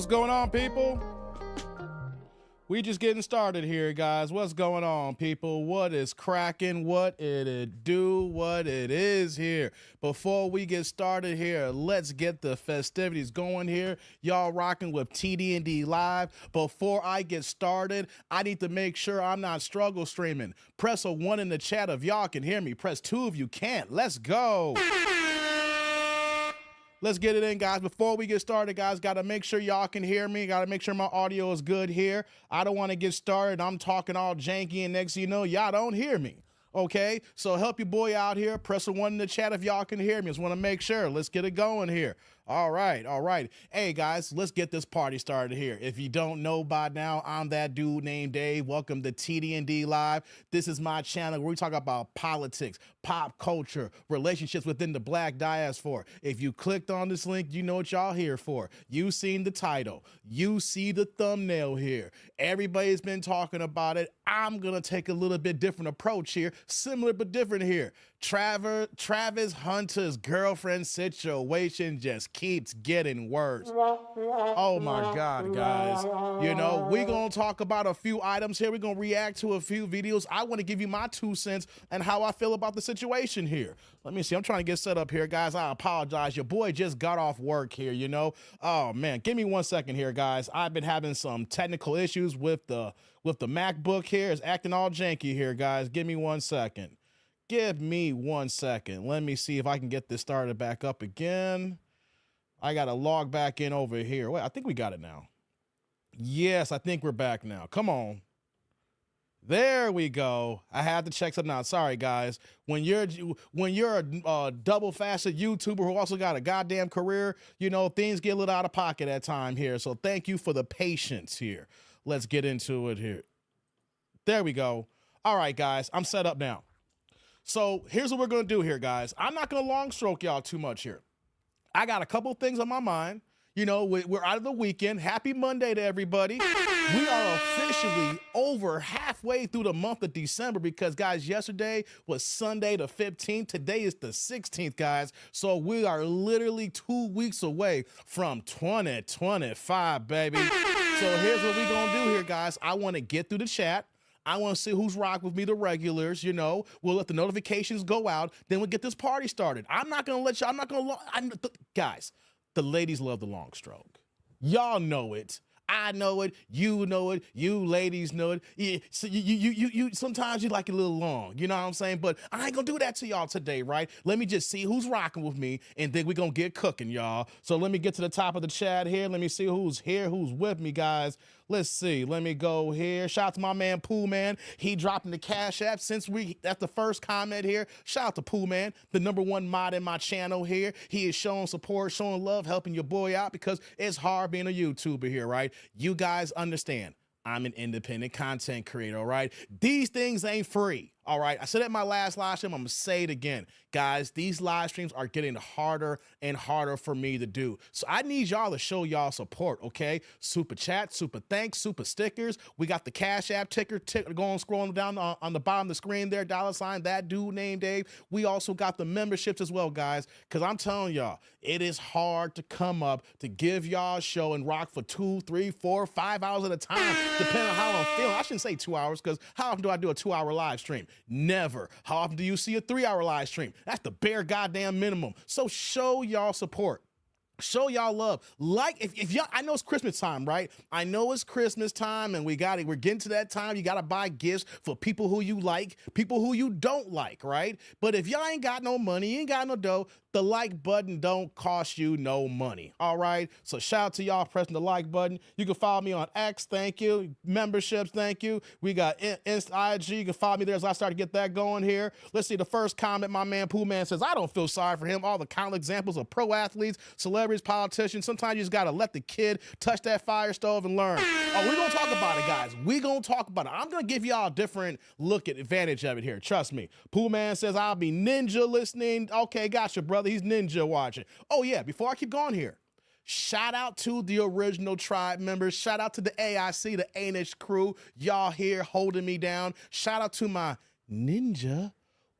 What's going on, people? We just getting started here, guys. What's going on, people? What is cracking? What it do? What it is here? Before we get started here, let's get the festivities going here. Y'all rocking with TD&D Live. Before I get started, I need to make sure I'm not struggle streaming. Press a 1 in the chat if y'all can hear me. Press 2 if you can't. Let's go. Let's get it in, guys. Before we get started, guys, got to make sure y'all can hear me. Got to make sure my audio is good here. I don't want to get started. I'm talking all janky, and next thing you know, y'all don't hear me. Okay? So help your boy out here. Press a 1 in the chat if y'all can hear me. Just want to make sure. Let's get it going here. All right, all right. Hey, guys, let's get this party started here. If you don't know by now, I'm that dude named Dave. Welcome to TD&D Live. This is my channel where we talk about politics, pop culture, relationships within the black diaspora. If you clicked on this link, you know what y'all here for. You seen the title. You see the thumbnail here. Everybody's been talking about it. I'm going to take a little bit different approach here, similar but different here. Travis Hunter's girlfriend situation just keeps getting worse. Oh my God, guys. You know, we're going to talk about a few items here. We're going to react to a few videos. I want to give you my 2 cents and how I feel about the situation here. Let me see. I'm trying to get set up here, guys. I apologize. Your boy just got off work here, you know. Oh, man. Give me 1 second here, guys. I've been having some technical issues with the MacBook here. It's acting all janky here, guys. Give me 1 second. Give me 1 second. Let me see if I can get this started back up again. I got to log back in over here. Wait, I think we got it now. Yes, I think we're back now. Come on. There we go. I had to check something out. Sorry, guys. When you're a double-faceted YouTuber who also got a goddamn career, you know, things get a little out of pocket at time here. So thank you for the patience here. Let's get into it here. There we go. All right, guys. I'm set up now. So here's what we're going to do here, guys. I'm not going to long stroke y'all too much here. I got a couple things on my mind. You know, we're out of the weekend. Happy Monday to everybody. We are officially over halfway through the month of December because, guys, yesterday was Sunday the 15th. Today is the 16th, guys. So we are literally 2 weeks away from 2025, baby. So here's what we're going to do here, guys. I want to get through the chat. I want to see who's rock with me, the regulars, you know. We'll let the notifications go out. Then we'll get this party started. I'm not going to let you, I'm not going to, guys, the ladies love the long stroke. Y'all know it. I know it. You know it. You ladies know it. Yeah, so you sometimes you like it a little long. You know what I'm saying? But I ain't gonna do that to y'all today, right? Let me just see who's rocking with me, and then we're gonna get cooking, y'all. So let me get to the top of the chat here. Let me see who's here, who's with me, guys. Let's see. Let me go here. Shout out to my man Pooh Man. He dropping the Cash App since that's the first comment here. Shout out to Pooh Man, the #1 mod in my channel here. He is showing support, showing love, helping your boy out because it's hard being a YouTuber here, right? You guys understand. I'm an independent content creator, all right? These things ain't free, all right? I said it in my last live stream. I'm going to say it again. Guys, these live streams are getting harder and harder for me to do. So I need y'all to show y'all support, okay? Super chat, super thanks, super stickers. We got the Cash App ticker going, scrolling down on the bottom of the screen there, $ that dude named Dave. We also got the memberships as well, guys, because I'm telling y'all, it is hard to come up to give y'all a show and rock for 2, 3, 4, 5 hours at a time, depending on how I'm feeling. I shouldn't say 2 hours because how often do I do a 2-hour live stream? Never. How often do you see a 3-hour live stream? That's the bare goddamn minimum. So show y'all support. Show y'all love. Like, if y'all, I know it's Christmas time, right? I know it's Christmas time and we're getting to that time. You got to buy gifts for people who you like, people who you don't like, right? But if y'all ain't got no money, you ain't got no dough, the like button don't cost you no money, all right? So shout out to y'all pressing the like button. You can follow me on X, thank you. Memberships, thank you. We got IG, you can follow me there as I start to get that going here. Let's see the first comment. My man Pooh Man says, I don't feel sorry for him. All the countless examples of pro athletes, celebrities, politicians. Sometimes you just got to let the kid touch that fire stove and learn. Oh, we're going to talk about it, guys. We're going to talk about it. I'm going to give y'all a different look at advantage of it here. Trust me. Pooh Man says, I'll be ninja listening. Okay, gotcha, brother. He's ninja watching. Oh, yeah. Before I keep going here, shout out to the original tribe members. Shout out to the AIC, the Anish crew. Y'all here holding me down. Shout out to my ninja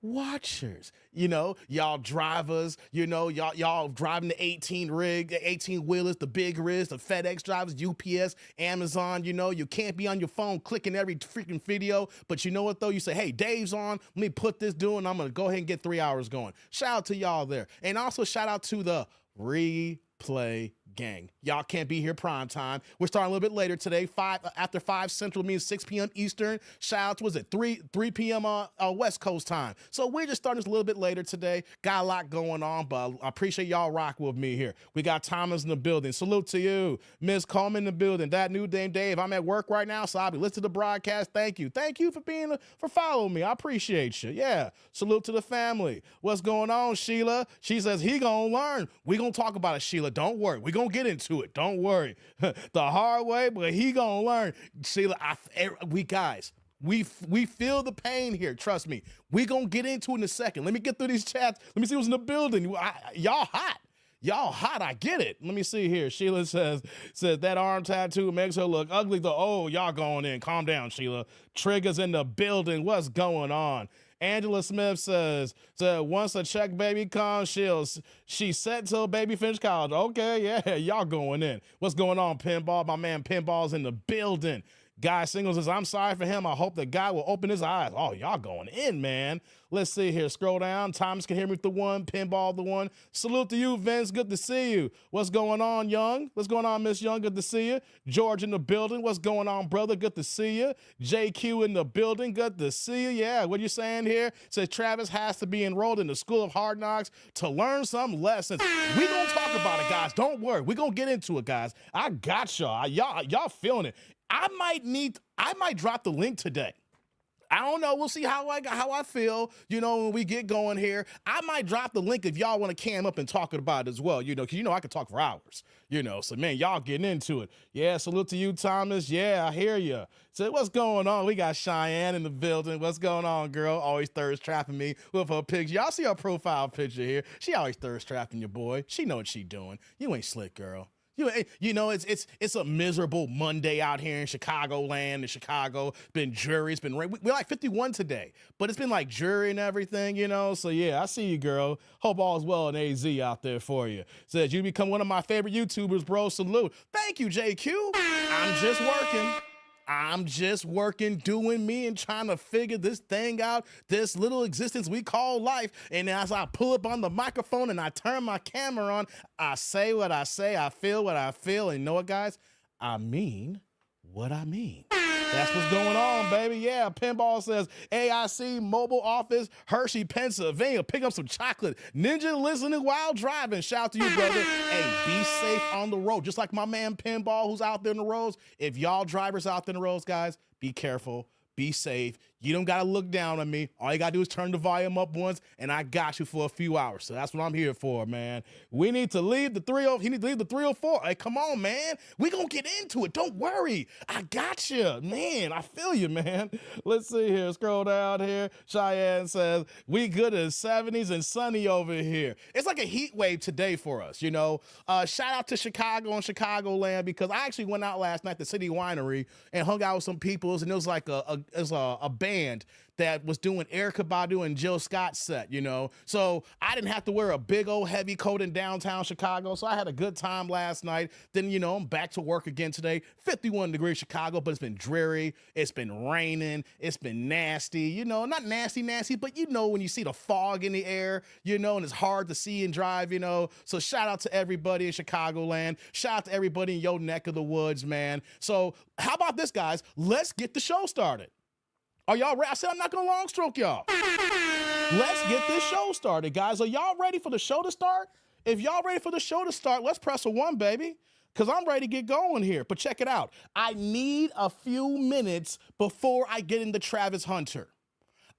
watchers. You know, y'all drivers, you know, y'all driving the 18 wheelers, the big rigs, the FedEx drivers, UPS, Amazon, you know, you can't be on your phone clicking every freaking video. But you know what though? You say, hey, Dave's on, let me put this doing. I'm gonna go ahead and get 3 hours going. Shout out to y'all there. And also shout out to the replay gang. Y'all can't be here prime time. We're starting a little bit later today. After 5 Central means 6 p.m. Eastern. Shout out to, was it 3 p.m. West Coast time. So we're just starting this a little bit later today. Got a lot going on, but I appreciate y'all rock with me here. We got Thomas in the building. Salute to you. Miss Coleman in the building. That new name Dave. I'm at work right now, so I'll be listening to the broadcast. Thank you. Thank you for following me. I appreciate you. Yeah. Salute to the family. What's going on, Sheila? She says he gonna learn. We gonna talk about it, Sheila. Don't worry. We gonna get into it. Don't worry. The hard way, but he gonna learn. Sheila, we feel the pain here. Trust me. We gonna get into it in a second. Let me get through these chats. Let me see who's in the building. Y'all hot. Y'all hot. I get it. Let me see here. Sheila says that arm tattoo makes her look ugly though. Oh, y'all going in. Calm down, Sheila. Trigger's in the building. What's going on? Angela Smith says once a check baby comes, she set till baby finish college. Okay, yeah, y'all going in. What's going on, Pinball? My man Pinball's in the building. Guy Singles says, I'm sorry for him. I hope the guy will open his eyes. Oh, y'all going in, man. Let's see here. Scroll down. Thomas can hear me with the one. Pinball the one. Salute to you, Vince. Good to see you. What's going on, Young? What's going on, Miss Young? Good to see you. George in the building. What's going on, brother? Good to see you. JQ in the building. Good to see you. Yeah, what you saying here? Says Travis has to be enrolled in the School of Hard Knocks to learn some lessons. We gonna talk about it, guys. Don't worry. We gonna get into it, guys. I got y'all. Y'all feeling it. I might drop the link today. I don't know. We'll see how I feel, you know, when we get going here. I might drop the link if y'all want to cam up and talk about it as well, you know, because, you know, I could talk for hours, you know. So, man, y'all getting into it. Yeah, salute to you, Thomas. Yeah, I hear you. So, what's going on? We got Cheyenne in the building. What's going on, girl? Always thirst trapping me with her picture. Y'all see her profile picture here? She always thirst trapping your boy. She know what she doing. You ain't slick, girl. You know, it's a miserable Monday out here in Chicagoland. In Chicago, been jury. It's been rain. We're like 51 today, but it's been like jury and everything, you know. So yeah, I see you, girl. Hope all is well in AZ out there for you. Says you become one of my favorite YouTubers, bro. Salute. Thank you, JQ. I'm just working, doing me and trying to figure this thing out, this little existence we call life. And as I pull up on the microphone and I turn my camera on, I say what I say, I feel what I feel. And you know what, guys? I mean what I mean. That's what's going on, baby. Yeah, Pinball says, AIC mobile office, Hershey, Pennsylvania. Pick up some chocolate. Ninja listening while driving. Shout out to you, brother. Hey, be safe on the road. Just like my man Pinball who's out there in the roads. If y'all drivers out there in the roads, guys, be careful. Be safe. You don't got to look down on me. All you got to do is turn the volume up once, and I got you for a few hours. So that's what I'm here for, man. We need to leave the 30. He need to leave the 304. Hey, come on, man. We going to get into it. Don't worry. I got you. Man, I feel you, man. Let's see here. Scroll down here. Cheyenne says, we good as 70s and sunny over here. It's like a heat wave today for us, you know. Shout out to Chicago and Chicagoland, because I actually went out last night to City Winery and hung out with some peoples, and it was like a band that was doing Erykah Badu and Jill Scott's set, you know. So I didn't have to wear a big old heavy coat in downtown Chicago. So I had a good time last night. Then, you know, I'm back to work again today. 51 degrees Chicago, but it's been dreary. It's been raining. It's been nasty. You know, not nasty, but you know when you see the fog in the air, you know, and it's hard to see and drive, you know. So shout out to everybody in Chicagoland. Shout out to everybody in your neck of the woods, man. So how about this, guys? Let's get the show started. Are y'all ready? I said I'm not going to long stroke y'all. Let's get this show started, guys. Are y'all ready for the show to start? If y'all ready for the show to start, let's press a 1, baby, because I'm ready to get going here. But check it out. I need a few minutes before I get into Travis Hunter.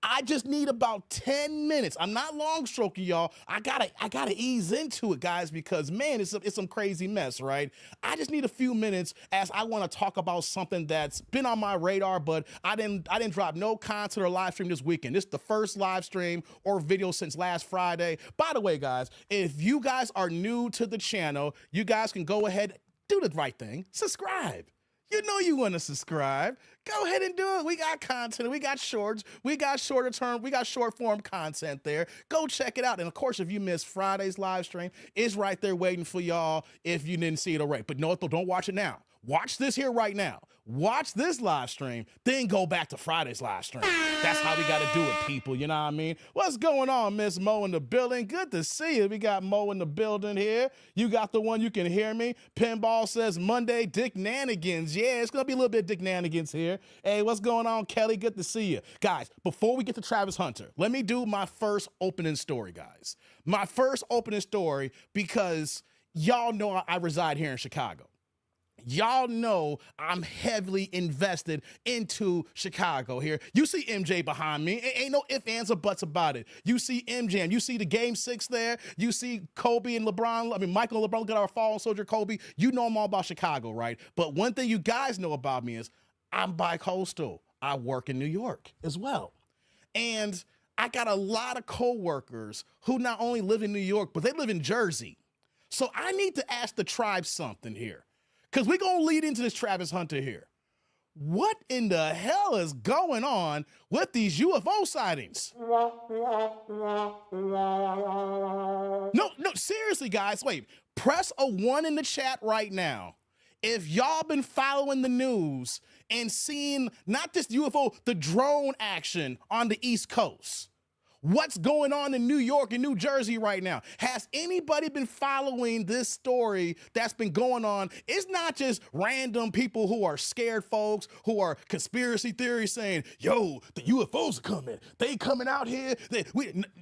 I just need about 10 minutes. I'm not long stroking y'all. I gotta ease into it, guys, because man, it's some crazy mess, right? I just need a few minutes as I want to talk about something that's been on my radar, but I didn't drop no content or live stream this weekend. This is the first live stream or video since last Friday. By the way, guys, if you guys are new to the channel, you guys can go ahead, do the right thing, subscribe. You know you want to subscribe. Go ahead and do it. We got content. We got shorts. We got shorter term. We got short form content there. Go check it out. And of course, if you missed Friday's live stream, it's right there waiting for y'all if you didn't see it already. But no, don't watch it now. Watch this here right now. Watch this live stream, then go back to Friday's live stream. That's how we got to do it, people. You know what I mean? What's going on, Miss Mo in the building? Good to see you. We got Mo in the building here. You got the one you can hear me. Pinball says Monday, Dick Nanigans. Yeah, it's going to be a little bit Dick Nanigans here. Hey, what's going on, Kelly? Good to see you. Guys, before we get to Travis Hunter, let me do my first opening story, guys. My first opening story, because y'all know I reside here in Chicago. Y'all know I'm heavily invested into Chicago here. You see MJ behind me. Ain't no ifs, ands, or buts about it. You see MJ, and you see the Game 6 there. You see Kobe and LeBron. I mean, Michael and LeBron, look at our fallen soldier Kobe. You know I'm all about Chicago, right? But one thing you guys know about me is I'm bi-coastal. I work in New York as well. And I got a lot of coworkers who not only live in New York, but they live in Jersey. So I need to ask the tribe something here. Because we're going to lead into this Travis Hunter here. What in the hell is going on with these UFO sightings? No, seriously, guys. Wait, press a 1 in the chat right now if y'all been following the news and seeing not just UFO, the drone action on the East Coast. What's going on in New York and New Jersey right now? Has anybody been following this story that's been going on? It's not just random people who are scared folks, who are conspiracy theories saying, yo, the UFOs are coming. They coming out here.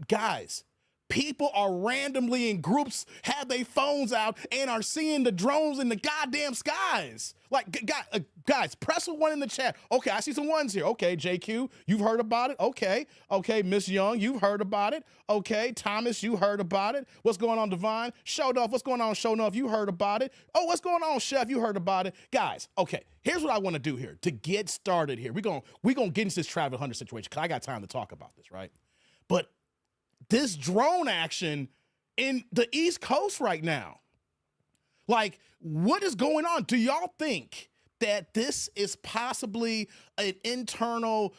Guys, people are randomly in groups, have their phones out, and are seeing the drones in the goddamn skies. Like, guys, press a 1 in the chat. Okay, I see some ones here. Okay, JQ, you've heard about it. Okay, Miss Young, you've heard about it. Okay, Thomas, you heard about it. What's going on, Divine? Shownuff, what's going on, Shownuff? You heard about it. Oh, what's going on, Chef? You heard about it. Guys, okay, here's what I want to do here to get started here. We're gonna get into this Travis Hunter situation because I got time to talk about this, right? But this drone action in the East Coast right now, like, what is going on? Do y'all think that this is possibly an internal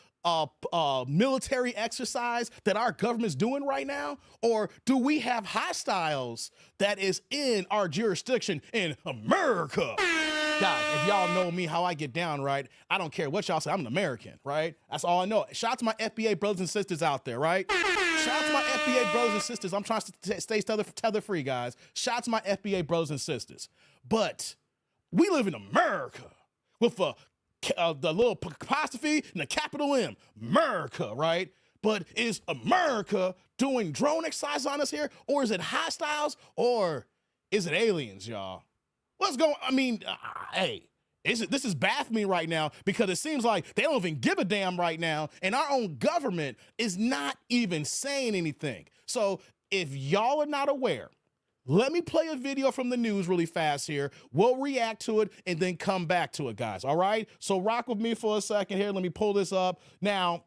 military exercise that our government's doing right now? Or do we have hostiles that is in our jurisdiction in America? Guys, if y'all know me, how I get down, right? I don't care what y'all say. I'm an American, right? That's all I know. Shout out to my FBA brothers and sisters out there, right? Shout out to my FBA brothers and sisters. I'm trying to stay tether free, guys. Shout out to my FBA brothers and sisters. But we live in America with the little apostrophe and the capital M, America, right? But is America doing drone exercise on us here? Or is it hostiles? Or is it aliens, y'all? What's going on? I mean, hey, this is baffling right now because it seems like they don't even give a damn right now, and our own government is not even saying anything. So if y'all are not aware, let me play a video from the news really fast here. We'll react to it and then come back to it, guys, all right? So rock with me for a second here. Let me pull this up. Now,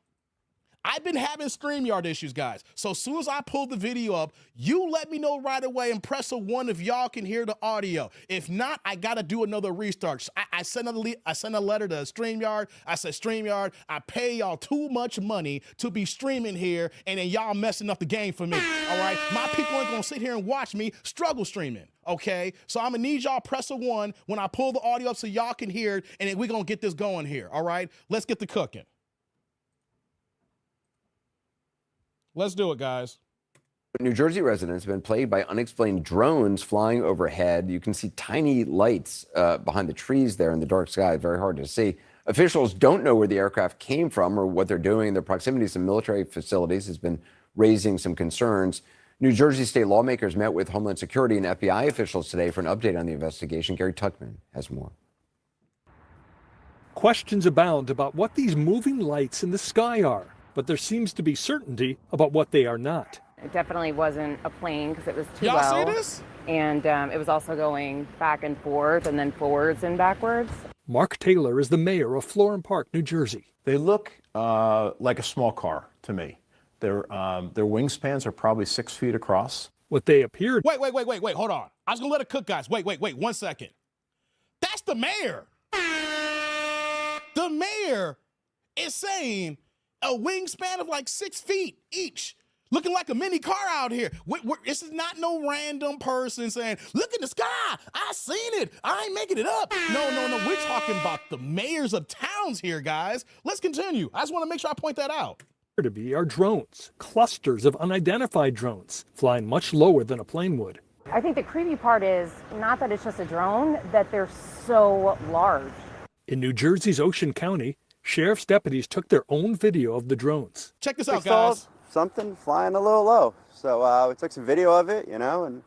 I've been having StreamYard issues, guys. So as soon as I pull the video up, you let me know right away and press a 1 if y'all can hear the audio. If not, I got to do another restart. I sent a letter to StreamYard. I said, StreamYard, I pay y'all too much money to be streaming here, and then y'all messing up the game for me, all right? My people ain't going to sit here and watch me struggle streaming, okay? So I'm going to need y'all press a 1 when I pull the audio up so y'all can hear it, and then we're going to get this going here, all right? Let's get the cooking. Let's do it, guys. New Jersey residents have been plagued by unexplained drones flying overhead. You can see tiny lights behind the trees there in the dark sky. Very hard to see. Officials don't know where the aircraft came from or what they're doing. Their proximity to some military facilities has been raising some concerns. New Jersey state lawmakers met with Homeland Security and FBI officials today for an update on the investigation. Gary Tuchman has more. Questions abound about what these moving lights in the sky are, but there seems to be certainty about what they are not. It definitely wasn't a plane because it was too Y'all low. see this? And it was also going back and forth and then forwards and backwards. Mark Taylor is the mayor of Florham Park, New Jersey. They look like a small car to me. Their wingspans are probably 6 feet across. What they appeared. Wait, hold on. I was gonna let it cook, guys. Wait, 1 second. That's the mayor. The mayor is saying a wingspan of like 6 feet each. Looking like a mini car out here. This is not no random person saying, look in the sky, I seen it, I ain't making it up. No, we're talking about the mayors of towns here, guys. Let's continue. I just want to make sure I point that out. To be are drones, clusters of unidentified drones, flying much lower than a plane would. I think the creepy part is not that it's just a drone, that they're so large. In New Jersey's Ocean County, sheriff's deputies took their own video of the drones. Check this out, saw guys. something flying a little low. So we took some video of it, and not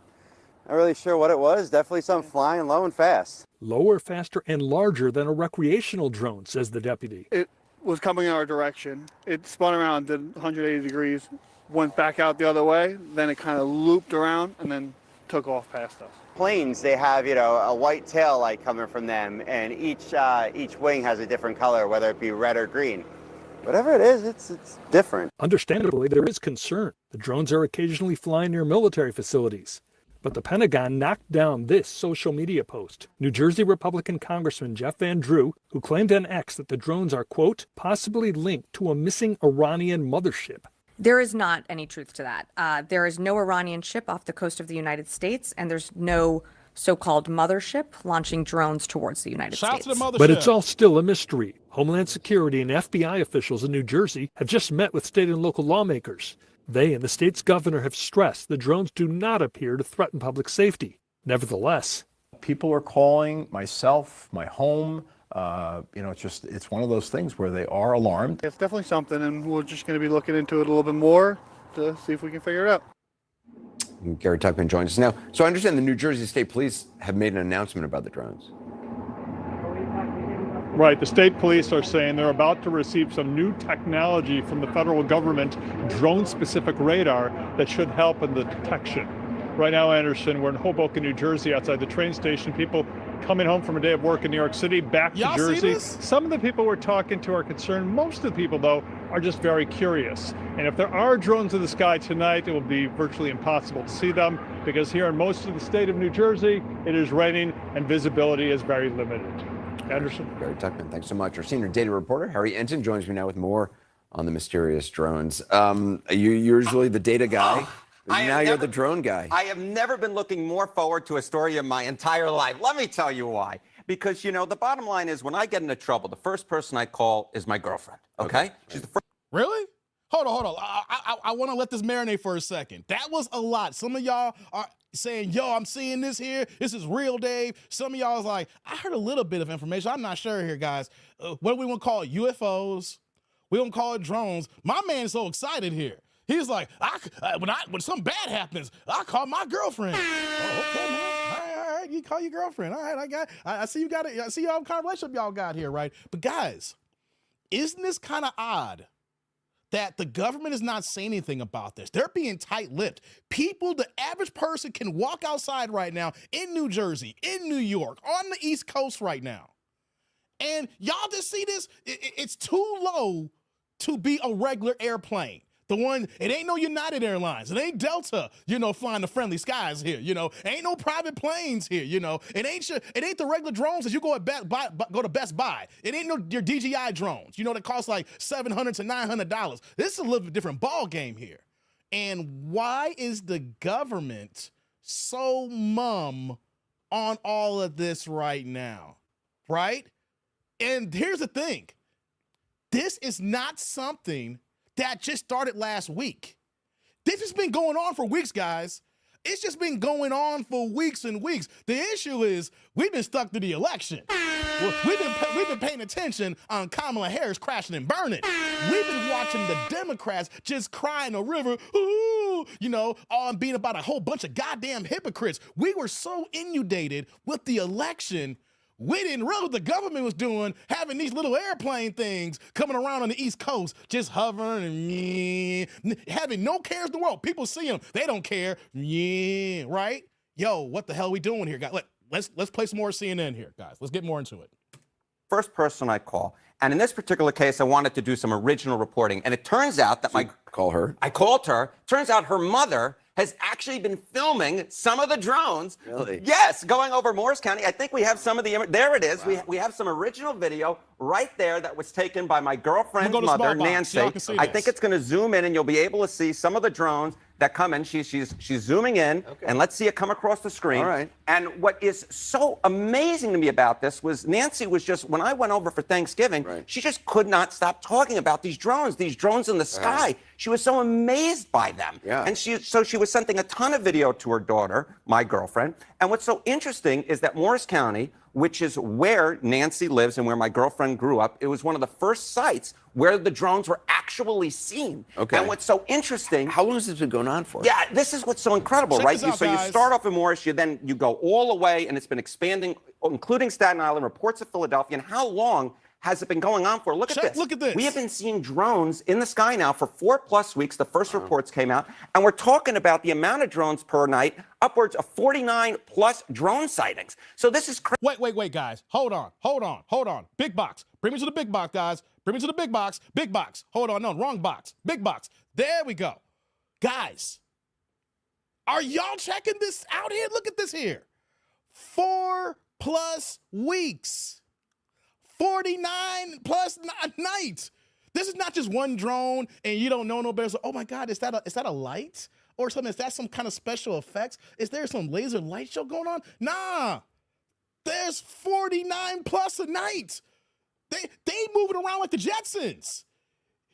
really sure what it was. Definitely something flying low and fast. Lower, faster, and larger than a recreational drone, says the deputy. It was coming in our direction. It spun around, did 180 degrees, went back out the other way, then it kind of looped around and then took off past us. Planes, they have, a white tail light coming from them, and each wing has a different color, whether it be red or green. Whatever it is, it's different. Understandably, there is concern. The drones are occasionally flying near military facilities. But the Pentagon knocked down this social media post. New Jersey Republican Congressman Jeff Van Drew, who claimed on X that the drones are, quote, possibly linked to a missing Iranian mothership. There is not any truth to that. There is no Iranian ship off the coast of the United States, and there's no so-called mothership launching drones towards the United Shout out States. to the mothership. But it's all still a mystery. Homeland Security and FBI officials in New Jersey have just met with state and local lawmakers. They and the state's governor have stressed the drones do not appear to threaten public safety. Nevertheless, People are calling myself, my home. It's one of those things where they are alarmed. It's definitely something, and we're just going to be looking into it a little bit more to see if we can figure it out. Gary Tuckman joins us now. So I understand the New Jersey State Police have made an announcement about the drones. Right. The state police are saying they're about to receive some new technology from the federal government, drone-specific radar that should help in the detection. Right now, Anderson, we're in Hoboken, New Jersey, outside the train station. People coming home from a day of work in New York City, back to Y'all see Jersey. this? Some of the people we're talking to are concerned. Most of the people, though, are just very curious. And if there are drones in the sky tonight, it will be virtually impossible to see them because here in most of the state of New Jersey, it is raining and visibility is very limited. Anderson? Gary Tuckman, thanks so much. Our senior data reporter, Harry Enton, joins me now with more on the mysterious drones. You're usually the data guy. Now you're the drone guy. I have never been looking more forward to a story in my entire life. Let me tell you why. Because, the bottom line is when I get into trouble, the first person I call is my girlfriend, okay? She's the first. Really? Hold on. I want to let this marinate for a second. That was a lot. Some of y'all are saying, yo, I'm seeing this here. This is real, Dave. Some of y'all is like, I heard a little bit of information. I'm not sure here, guys. What do we want to call it? UFOs? We don't call it drones. My man's so excited here. He's like, when something bad happens, I call my girlfriend. Oh, okay, man. All right. You call your girlfriend. All right, I see you got it. I see y'all kind of relationship y'all got here, right? But guys, isn't this kind of odd that the government is not saying anything about this? They're being tight-lipped. People, the average person can walk outside right now in New Jersey, in New York, on the East Coast right now. And y'all just see this? It's too low to be a regular airplane. The one, it ain't no United Airlines. It ain't Delta, flying the friendly skies here. Ain't no private planes here. It ain't the regular drones that you go to Best Buy. It ain't your DJI drones, that cost like $700 to $900. This is a little bit different ball game here. And why is the government so mum on all of this right now? Right? And here's the thing. This is not something that just started last week. This has been going on for weeks, guys. It's just been going on for weeks and weeks. The issue is we've been stuck to the election. We've been paying attention on Kamala Harris crashing and burning. We've been watching the Democrats just cry in a river, ooh, all being about a whole bunch of goddamn hypocrites. We were so inundated with the election, we didn't realize what the government was doing, having these little airplane things coming around on the East Coast, just hovering and having no cares in the world. People see them, they don't care. Yeah, right? Yo, what the hell are we doing here, guys? Let's play some more CNN here, guys. Let's get more into it. First person I call. And in this particular case, I wanted to do some original reporting. And it turns out that Call her. I called her. Turns out her mother has actually been filming some of the drones. Really? Yes, going over Morris County. I think we have some of the, there it is. We have some original video right there that was taken by my girlfriend's go to mother, small box so Nancy. y'all can see I this. think it's going to zoom in and you'll be able to see some of the drones that come in. She's zooming in, and let's see it come across the screen. All right. And what is so amazing to me about this was Nancy was just, when I went over for Thanksgiving, she just could not stop talking about these drones in the sky. She was so amazed by them. Yeah. And she was sending a ton of video to her daughter, my girlfriend. And what's so interesting is that Morris County, which is where Nancy lives and where my girlfriend grew up, it was one of the first sites where the drones were actually seen. Okay. And what's so interesting. How long has this been going on for? Yeah, this is what's so incredible, Check right? this out, So you guys. start off in Morris, you go all the way, and it's been expanding, including Staten Island, reports of Philadelphia. And how long has it been going on for? Look at this. Look at this. We have been seeing drones in the sky now for 4+ weeks. The first reports came out, and we're talking about the amount of drones per night, upwards of 49+ drone sightings. So this is crazy. Wait, guys. Hold on. Big box. Bring me to the big box, guys. Bring me to the big box. Big box. Hold on. No, wrong box. Big box. There we go. Guys, are y'all checking this out here? Look at this here. 4+ weeks. 49+ nights. This is not just one drone and you don't know no better. So, oh my God, is that a light or something? Is that some kind of special effects? Is there some laser light show going on? Nah. There's 49+ a night. They moving around like the Jetsons.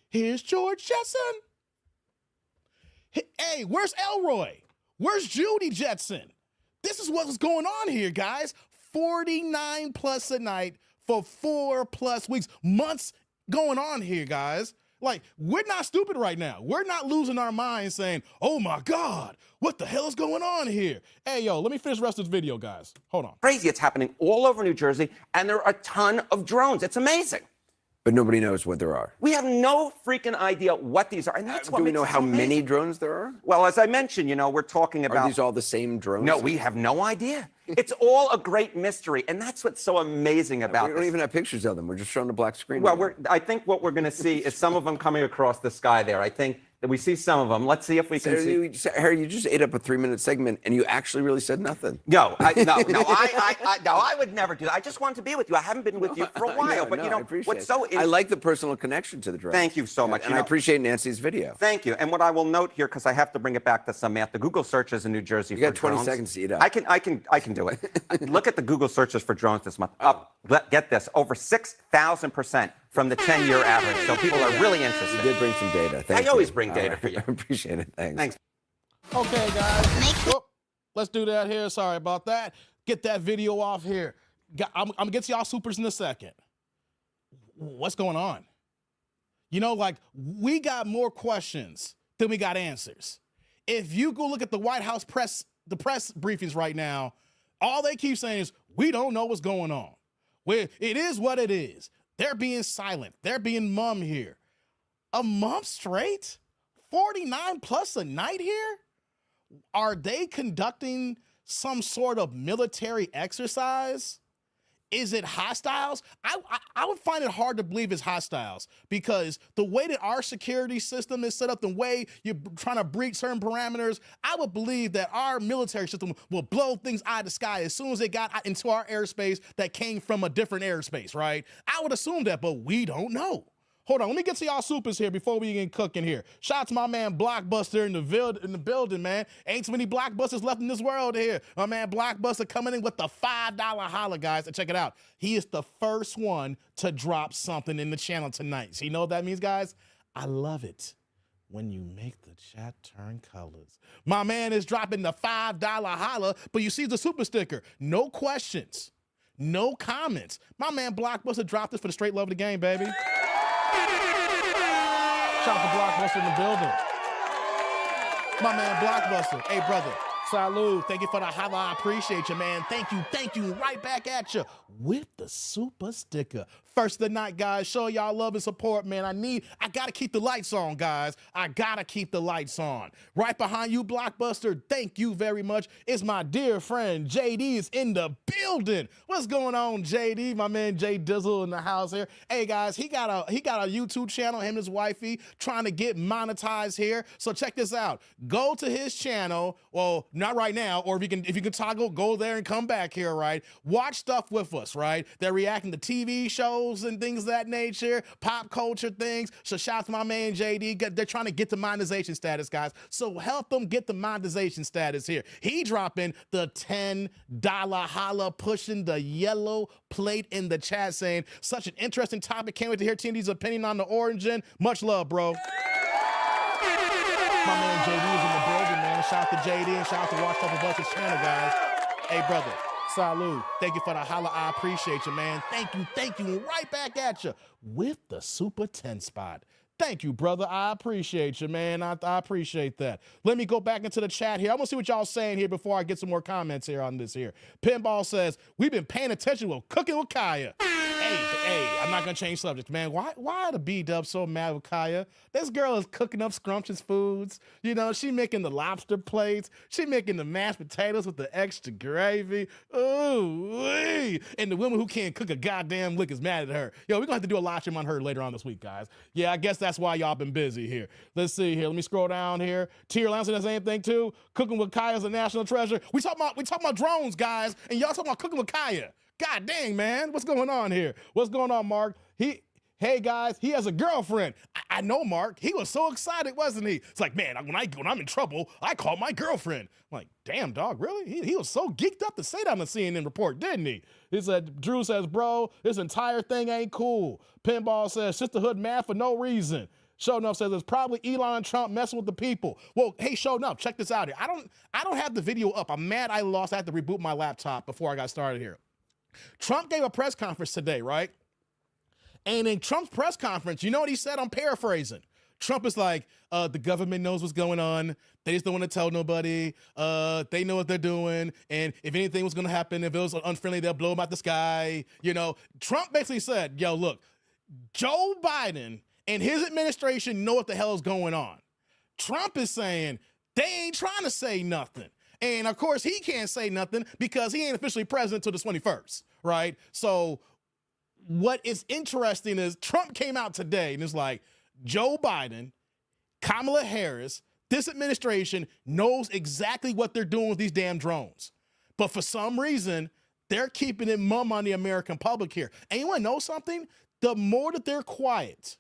Here's George Jetson. Hey, where's Elroy? Where's Judy Jetson? This is what's going on here, guys. 49+ a night for 4+ weeks, months going on here, guys. Like, we're not stupid right now. We're not losing our minds saying, oh my God, what the hell is going on here? Hey, yo, let me finish the rest of this video, guys. Hold on. Crazy. It's happening all over New Jersey, and there are a ton of drones. It's amazing. But nobody knows what there are. We have no freaking idea what these are, and that's what Do we makes know it how so many amazing. drones there are? Well, as I mentioned, we're talking about. Are these all the same drones? No, we have no idea. It's all a great mystery, and that's what's so amazing about We don't this. even have pictures of them. We're just showing a black screen. Well, I think what we're going to see is some of them coming across the sky there. I think that we see some of them. Let's see if we can see. Harry, you just ate up a 3-minute segment, and you actually really said nothing. No, I would never do that. I just wanted to be with you. I haven't been with you for a while, but I appreciate what's it. so I like the personal connection to the drone. Thank you so much. And I appreciate Nancy's video. Thank you. And what I will note here, because I have to bring it back to some math, the Google searches in New Jersey You for got 20 drones. seconds to eat up. I can do it. Look at the Google searches for drones this month. Get this, over 6,000% from the 10-year average. So people are really interested. You did bring some data. Thank you. I always bring All data right. for you. I appreciate it. Thanks. Thanks. Okay, guys. Whoop. Let's do that here. Sorry about that. Get that video off here. I'm going to get to y'all supers in a second. What's going on? We got more questions than we got answers. If you go look at the White House press briefings right now, all they keep saying is, we don't know what's going on. It is what it is. They're being silent. They're being mum here. A month straight? 49+ a night here? Are they conducting some sort of military exercise? Is it hostiles? I would find it hard to believe it's hostiles because the way that our security system is set up, the way you're trying to breach certain parameters, I would believe that our military system will blow things out of the sky as soon as they got into our airspace that came from a different airspace, right? I would assume that, but we don't know. Hold on, let me get to y'all supers here before we get cooking here. Shout out to my man Blockbuster in the building, man. Ain't too many Blockbusters left in this world here. My man Blockbuster coming in with the $5 holla, guys. And check it out. He is the first one to drop something in the channel tonight. So you know what that means, guys? I love it when you make the chat turn colors. My man is dropping the $5 holla, but you see the super sticker. No questions. No comments. My man Blockbuster dropped this for the straight love of the game, baby. Shout out to Blockbuster in the building. My man Blockbuster. Hey, brother. Salud. Thank you for the holla. I appreciate you, man. Thank you. Right back at you with the super sticker. First of the night, guys. Show y'all love and support, man. I gotta keep the lights on, guys. I gotta keep the lights on. Right behind you, Blockbuster. Thank you very much. It's my dear friend JD is in the building. What's going on, JD? My man Jay Dizzle in the house here. Hey guys, he got a YouTube channel. Him and his wifey trying to get monetized here. So check this out. Go to his channel. Well, not right now, or if you can toggle, go there and come back here. Right. Watch stuff with us. Right. They're reacting to TV shows and things of that nature, pop culture things. So shout out to my man JD. They're trying to get the monetization status, guys. So help them get the monetization status here. He dropping the $10 holla, pushing the yellow plate in the chat, saying such an interesting topic. Can't wait to hear TND's opinion on the origin. Much love, bro. My man JD is in the building, man. Shout out to JD and shout out to Watch Up Above his channel, guys. Hey, brother. Salud. Thank you for the holla. I appreciate you, man. Thank you. And right back at you with the Super 10 spot. Thank you, brother. I appreciate you, man. I appreciate that. Let me go back into the chat here. I'm going to see what y'all saying here before I get some more comments here on this here. Pinball says, we've been paying attention with Cooking with Kaya. Hey, I'm not going to change subjects, man. Why are the B-dubs so mad with Kaya? This girl is cooking up scrumptious foods. You know, she making the lobster plates. She making the mashed potatoes with the extra gravy. Ooh, and the women who can't cook a goddamn lick is mad at her. Yo, we're going to have to do a live stream on her later on this week, guys. Yeah, I guess that's why y'all been busy here. Let's see here. Let me scroll down here. Tier Lancer, that's the same thing too. Cooking with Kaya is a national treasure. We talking about drones, guys, and y'all talking about cooking with Kaya. God dang, man. What's going on here? What's going on, Mark? Hey guys, he has a girlfriend. I know, Mark. He was so excited, wasn't he? It's like, man, when I'm in trouble, I call my girlfriend. I'm like, damn, dog, really? He was so geeked up to say that on the CNN report, didn't he? He said, Drew says, bro, this entire thing ain't cool. Pinball says, sisterhood mad for no reason. Show Enough says it's probably Elon and Trump messing with the people. Well, hey, Show Enough, check this out here. I don't have the video up. I'm mad I lost. I had to reboot my laptop before I got started here. Trump gave a press conference today, right? And in Trump's press conference, you know what he said? I'm paraphrasing. Trump is like, the government knows what's going on. They just don't want to tell nobody. They know what they're doing. And if anything was going to happen, if it was unfriendly, they'll blow them out the sky. You know, Trump basically said, yo, look, Joe Biden and his administration know what the hell is going on. Trump is saying they ain't trying to say nothing. And of course, he can't say nothing because he ain't officially president until the 21st, right? So what is interesting is Trump came out today and is like, Joe Biden, Kamala Harris, this administration knows exactly what they're doing with these damn drones. But for some reason, they're keeping it mum on the American public here. And you want to know something? The more that they're quiet,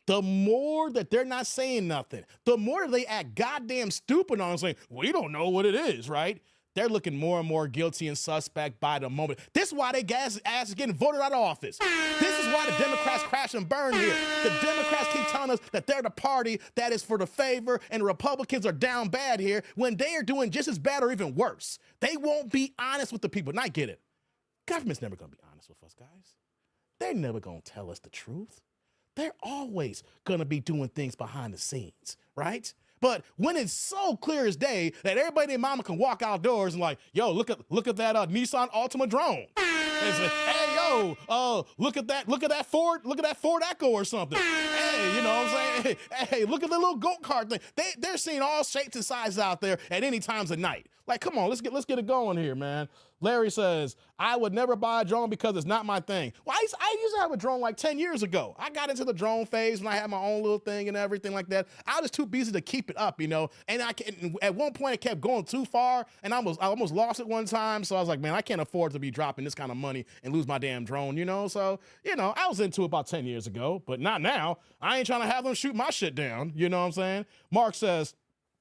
the more that they're not saying nothing, the more they act goddamn stupid on saying, we don't know what it is, right? They're looking more and more guilty and suspect by the moment. This is why they ass is getting voted out of office. This is why the Democrats crash and burn here. The Democrats keep telling us that they're the party that is for the favor and the Republicans are down bad here when they are doing just as bad or even worse. They won't be honest with the people. And I get it. Government's never going to be honest with us, guys. They're never going to tell us the truth. They're always going to be doing things behind the scenes, right? But when it's so clear as day that everybody and their mama can walk outdoors and like, yo, look at that Nissan Altima drone. And it's like, hey, yo, look at that Ford Echo or something. Hey, you know what I'm saying? Hey, look at the little go-kart thing. They're seeing all shapes and sizes out there at any times of night. Like, come on, let's get it going here, man. Larry says, I would never buy a drone because it's not my thing. Well, I used to have a drone like 10 years ago. I got into the drone phase when I had my own little thing and everything like that. I was too busy to keep it up, you know. And at one point it kept going too far and I almost lost it one time. So I was like, man, I can't afford to be dropping this kind of money and lose my damn drone, you know. So, you know, I was into it about 10 years ago, but not now. I ain't trying to have them shoot my shit down. You know what I'm saying? Mark says,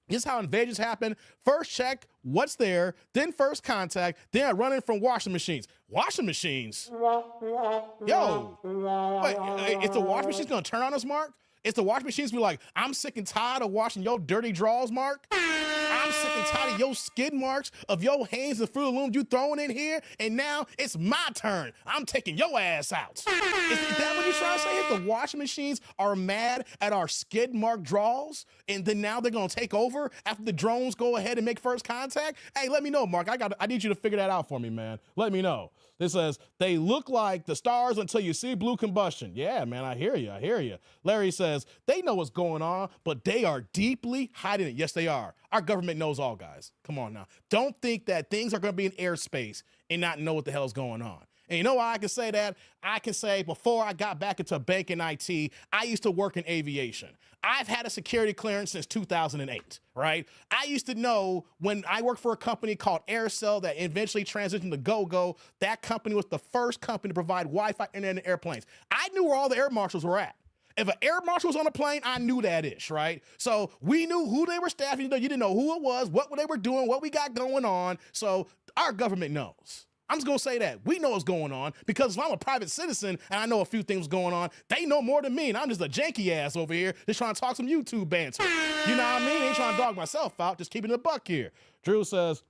this is how invasions happen. First check what's there, then first contact, then running from washing machines. Washing machines? Yo, wait, is the washing machines gonna turn on us, Mark? Is the washing machines be like, I'm sick and tired of washing your dirty drawers, Mark? I'm sick and tired of your skid marks, of your hands and Fruit Looms you throwing in here, and now it's my turn. I'm taking your ass out. Is that what you're trying to say? The washing machines are mad at our skid mark draws, and then now they're gonna take over after the drones go ahead and make first contact? Hey, let me know, Mark. I need you to figure that out for me, man. Let me know. This says, they look like the stars until you see blue combustion. Yeah, man, I hear you. Larry says, they know what's going on, but they are deeply hiding it. Yes, they are. Our government knows all, guys. Come on now. Don't think that things are going to be in airspace and not know what the hell's going on. And you know why I can say that? I can say before I got back into banking IT, I used to work in aviation. I've had a security clearance since 2008, right? I used to know when I worked for a company called Aircell that eventually transitioned to GoGo. That company was the first company to provide Wi-Fi internet in airplanes. I knew where all the air marshals were at. If an air marshal was on a plane, I knew that ish, right? So we knew who they were staffing. You didn't know who it was, what they were doing, what we got going on. So our government knows. I'm just going to say that. We know what's going on because if I'm a private citizen and I know a few things going on, they know more than me, and I'm just a janky ass over here just trying to talk some YouTube banter. You know what I mean? I ain't trying to dog myself out, just keeping it a buck here. Drew says,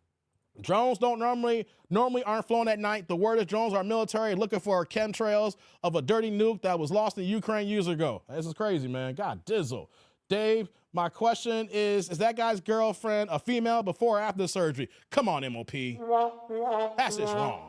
drones don't normally aren't flown at night. The word is drones are military looking for chemtrails of a dirty nuke that was lost in Ukraine years ago. This is crazy, man. God dizzle. Dave, my question is that guy's girlfriend a female before or after the surgery? Come on, MOP. That's just wrong.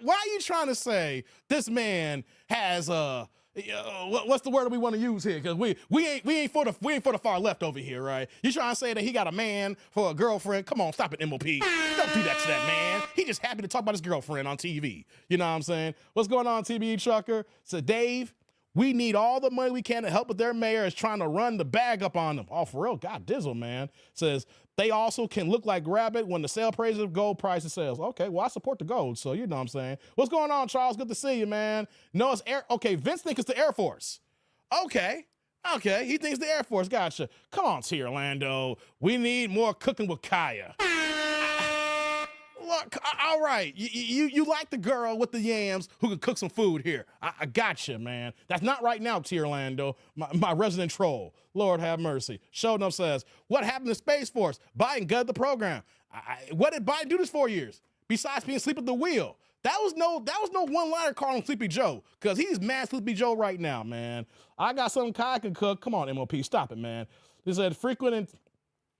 Why are you trying to say this man has what's the word we want to use here? Because we ain't for the far left over here, right? You trying to say that he got a man for a girlfriend? Come on, stop it, MOP. Don't do that to that man. He just happy to talk about his girlfriend on TV. You know what I'm saying? What's going on, TBE Trucker? So Dave, we need all the money we can to help with their mayor is trying to run the bag up on them. Oh, for real? God dizzle, man. Says they also can look like rabbit when the sale price of gold prices sales. Okay, well, I support the gold, so you know what I'm saying. What's going on, Charles? Good to see you, man. No, it's Air. Okay, Vince thinks it's the Air Force. Okay, he thinks the Air Force. Gotcha. Come on, T. Orlando. We need more cooking with Kaya. Look, all right, you like the girl with the yams who can cook some food here. I got you, man. That's not right now, T. Orlando, my resident troll. Lord have mercy. Sheldon says, what happened to Space Force? Biden gutted the program. What did Biden do this 4 years? Besides being asleep at the wheel. That was no one-liner call on Sleepy Joe, because he's mad Sleepy Joe right now, man. I got something Kai can cook. Come on, MOP, stop it, man. They said Frequent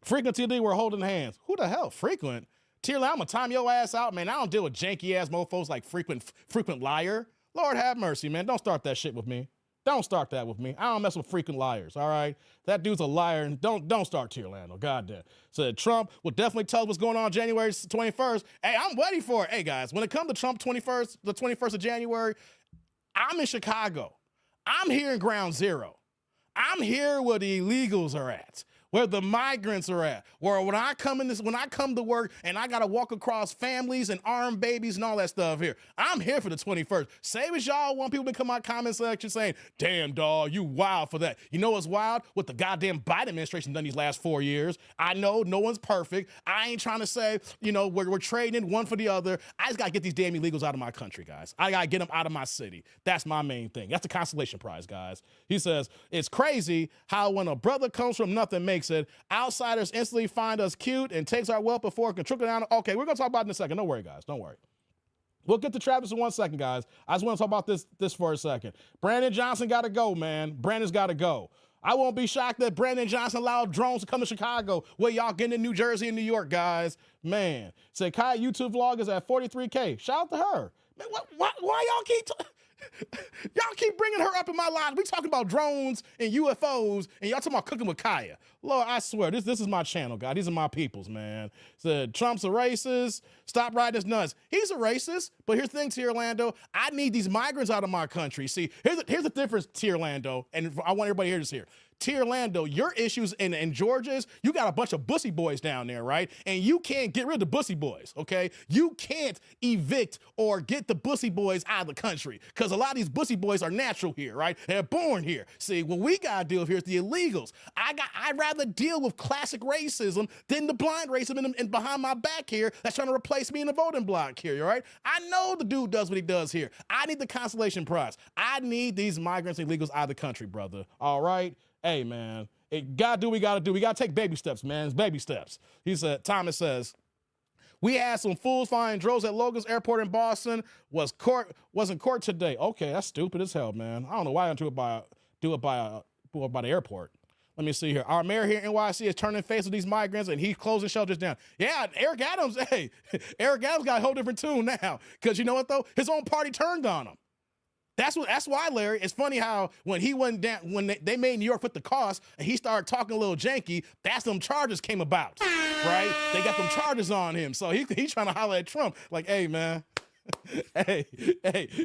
TD were holding hands. Who the hell? Frequent? Tierley, I'm gonna time your ass out, man. I don't deal with janky ass mofos like frequent liar. Lord have mercy, man. Don't start that shit with me. Don't start that with me. I don't mess with frequent liars, all right? That dude's a liar, and don't start Tierlando. Goddamn. Said Trump will definitely tell us what's going on January 21st. Hey, I'm ready for it. Hey, guys, when it comes to Trump the 21st of January, I'm in Chicago. I'm here in Ground Zero. I'm here where the illegals are at, where the migrants are at, where when I come to work and I gotta walk across families and armed babies and all that stuff here, I'm here for the 21st. Same as y'all want people to come out comment section saying, damn dawg, you wild for that. You know what's wild? What the goddamn Biden administration done these last 4 years. I know no one's perfect. I ain't trying to say, we're trading one for the other. I just gotta get these damn illegals out of my country, guys. I gotta get them out of my city. That's my main thing. That's the consolation prize, guys. He says, it's crazy how when a brother comes from nothing makes it, outsiders instantly find us cute and takes our wealth before it can trickle down. Okay, we're gonna talk about it in a second. Don't worry, guys. Don't worry. We'll get to Travis in 1 second, guys. I just want to talk about this for a second. Brandon Johnson got to go, man. Brandon's got to go. I won't be shocked that Brandon Johnson allowed drones to come to Chicago where y'all getting in New Jersey and New York, guys. Man. Say, Kai YouTube vlog is at 43K. Shout out to her. Man, why y'all keep bringing her up in my life? We talking about drones and UFOs, and y'all talking about cooking with Kaya. Lord, I swear, this is my channel, God. These are my peoples, man. Said Trump's a racist. Stop riding his nuts. He's a racist, but here's the thing, T. Orlando. I need these migrants out of my country. See, here's the difference, T. Orlando, and I want everybody to hear this here. T. Orlando, your issues in Georgia's, you got a bunch of bussy boys down there, right? And you can't get rid of the bussy boys, okay? You can't evict or get the bussy boys out of the country because a lot of these bussy boys are natural here, right? They're born here. See, what we got to deal with here is the illegals. I'd rather deal with classic racism than the blind racism and behind my back here that's trying to replace me in the voting block here, all right? I know the dude does what he does here. I need the consolation prize. I need these migrants and illegals out of the country, brother, all right? Hey, man, it gotta do what we gotta do. We gotta take baby steps, man. It's baby steps. He said, Thomas says, we had some fools flying drones at Logan's Airport in Boston. Wasn't court today. Okay, that's stupid as hell, man. I don't know why I don't do it by the airport. Let me see here. Our mayor here in NYC is turning face with these migrants, and he's closing shelters down. Yeah, Eric Adams. Hey, Eric Adams got a whole different tune now. Because you know what though, his own party turned on him. That's why, Larry. It's funny how when he went down, when they made New York put the cost, and he started talking a little janky, that's them charges came about, right? They got them charges on him, so he trying to holler at Trump like, hey man, hey,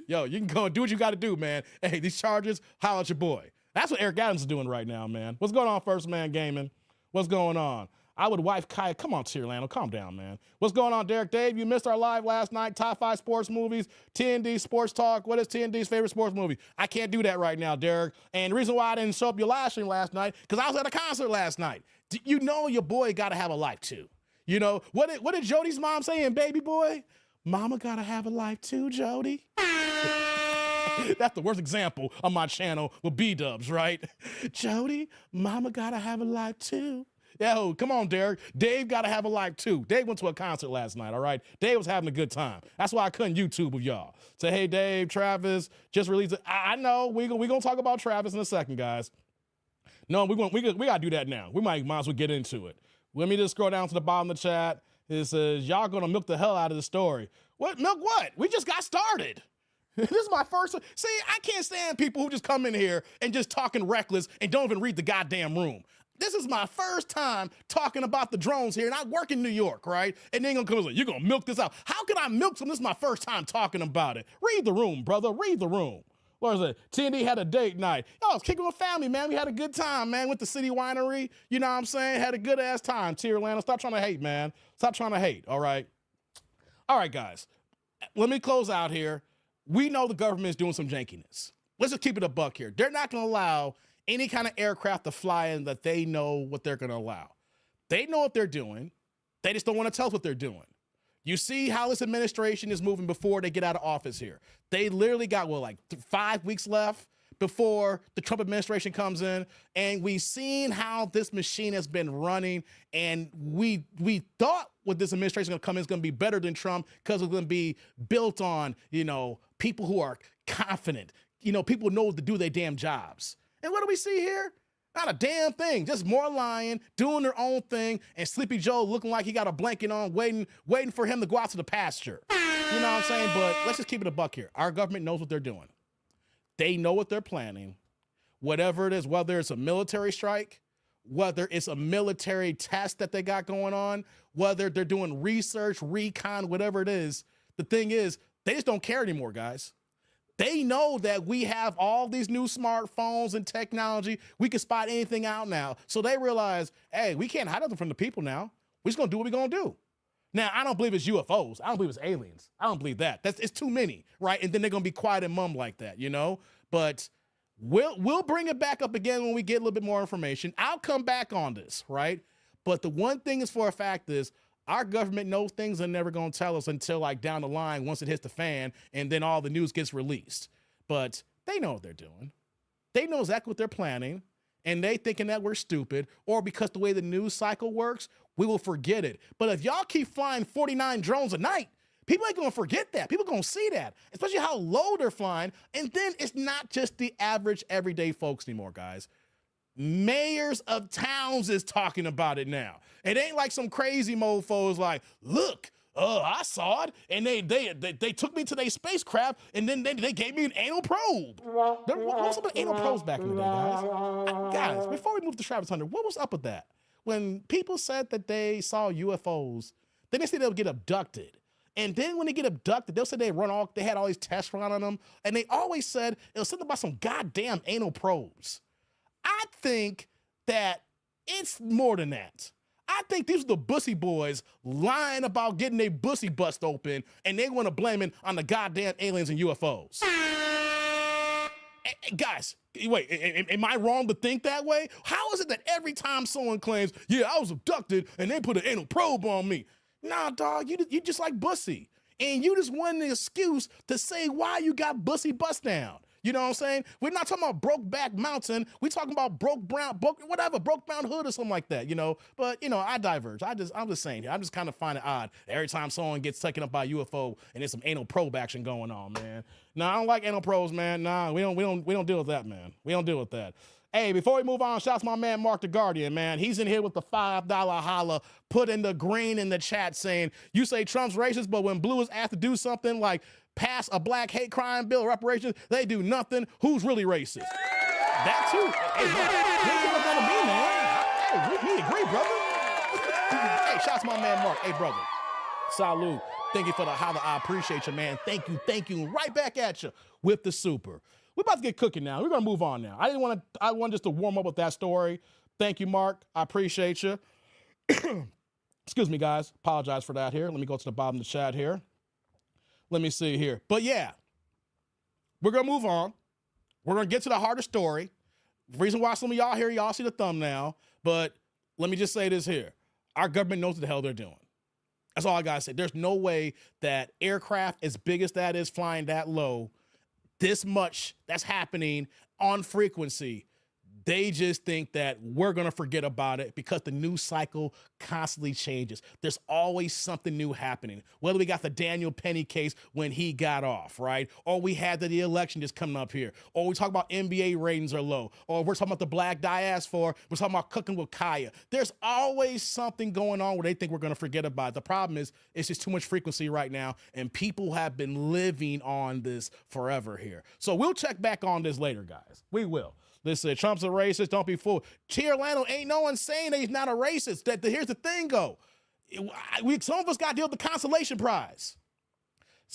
yo, you can go and do what you got to do, man. Hey, these charges, holler at your boy. That's what Eric Adams is doing right now, man. What's going on, First Man Gaming? What's going on? I would wife Kaya. Come on, Tierlando. Calm down, man. What's going on, Derek Dave? You missed our live last night. Top 5 sports movies. TND Sports Talk. What is TND's favorite sports movie? I can't do that right now, Derek. And the reason why I didn't show up your live stream last night, because I was at a concert last night. You know your boy got to have a life, too. You know, what did Jody's mom say in Baby Boy? Mama got to have a life, too, Jody. That's the worst example on my channel with B-dubs, right? Jody, mama got to have a life, too. Yo, come on, Derek. Dave got to have a life, too. Dave went to a concert last night, all right? Dave was having a good time. That's why I couldn't YouTube with y'all. Say, hey, Dave, Travis just released it. I know. We're going to talk about Travis in a second, guys. No, we got to do that now. We might as well get into it. Let me just scroll down to the bottom of the chat. It says, y'all going to milk the hell out of the story. What? Milk what? We just got started. This is my first. See, I can't stand people who just come in here and just talking reckless and don't even read the goddamn room. This is my first time talking about the drones here, and I work in New York, right? And then gonna come and say, you're gonna milk this out. How can I milk some? This is my first time talking about it. Read the room, brother. Read the room. What is it? TND had a date night. Yo, I was kicking with family, man. We had a good time, man. Went to City Winery. You know what I'm saying? Had a good ass time. Tierlando, stop trying to hate, man. Stop trying to hate. All right. All right, guys. Let me close out here. We know the government is doing some jankiness. Let's just keep it a buck here. They're not going to allow any kind of aircraft to fly in that they know what they're going to allow. They know what they're doing. They just don't want to tell us what they're doing. You see how this administration is moving before they get out of office here. They literally got, 5 weeks left before the Trump administration comes in. And we've seen how this machine has been running. And we thought what this administration is going to come in is going to be better than Trump because it's going to be built on, people who are confident, people who know to do their damn jobs. And what do we see here? Not a damn thing. Just more lying, doing their own thing, and Sleepy Joe looking like he got a blanket on, waiting for him to go out to the pasture. You know what I'm saying? But let's just keep it a buck here. Our government knows what they're doing. They know what they're planning. Whatever it is, whether it's a military strike, whether it's a military test that they got going on, whether they're doing research, recon, whatever it is, the thing is, they just don't care anymore, guys. They know that we have all these new smartphones and technology. We can spot anything out now. So they realize, hey, we can't hide nothing from the people now. We're just going to do what we're going to do. Now, I don't believe it's UFOs. I don't believe it's aliens. I don't believe that. It's too many, right? And then they're going to be quiet and mum like that, But we'll bring it back up again when we get a little bit more information. I'll come back on this, right? But the one thing is for a fact is, our government knows things they're never going to tell us until down the line once it hits the fan and then all the news gets released. But they know what they're doing. They know exactly what they're planning, and they thinking that we're stupid, or because the way the news cycle works, we will forget it. But if y'all keep flying 49 drones a night, people ain't going to forget that. People going to see that, especially how low they're flying. And then it's not just the average everyday folks anymore, guys. Mayors of towns is talking about it now. It ain't like some crazy mofos like, look, I saw it, and they took me to their spacecraft, and then they gave me an anal probe. What was up with anal probes back in the day, guys? Guys, before we move to Travis Hunter, what was up with that? When people said that they saw UFOs, then they said they'll get abducted. And then when they get abducted, they'll say they had all these tests run on them, and they always said it was something about some goddamn anal probes. I think that it's more than that. I think these are the bussy boys lying about getting their bussy bust open, and they want to blame it on the goddamn aliens and UFOs. Guys, wait, am I wrong to think that way? How is it that every time someone claims, yeah, I was abducted and they put an anal probe on me? Nah, dog, you just like bussy. And you just want an excuse to say why you got bussy bust down. You know what I'm saying? We're not talking about Brokeback Mountain. We talking about Brokeback Hood or something like that, you know? But, you know, I diverge. I'm just saying here. I just kind of find it odd every time someone gets taken up by a UFO and there's some anal probe action going on, man. No, I don't like anal probes, man. Nah, we don't deal with that, man. We don't deal with that. Hey, before we move on, shout out to my man Mark the Guardian, man. He's in here with the $5 holla, put in the green in the chat saying, you say Trump's racist, but when blue is asked to do something like pass a black hate crime bill, reparations, they do nothing. Who's really racist? That too. Hey, Mark, you ain't gonna be, man. Hey, we agree, brother. Hey, shout out to my man Mark. Hey, brother. Salute. Thank you for the holla. I appreciate you, man. Thank you. Right back at you with the super. We're about to get cooking now. We're going to move on now. I want just to warm up with that story. Thank you, Mark. I appreciate you. Excuse me, guys. Apologize for that here. Let me go to the bottom of the chat here. Let me see here. But yeah, we're going to move on. We're going to get to the harder story. The reason why some of y'all here, y'all see the thumbnail. But let me just say this here. Our government knows what the hell they're doing. That's all I got to say. There's no way that aircraft as big as that is flying that low, this much that's happening on frequency, they just think that we're going to forget about it because the news cycle constantly changes. There's always something new happening. Whether we got the Daniel Penny case when he got off, right? Or we had the election just coming up here. Or we talk about NBA ratings are low. Or we're talking about the black diaspora. We're talking about cooking with Kaya. There's always something going on where they think we're going to forget about it. The problem is it's just too much frequency right now, and people have been living on this forever here. So we'll check back on this later, guys. We will. Listen, Trump's a racist. Don't be fooled. T. Orlando, ain't no one saying that he's not a racist. Here's the thing, though. Some of us got to deal with the consolation prize.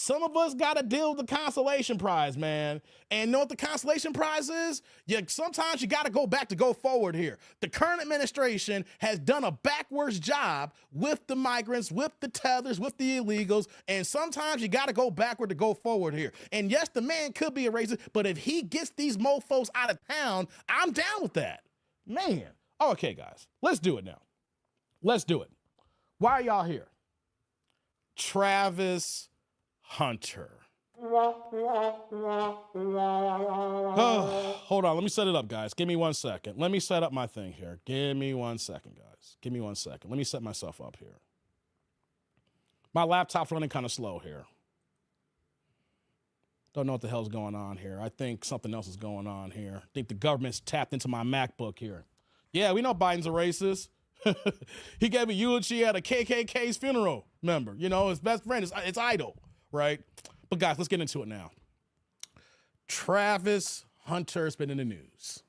Some of us got to deal with the consolation prize, man. And know what the consolation prize is? Sometimes you got to go back to go forward here. The current administration has done a backwards job with the migrants, with the tethers, with the illegals, and sometimes you got to go backward to go forward here. And yes, the man could be a racist, but if he gets these mofos out of town, I'm down with that. Man. Okay, guys, let's do it now. Let's do it. Why are y'all here? Travis Hunter. Oh, hold on. Let me set it up, guys. Give me 1 second. Let me set up my thing here. Give me 1 second, guys. Give me 1 second. Let me set myself up here. My laptop's running kind of slow here. Don't know what the hell's going on here. I think something else is going on here. I think the government's tapped into my MacBook here. Yeah, we know Biden's a racist. He gave a eulogy at a KKK's funeral member. You know, his best friend, it's idol. Right? But guys, let's get into it now. Travis Hunter's been in the news.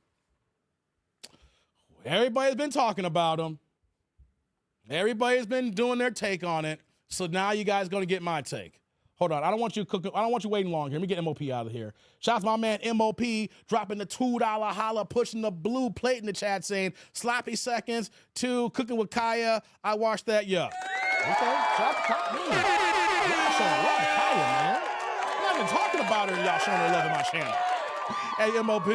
Everybody's been talking about him. Everybody's been doing their take on it. So now you guys going to get my take. Hold on. I don't want you waiting long here. Let me get MOP out of here. Shout out to my man MOP dropping the $2 holla, pushing the blue plate in the chat saying sloppy seconds to cooking with Kaya. I watched that. Yeah. Okay. Shout out to Kaya. Y'all showing love to Kaya, man. I'm not even talking about her and y'all showing her love on my channel. Hey, MOP.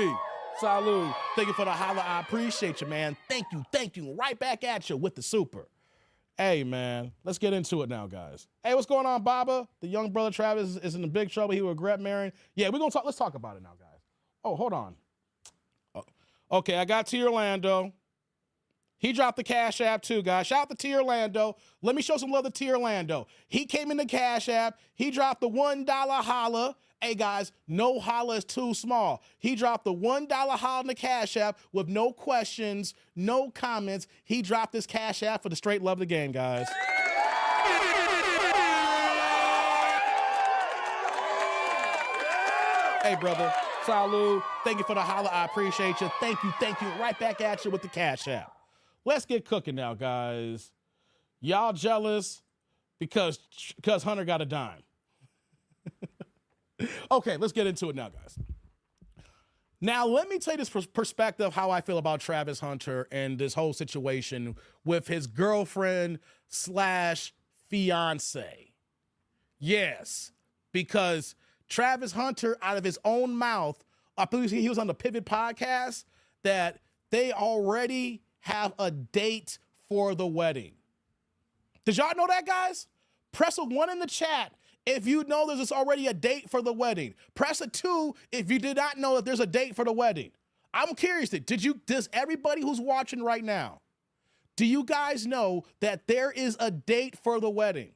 Salute. Thank you for the holla. I appreciate you, man. Thank you. Right back at you with the super. Hey, man, let's get into it now, guys. Hey, what's going on, Baba? The young brother Travis is in big trouble. He will regret marrying. Yeah, we're going to talk. Let's talk about it now, guys. Oh, hold on. Oh, okay, I got T. Orlando. He dropped the Cash App too, guys. Shout out to T. Orlando. Let me show some love to T. Orlando. He came in the Cash App. He dropped the $1 holla. Hey, guys, no holla is too small. He dropped the $1 holla in the Cash App with no questions, no comments. He dropped this Cash App for the straight love of the game, guys. Hey, brother. Salud. Thank you for the holla. I appreciate you. Thank you. Right back at you with the Cash App. Let's get cooking now, guys. Y'all jealous because Hunter got a dime. Okay, let's get into it now, guys. Now, let me tell you this perspective how I feel about Travis Hunter and this whole situation with his girlfriend / fiance. Yes, because Travis Hunter, out of his own mouth, I believe he was on the Pivot podcast, that they already have a date for the wedding. Did y'all know that, guys? Press a 1 in the chat if you know there's already a date for the wedding. Press a 2 if you did not know that there's a date for the wedding. I'm curious, does everybody who's watching right now, do you guys know that there is a date for the wedding?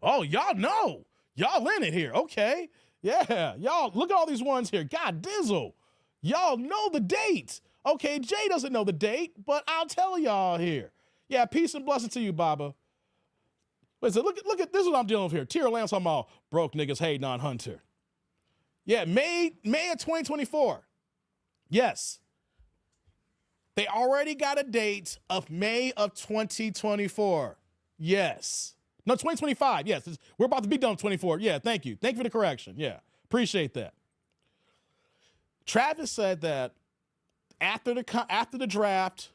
Oh, y'all know. Y'all in it here. Okay. Yeah. Y'all, look at all these ones here. God dizzle. Y'all know the date. Okay, Jay doesn't know the date, but I'll tell y'all here. Yeah, peace and blessing to you, Baba. Listen, look at this is what I'm dealing with here. Tierra Lance on my broke niggas hating on Hunter. Yeah, May of 2024. Yes. They already got a date of May of 2024. Yes. No, 2025. Yes. We're about to be done with 24. Yeah, thank you. Thank you for the correction. Yeah, appreciate that. Travis said that after the draft,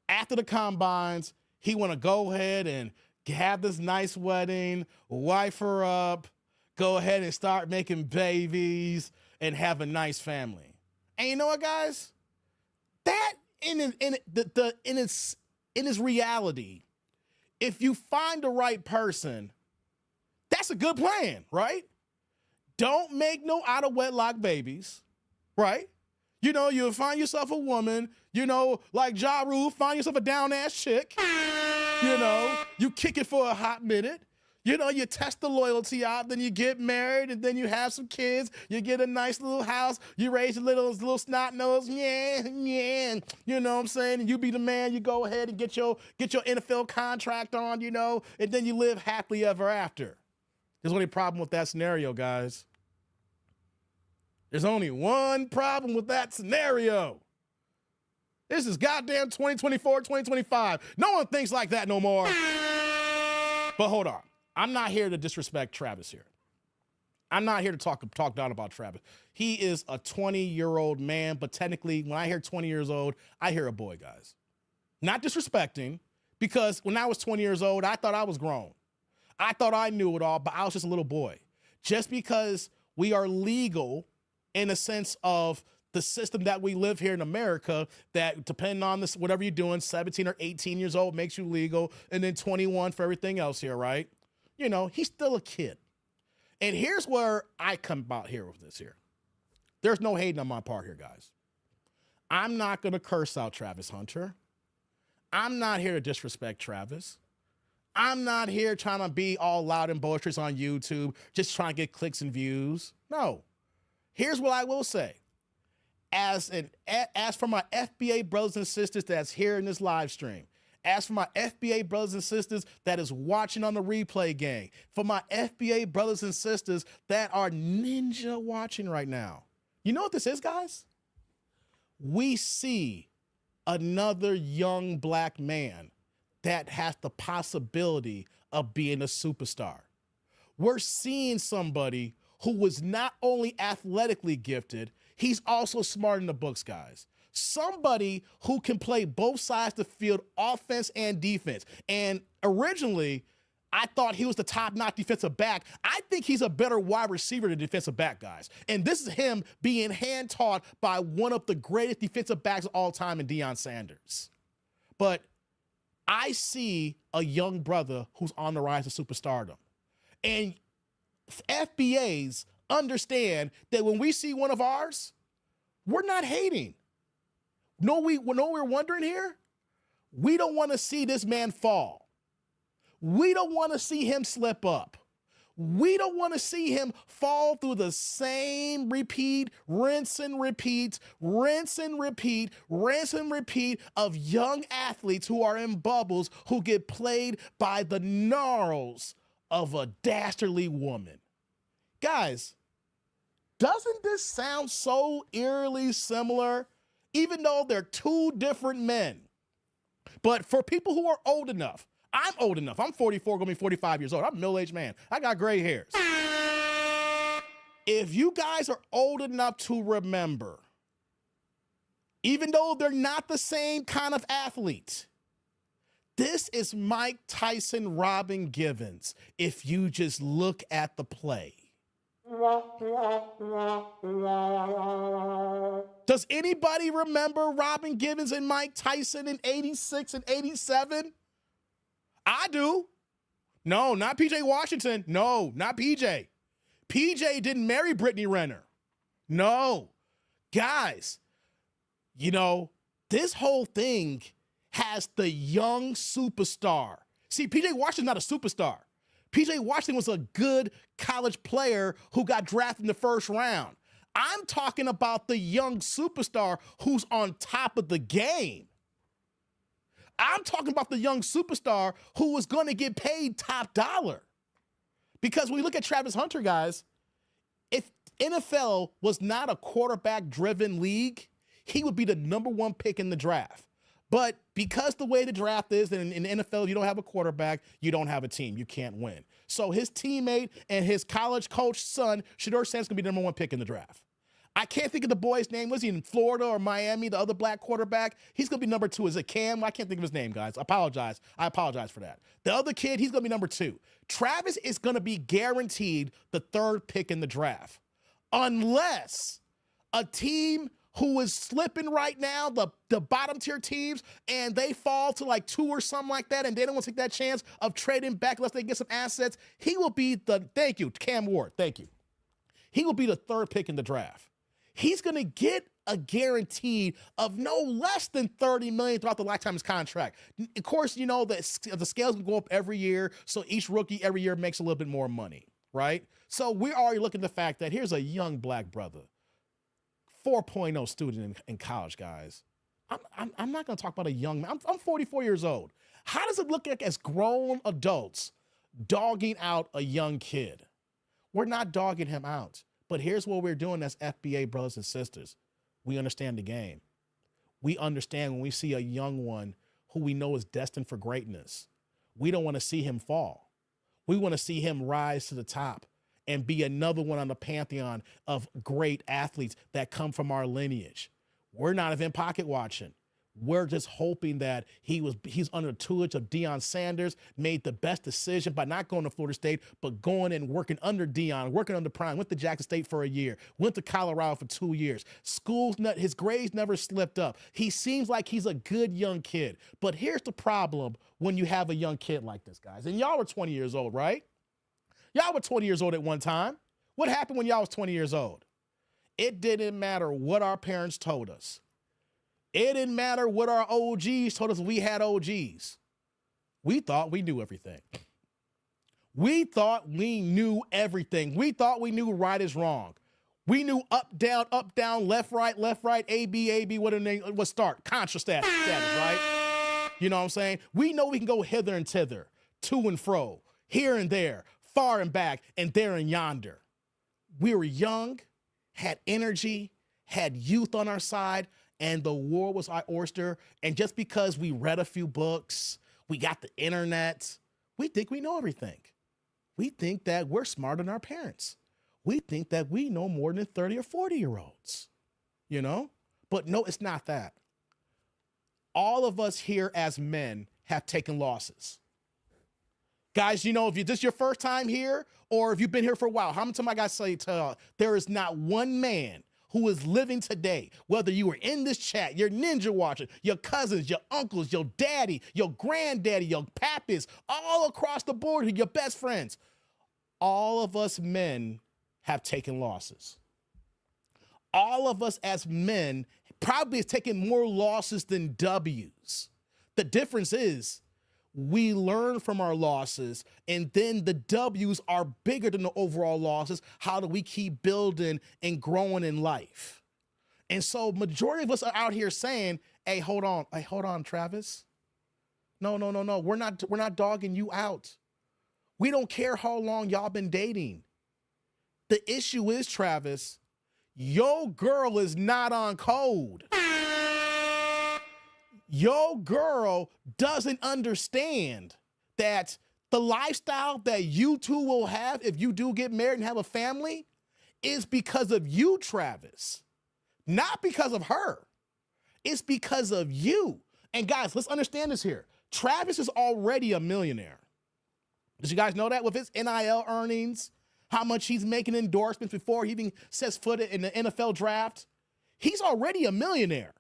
after the combines, he want to go ahead and have this nice wedding, wife her up, go ahead and start making babies and have a nice family. And you know what, guys? That in its reality, if you find the right person, that's a good plan, right? Don't make no out of wedlock babies, right? You know, you'll find yourself a woman, you know, like Ja Rule, find yourself a down-ass chick. You know, you kick it for a hot minute. You know, you test the loyalty out, then you get married, and then you have some kids. You get a nice little house. You raise a little snot nose. Yeah. You know what I'm saying? And you be the man. You go ahead and get your NFL contract on, you know, and then you live happily ever after. There's only problem with that scenario, guys. There's only one problem with that scenario. This is goddamn 2024, 2025. No one thinks like that no more. But hold on. I'm not here to disrespect Travis here. I'm not here to talk down about Travis. He is a 20-year-old man, but technically, when I hear 20 years old, I hear a boy, guys. Not disrespecting, because when I was 20 years old, I thought I was grown. I thought I knew it all, but I was just a little boy. Just because we are legal in a sense of the system that we live here in America, that depending on this, whatever you're doing, 17 or 18 years old makes you legal, and then 21 for everything else here, right? You know, he's still a kid. And here's where I come about here with this here. There's no hating on my part here, guys. I'm not going to curse out Travis Hunter. I'm not here to disrespect Travis. I'm not here trying to be all loud and boisterous on YouTube, just trying to get clicks and views. No. Here's what I will say. As for my FBA brothers and sisters that's here in this live stream, as for my FBA brothers and sisters that is watching on the replay gang, for my FBA brothers and sisters that are ninja watching right now, you know what this is, guys? We see another young black man that has the possibility of being a superstar. We're seeing somebody who was not only athletically gifted, he's also smart in the books, guys. Somebody who can play both sides of the field, offense and defense. And originally, I thought he was the top-notch defensive back. I think he's a better wide receiver than defensive back, guys. And this is him being hand-taught by one of the greatest defensive backs of all time in Deion Sanders. But I see a young brother who's on the rise to superstardom. And FBAs understand that when we see one of ours, we're not hating. We're wondering here? We don't want to see this man fall. We don't want to see him slip up. We don't want to see him fall through the same repeat, rinse and repeat, rinse and repeat, rinse and repeat of young athletes who are in bubbles who get played by the gnarls of a dastardly woman. Guys, doesn't this sound so eerily similar? Even though they're two different men. But for people who are old enough, I'm old enough. I'm 44, gonna be 45 years old. I'm a middle-aged man. I got gray hairs. If you guys are old enough to remember, even though they're not the same kind of athlete, this is Mike Tyson, Robin Givens, if you just look at the play. Does anybody remember Robin Givens and Mike Tyson in 86 and 87? I do. No, not PJ Washington. No, not PJ. PJ didn't marry Brittany Renner. No. Guys, you know, this whole thing has the young superstar. See, PJ Washington's not a superstar. PJ Washington was a good college player who got drafted in the first round. I'm talking about the young superstar who's on top of the game. I'm talking about the young superstar who was going to get paid top dollar. Because when we look at Travis Hunter, guys, if NFL was not a quarterback-driven league, he would be the #1 pick in the draft. But because the way the draft is, and in the NFL, you don't have a quarterback, you don't have a team. You can't win. So his teammate and his college coach son, Shedeur Sanders, going to be the #1 pick in the draft. I can't think of the boy's name. Was he in Florida or Miami, the other black quarterback? He's going to be #2. Is it Cam? I can't think of his name, guys. I apologize for that. The other kid, he's going to be #2. Travis is going to be guaranteed the 3rd pick in the draft. Unless a team who is slipping right now, the bottom tier teams, and they fall to like 2 or something like that, and they don't want to take that chance of trading back unless they get some assets, he will be thank you, Cam Ward, thank you. He will be the 3rd pick in the draft. He's going to get a guarantee of no less than $30 million throughout the lifetime of his contract. Of course, you know, the scales can go up every year, so each rookie every year makes a little bit more money, right? So we're already looking at the fact that here's a young black brother, 4.0 student in college, guys. I'm not going to talk about a young man. I'm 44 years old. How does it look like as grown adults dogging out a young kid? We're not dogging him out. But here's what we're doing as FBA brothers and sisters. We understand the game. We understand when we see a young one who we know is destined for greatness. We don't want to see him fall. We want to see him rise to the top and be another one on the pantheon of great athletes that come from our lineage. We're not even pocket watching. We're just hoping that he's under the tutelage of Deion Sanders, made the best decision by not going to Florida State, but going and working under Deion, working under Prime, went to Jackson State for a year, went to Colorado for 2 years. His grades never slipped up. He seems like he's a good young kid. But here's the problem when you have a young kid like this, guys. And y'all were 20 years old, right? Y'all were 20 years old at one time. What happened when y'all was 20 years old? It didn't matter what our parents told us. It didn't matter what our OGs told us. We had OGs. We thought we knew everything. We thought we knew everything. We thought we knew right is wrong. We knew up, down, left, right, AB, what start? Contra status, right? You know what I'm saying? We know we can go hither and thither, to and fro, here and there, far and back, and there and yonder. We were young, had energy, had youth on our side, and the world was our oyster. And just because we read a few books, we got the internet, we think we know everything. We think that we're smarter than our parents. We think that we know more than 30 or 40-year-olds, you know? But no, it's not that. All of us here as men have taken losses. Guys, you know, if this is your first time here or if you've been here for a while, how many times I got to say there is not one man who is living today, whether you were in this chat, your ninja watching, your cousins, your uncles, your daddy, your granddaddy, your pappies, all across the board, your best friends. All of us men have taken losses. All of us as men probably have taken more losses than W's. The difference is we learn from our losses, and then the W's are bigger than the overall losses. How do we keep building and growing in life? And so majority of us are out here saying, hey, hold on, Travis. No. We're not dogging you out. We don't care how long y'all been dating. The issue is, Travis, your girl is not on code. Your girl doesn't understand that the lifestyle that you two will have if you do get married and have a family is because of you, Travis. Not because of her. It's because of you. And guys, let's understand this here. Travis is already a millionaire. Did you guys know that with his NIL earnings, how much he's making endorsements before he even sets foot in the NFL draft? He's already a millionaire.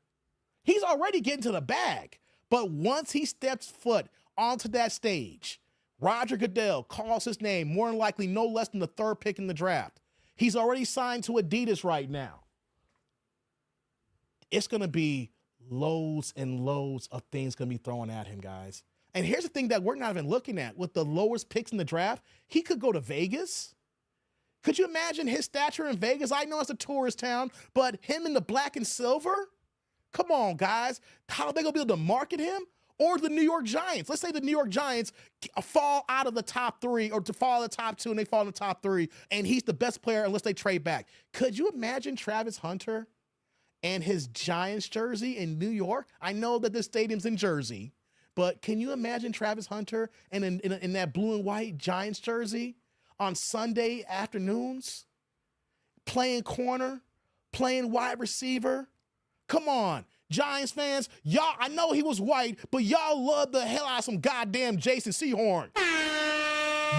He's already getting to the bag. But once he steps foot onto that stage, Roger Goodell calls his name, more than likely no less than the 3rd pick in the draft. He's already signed to Adidas right now. It's going to be loads and loads of things going to be thrown at him, guys. And here's the thing that we're not even looking at. With the lowest picks in the draft, he could go to Vegas. Could you imagine his stature in Vegas? I know it's a tourist town, but him in the black and silver? Come on, guys. How are they going to be able to market him? Or the New York Giants. Let's say the New York Giants fall out of the top 3 or to fall in the top 2 and they fall in the top 3 and he's the best player unless they trade back. Could you imagine Travis Hunter and his Giants jersey in New York? I know that this stadium's in Jersey, but can you imagine Travis Hunter and in that blue and white Giants jersey on Sunday afternoons, playing corner, playing wide receiver? Come on, Giants fans, y'all, I know he was white, but y'all love the hell out of some goddamn Jason Sehorn.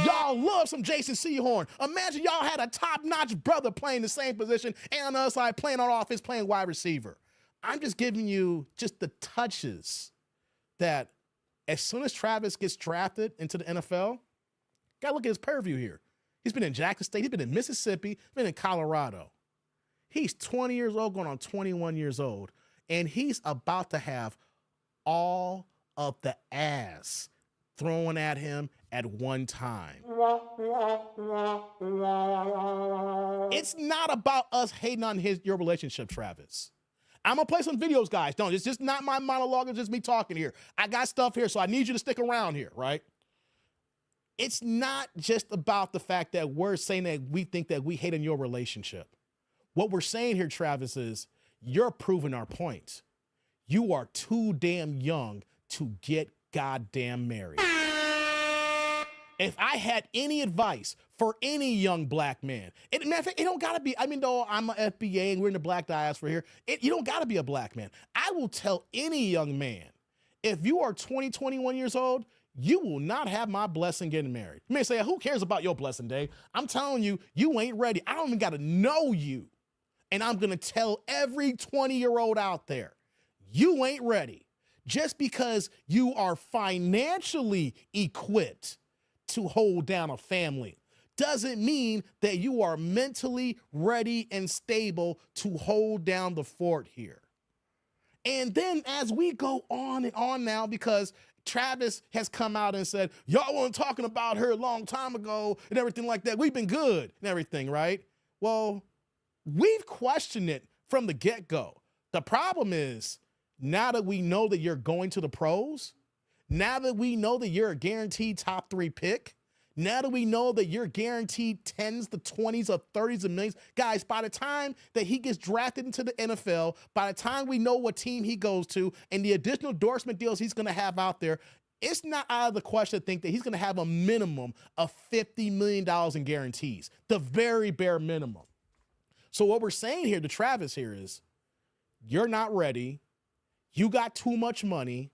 Y'all love some Jason Sehorn. Imagine y'all had a top-notch brother playing the same position and on the other side playing on offense, playing wide receiver. I'm just giving you just the touches that as soon as Travis gets drafted into the NFL, gotta look at his purview here. He's been in Jackson State, he's been in Mississippi, he's been in Colorado. He's 20 years old, going on 21 years old, and he's about to have all of the ass thrown at him at one time. It's not about us hating on your relationship, Travis. I'm gonna play some videos, guys. Don't, it's just not my monologue, it's just me talking here. I got stuff here, so I need you to stick around here, right? It's not just about the fact that we're saying that we think that we hate on your relationship. What we're saying here, Travis, is you're proving our point. You are too damn young to get goddamn married. If I had any advice for any young black man, it don't gotta be, I mean, though I'm an FBA and we're in the black diaspora here, you don't gotta be a black man. I will tell any young man, if you are 20, 21 years old, you will not have my blessing getting married. You may say, who cares about your blessing, Dave? I'm telling you, you ain't ready. I don't even gotta know you. And I'm gonna tell every 20-year-old out there, you ain't ready. Just because you are financially equipped to hold down a family doesn't mean that you are mentally ready and stable to hold down the fort here. And then as we go on and on now, because Travis has come out and said, y'all weren't talking about her a long time ago and everything like that. We've been good and everything, right? Well, we've questioned it from the get-go. The problem is, now that we know that you're going to the pros, now that we know that you're a guaranteed top 3 pick, now that we know that you're guaranteed 10s, the 20s, or 30s of millions, guys, by the time that he gets drafted into the NFL, by the time we know what team he goes to and the additional endorsement deals he's going to have out there, it's not out of the question to think that he's going to have a minimum of $50 million in guarantees, the very bare minimum. So what we're saying here to Travis here is, you're not ready. You got too much money.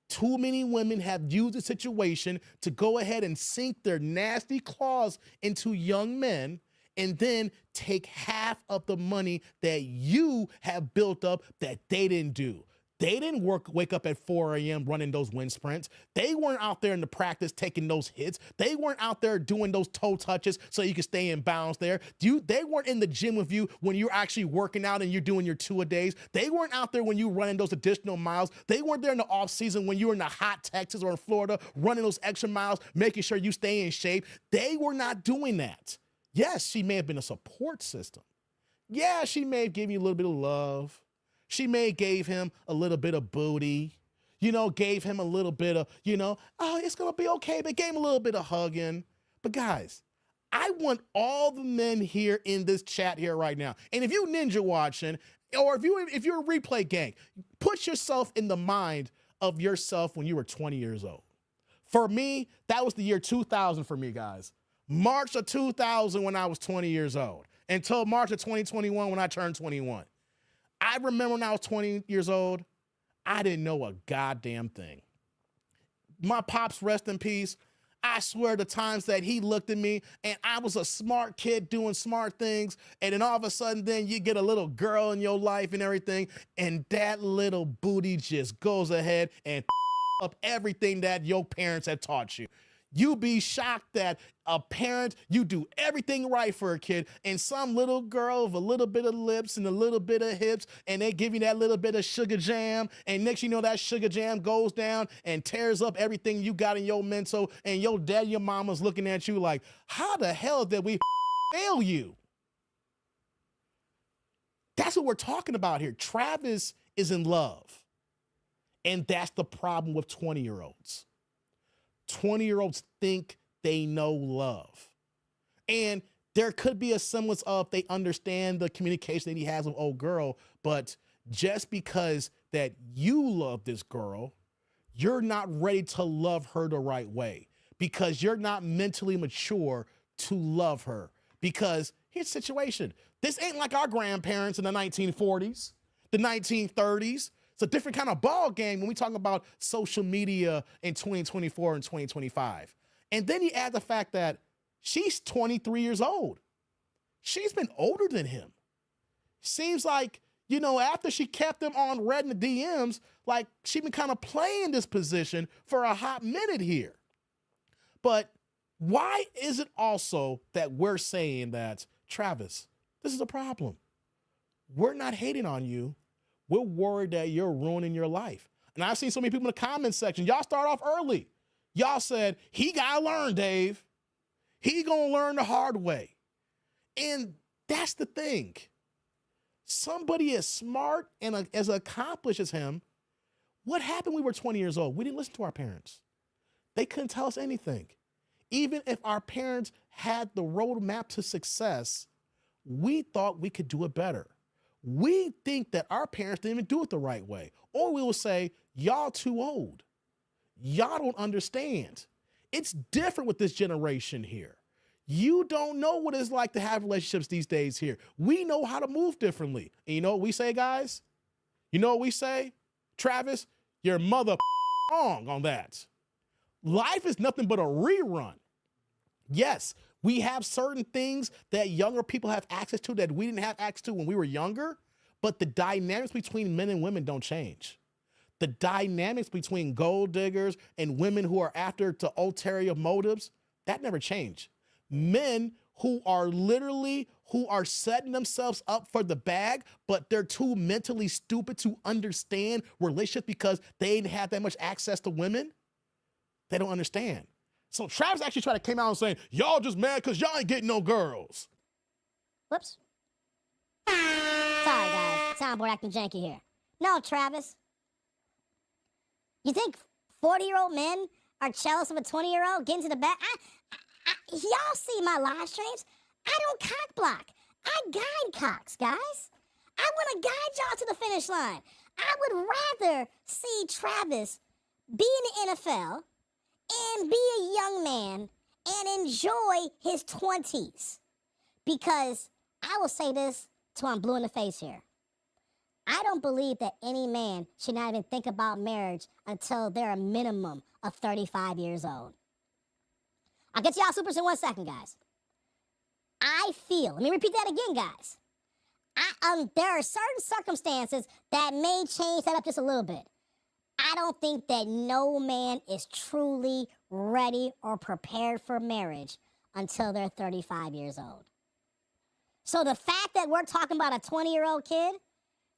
Too many women have used the situation to go ahead and sink their nasty claws into young men and then take half of the money that you have built up that they didn't do. They didn't wake up at 4 a.m. running those wind sprints. They weren't out there in the practice taking those hits. They weren't out there doing those toe touches so you could stay in bounds there. They weren't in the gym with you when you're actually working out and you're doing your 2-a-days. They weren't out there when you were running those additional miles. They weren't there in the off season when you were in the hot Texas or in Florida running those extra miles, making sure you stay in shape. They were not doing that. Yes, she may have been a support system. Yeah, she may have given you a little bit of love. She may have gave him a little bit of booty, gave him a little bit of, oh, it's going to be okay, but gave him a little bit of hugging. But guys, I want all the men here in this chat here right now. And if you ninja watching, or if you're a replay gang, put yourself in the mind of yourself when you were 20 years old. For me, that was the year 2000 for me, guys. March of 2000 when I was 20 years old, until March of 2021 when I turned 21. I remember when I was 20 years old, I didn't know a goddamn thing. My pops, rest in peace. I swear the times that he looked at me and I was a smart kid doing smart things, and then all of a sudden then you get a little girl in your life and everything, and that little booty just goes ahead and up everything that your parents have taught you. You be shocked that a parent, you do everything right for a kid, and some little girl with a little bit of lips and a little bit of hips, and they give you that little bit of sugar jam, and next you know that sugar jam goes down and tears up everything you got in your mental, and your dad, your mama's looking at you like, how the hell did we fail you? That's what we're talking about here. Travis is in love. And that's the problem with 20-year-olds. 20-year-olds think they know love. And there could be a semblance of they understand the communication that he has with old girl, but just because that you love this girl, you're not ready to love her the right way because you're not mentally mature to love her. Because here's the situation. This ain't like our grandparents in the 1940s, the 1930s. It's a different kind of ball game when we talk about social media in 2024 and 2025. And then you add the fact that she's 23 years old. She's been older than him. Seems like, you know, after she kept him on red in the DMs, like she's been kind of playing this position for a hot minute here. But why is it also that we're saying that, Travis, this is a problem? We're not hating on you. We're worried that you're ruining your life. And I've seen so many people in the comments section. Y'all start off early. Y'all said, he gotta learn, Dave. He gonna learn the hard way. And that's the thing. Somebody as smart and as accomplished as him, what happened when we were 20 years old? We didn't listen to our parents. They couldn't tell us anything. Even if our parents had the roadmap to success, we thought we could do it better. We think that our parents didn't even do it the right way. Or we will say, y'all too old. Y'all don't understand. It's different with this generation here. You don't know what it's like to have relationships these days here. We know how to move differently. And you know what we say, guys? You know what we say? Travis, your mother wrong on that. Life is nothing but a rerun. Yes, we have certain things that younger people have access to that we didn't have access to when we were younger, but the dynamics between men and women don't change. The dynamics between gold diggers and women who are after the ulterior motives, that never changed. Men who are setting themselves up for the bag, but they're too mentally stupid to understand relationships because they didn't have that much access to women, they don't understand. So Travis actually tried to came out and saying, y'all just mad because y'all ain't getting no girls. Whoops. Sorry, guys. Soundboard acting janky here. No, Travis. You think 40-year-old men are jealous of a 20-year-old getting to the back? Y'all see my live streams? I don't cock block. I guide cocks, guys. I want to guide y'all to the finish line. I would rather see Travis be in the NFL and be a young man and enjoy his 20s. Because I will say this till I'm blue in the face here. I don't believe that any man should not even think about marriage until they're a minimum of 35 years old. I'll get to y'all supers in 1 second, guys. I feel, let me repeat that again, guys. There are certain circumstances that may change that up just a little bit. I don't think that no man is truly ready or prepared for marriage until they're 35 years old. So the fact that we're talking about a 20-year-old kid,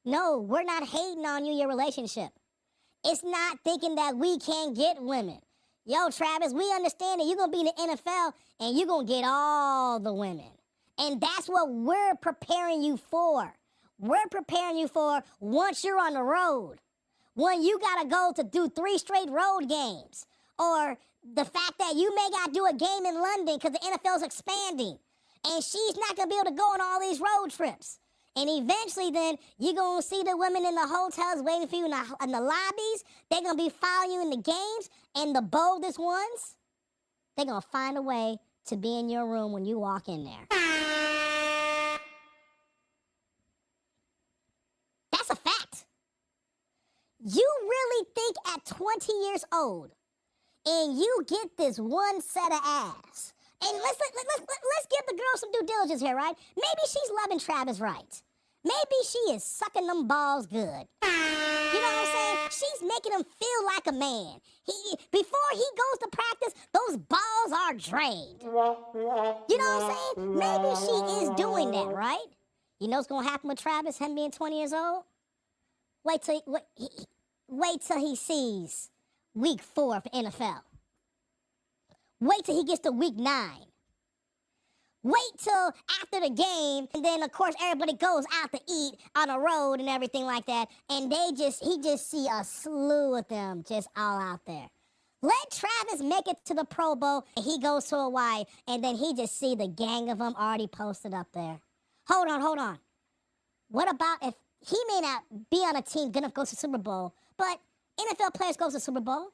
no, we're not hating on you, your relationship. It's not thinking that we can't get women. Yo, Travis, we understand that you're going to be in the NFL and you're going to get all the women. And that's what we're preparing you for. We're preparing you for once you're on the road. When you got to go to do 3 straight road games. Or the fact that you may got to do a game in London because the NFL's expanding. And she's not going to be able to go on all these road trips. And eventually then, you're going to see the women in the hotels waiting for you in the lobbies. They're going to be following you in the games. And the boldest ones, they're going to find a way to be in your room when you walk in there. That's a fact. You really think at 20 years old, and you get this one set of ass. And let's give the girl some due diligence here, right? Maybe she's loving Travis right. Maybe she is sucking them balls good. You know what I'm saying? She's making him feel like a man. Before he goes to practice, those balls are drained. You know what I'm saying? Maybe she is doing that, right? You know what's gonna happen with Travis, him being 20 years old? Wait till he sees week 4 of the NFL. Wait till he gets to week 9. Wait till after the game, and then of course everybody goes out to eat on the road and everything like that, and he just see a slew of them just all out there. Let Travis make it to the Pro Bowl, and he goes to Hawaii, and then he just see the gang of them already posted up there. Hold on. What about if he may not be on a team good enough to go to the Super Bowl, but NFL players go to the Super Bowl?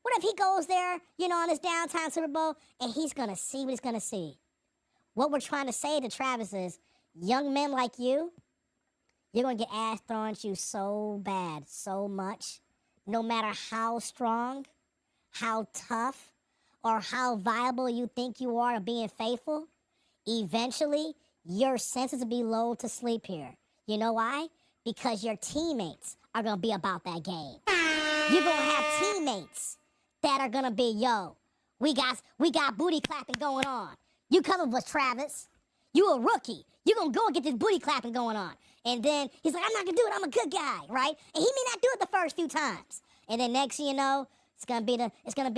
What if he goes there, on his downtime Super Bowl, and he's gonna see what he's gonna see? What we're trying to say to Travis is, young men like you're going to get ass thrown at you so bad, so much, no matter how strong, how tough, or how viable you think you are of being faithful. Eventually, your senses will be lulled to sleep here. You know why? Because your teammates are going to be about that game. You're going to have teammates that are going to be, we got booty clapping going on. You coming with Travis. You a rookie. You gonna go and get this booty clapping going on. And then he's like, I'm not gonna do it, I'm a good guy, right? And he may not do it the first few times. And then next thing you know, it's gonna be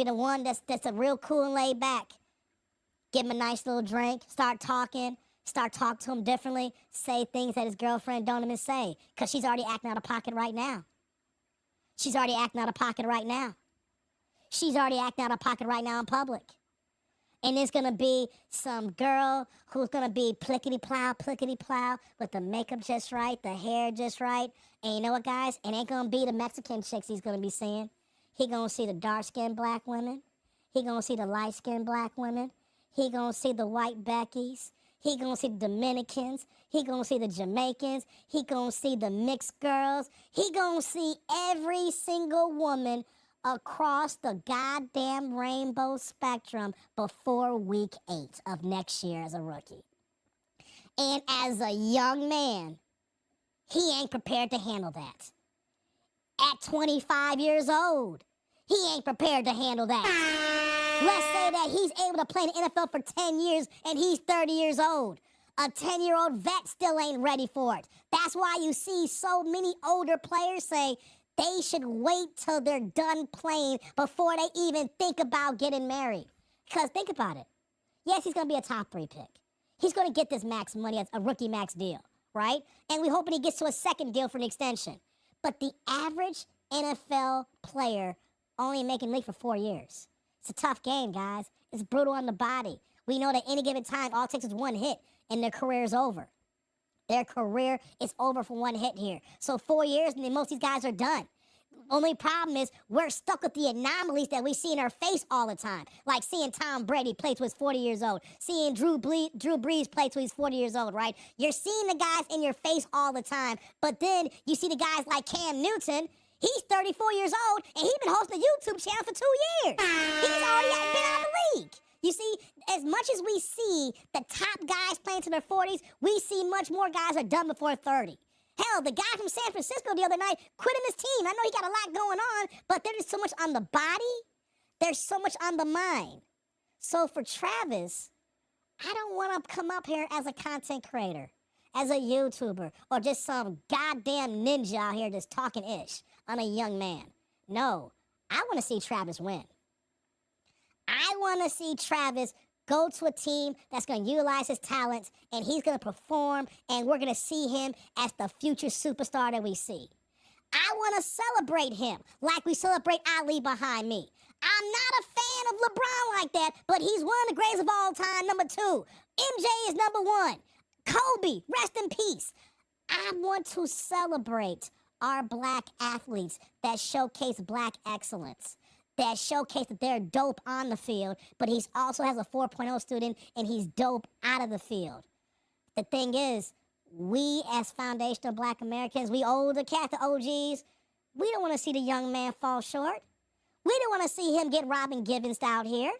the one that's a real cool and laid back. Give him a nice little drink, start talking to him differently, say things that his girlfriend don't even say, because she's already acting out of pocket right now. She's already acting out of pocket right now in public. And there's gonna be some girl who's gonna be plickety-plow, with the makeup just right, the hair just right. And you know what, guys? It ain't gonna be the Mexican chicks he's gonna be seeing. He gonna see the dark-skinned black women. He gonna see the light-skinned black women. He gonna see the white Beckys. He gonna see the Dominicans. He gonna see the Jamaicans. He gonna see the mixed girls. He gonna see every single woman across the goddamn rainbow spectrum before week 8 of next year as a rookie. And as a young man, he ain't prepared to handle that. At 25 years old, he ain't prepared to handle that. Let's say that he's able to play in the NFL for 10 years and he's 30 years old. A 10-year-old vet still ain't ready for it. That's why you see so many older players say they should wait till they're done playing before they even think about getting married. Because think about it. Yes, he's going to be a top 3 pick. He's going to get this max money as a rookie max deal, right? And we're hoping he gets to a second deal for an extension. But the average NFL player only making league for 4 years. It's a tough game, guys. It's brutal on the body. We know that any given time, all it takes is one hit and their career is over. Their career is over for one hit here. So 4 years, and then most of these guys are done. Only problem is we're stuck with the anomalies that we see in our face all the time. Like seeing Tom Brady play till he's 40 years old. Seeing Drew Brees play till he's 40 years old, right? You're seeing the guys in your face all the time. But then you see the guys like Cam Newton. He's 34 years old, and he's been hosting a YouTube channel for 2 years. He's already been out of the league. You see, as much as we see the top guys playing to their 40s, we see much more guys are done before 30. Hell, the guy from San Francisco the other night quitting his team. I know he got a lot going on, but there's so much on the body. There's so much on the mind. So for Travis, I don't want to come up here as a content creator, as a YouTuber, or just some goddamn ninja out here just talking ish on a young man. No, I want to see Travis win. I want to see Travis go to a team that's going to utilize his talents, and he's going to perform, and we're going to see him as the future superstar that we see. I want to celebrate him like we celebrate Ali behind me. I'm not a fan of LeBron like that, but he's one of the greatest of all time, number 2. MJ is number 1. Kobe, rest in peace. I want to celebrate our black athletes that showcase black excellence, that showcase that they're dope on the field, but he also has a 4.0 student, and he's dope out of the field. The thing is, we as foundational black Americans, we older cats, the OGs, we don't want to see the young man fall short. We don't want to see him get Robin Givens out here.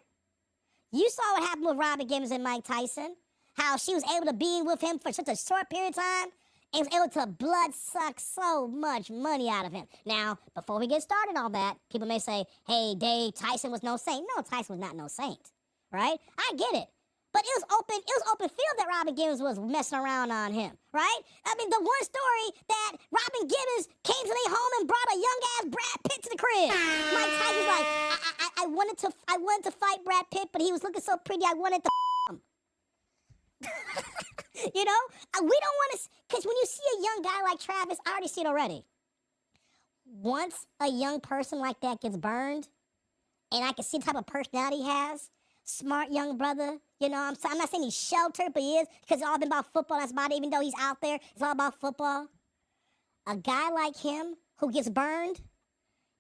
You saw what happened with Robin Givens and Mike Tyson, how she was able to be with him for such a short period of time, and was able to blood suck so much money out of him. Now, before we get started on that, people may say, hey, Dave, Tyson was no saint. No, Tyson was not no saint, right? I get it. But it was open field that Robin Gibbons was messing around on him, right? I mean, the one story that Robin Gibbons came to their home and brought a young-ass Brad Pitt to the crib. Mike Tyson's like, I wanted to fight Brad Pitt, but he was looking so pretty, I wanted to him. You know? We don't want to, because when you see a young guy like Travis, I already see it already. Once a young person like that gets burned, and I can see the type of personality he has, smart young brother, you know, I'm not saying he's sheltered, but he is, because it's all been about football. That's about it. Even though he's out there, it's all about football. A guy like him who gets burned,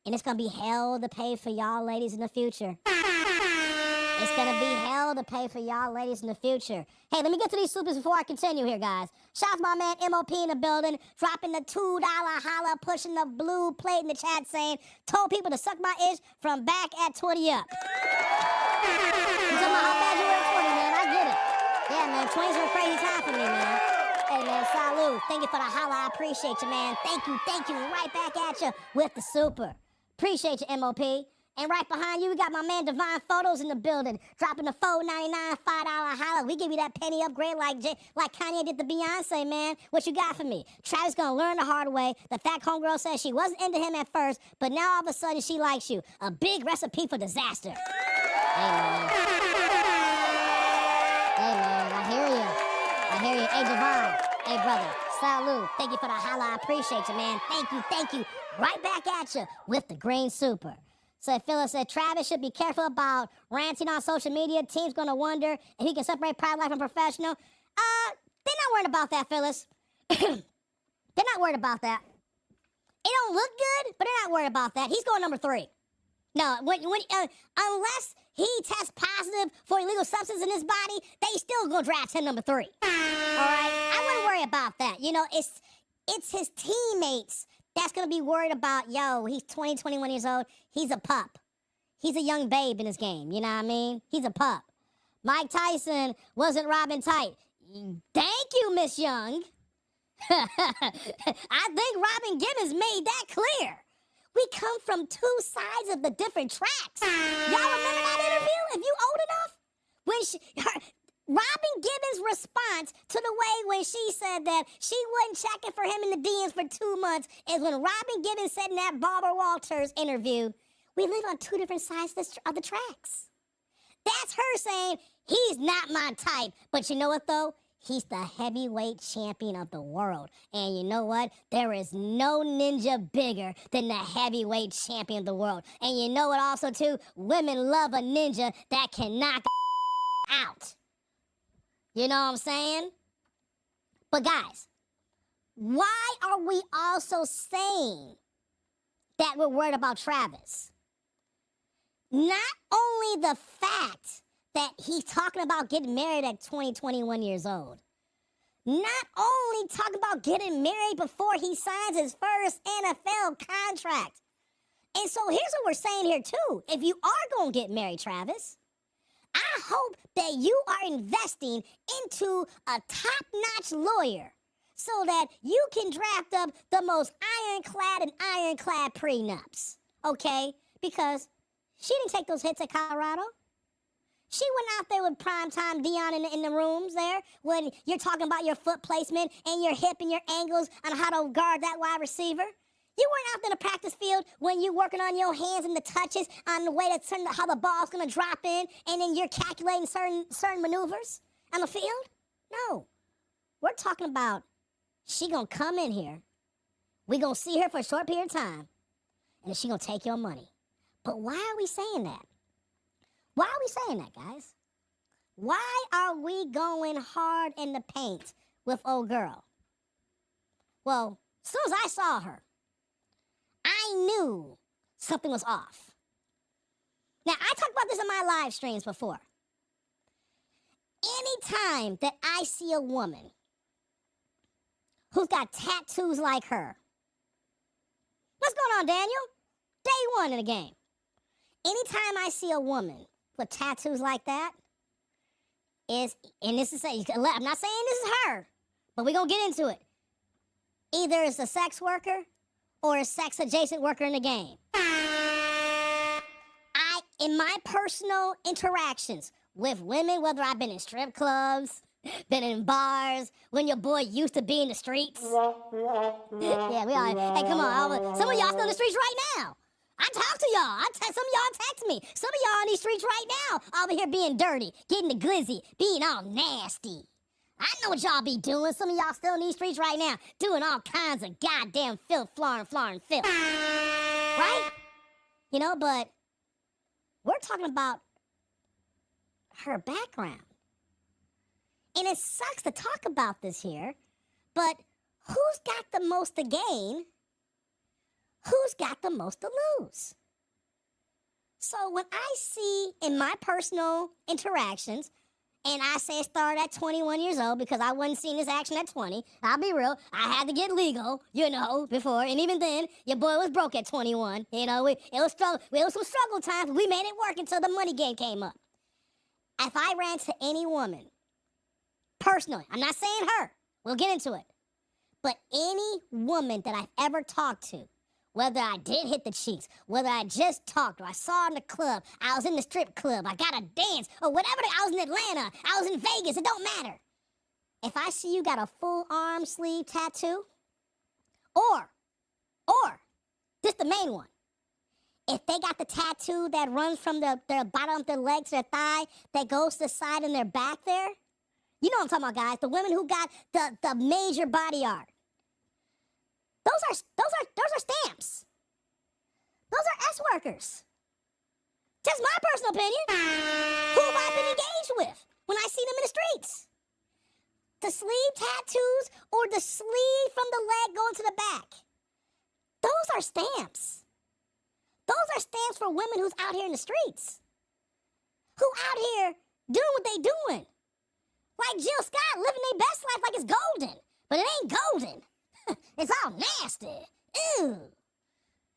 and it's going to be hell to pay for y'all ladies in the future. It's going to be hell to pay for y'all ladies in the future. Hey, let me get to these supers before I continue here, guys. Shout out to my man MOP in the building, dropping the $2 holla, pushing the blue plate in the chat saying, told people to suck my itch from back at 20 up. You talking about how bad you were at 20, man. I get it. Yeah, man, 20's been a crazy time for me, man. Hey, man, salute. Thank you for the holla. I appreciate you, man. Thank you. Right back at you with the super. Appreciate you, MOP. And right behind you, we got my man Divine Photos in the building, dropping the $4.99 $5 holla. We give you that penny upgrade like Kanye did to Beyonce, man. What you got for me? Travis gonna learn the hard way. The fat homegirl says she wasn't into him at first, but now all of a sudden she likes you. A big recipe for disaster. Hey, man. Hey, man, I hear you. Hey, Divine. Hey, brother. Salute. Thank you for the holla. I appreciate you, man. Thank you. Right back at you with the green super. So Phyllis said, Travis should be careful about ranting on social media. Team's going to wonder if he can separate private life from professional. They're not worried about that, Phyllis. They're not worried about that. It don't look good, but they're not worried about that. He's going number 3. No, unless he tests positive for illegal substance in his body, they still going to draft him number 3. All right? I wouldn't worry about that. You know, it's his teammates that's going to be worried about, yo, he's 20, 21 years old. He's a pup. He's a young babe in this game. You know what I mean? He's a pup. Mike Tyson wasn't Robin tight. Thank you, Miss Young. I think Robin Gibbons made that clear. We come from 2 sides of the different tracks. Y'all remember that interview? If you old enough? When Robin Gibbons' response to the way when she said that she wasn't checking for him in the DMs for 2 months is when Robin Gibbons said in that Barbara Walters interview, we live on 2 different sides of the tracks. That's her saying, he's not my type. But you know what, though? He's the heavyweight champion of the world. And you know what? There is no ninja bigger than the heavyweight champion of the world. And you know what also, too? Women love a ninja that can knock out. You know what I'm saying? But guys, why are we also saying that we're worried about Travis? Not only the fact that he's talking about getting married at 20, 21 years old. Not only talking about getting married before he signs his first NFL contract. And so here's what we're saying here too. If you are going to get married, Travis, I hope that you are investing into a top-notch lawyer so that you can draft up the most ironclad prenups, okay? Because she didn't take those hits at Colorado. She went out there with primetime Dion in the rooms there when you're talking about your foot placement and your hip and your angles on how to guard that wide receiver. You weren't out there in the practice field when you're working on your hands and the touches on the way to how the ball's going to drop in, and then you're calculating certain maneuvers on the field? No. We're talking about she going to come in here. We're going to see her for a short period of time, and then she going to take your money. But why are we saying that? Why are we saying that, guys? Why are we going hard in the paint with old girl? Well, as soon as I saw her, I knew something was off. Now, I talked about this in my live streams before. Anytime that I see a woman who's got tattoos like her, what's going on, Daniel? Day 1 in the game. Anytime I see a woman with tattoos like that, I'm not saying this is her, but we're going to get into it. either is a sex worker or a sex adjacent worker in the game. In my personal interactions with women, whether I've been in strip clubs, been in bars, when your boy used to be in the streets. Yeah, we are. Hey, come on. Some of y'all still in the streets right now. I talk to y'all. Some of y'all text me. Some of y'all in these streets right now over here being dirty, getting the glizzy, being all nasty. I know what y'all be doing. Some of y'all still in these streets right now doing all kinds of goddamn filth, flaring filth. Right? You know, but we're talking about her background. And it sucks to talk about this here, but who's got the most to gain? Who's got the most to lose? So when I see in my personal interactions, and I say it started at 21 years old because I wasn't seeing this action at 20. I'll be real. I had to get legal, you know, before. And even then, your boy was broke at 21. You know, it was some struggle times, but we made it work until the money game came up. If I ran to any woman, personally, I'm not saying her. We'll get into it. But any woman that I've ever talked to, whether I did hit the cheeks, whether I just talked, or I saw her in the club, I was in the strip club, I got a dance, or whatever, I was in Atlanta, I was in Vegas, it don't matter. If I see you got a full arm sleeve tattoo, or, this the main one, if they got the tattoo that runs from their bottom of their leg to their thigh, that goes to the side and their back there, you know what I'm talking about, guys, the women who got the major body art. Those are stamps. Those are S workers. Just my personal opinion. Who have I been engaged with when I see them in the streets? The sleeve tattoos or the sleeve from the leg going to the back. Those are stamps. Those are stamps for women who's out here in the streets. Who out here doing what they doing. Like Jill Scott living their best life like it's golden. But it ain't golden. It's all nasty. Ew.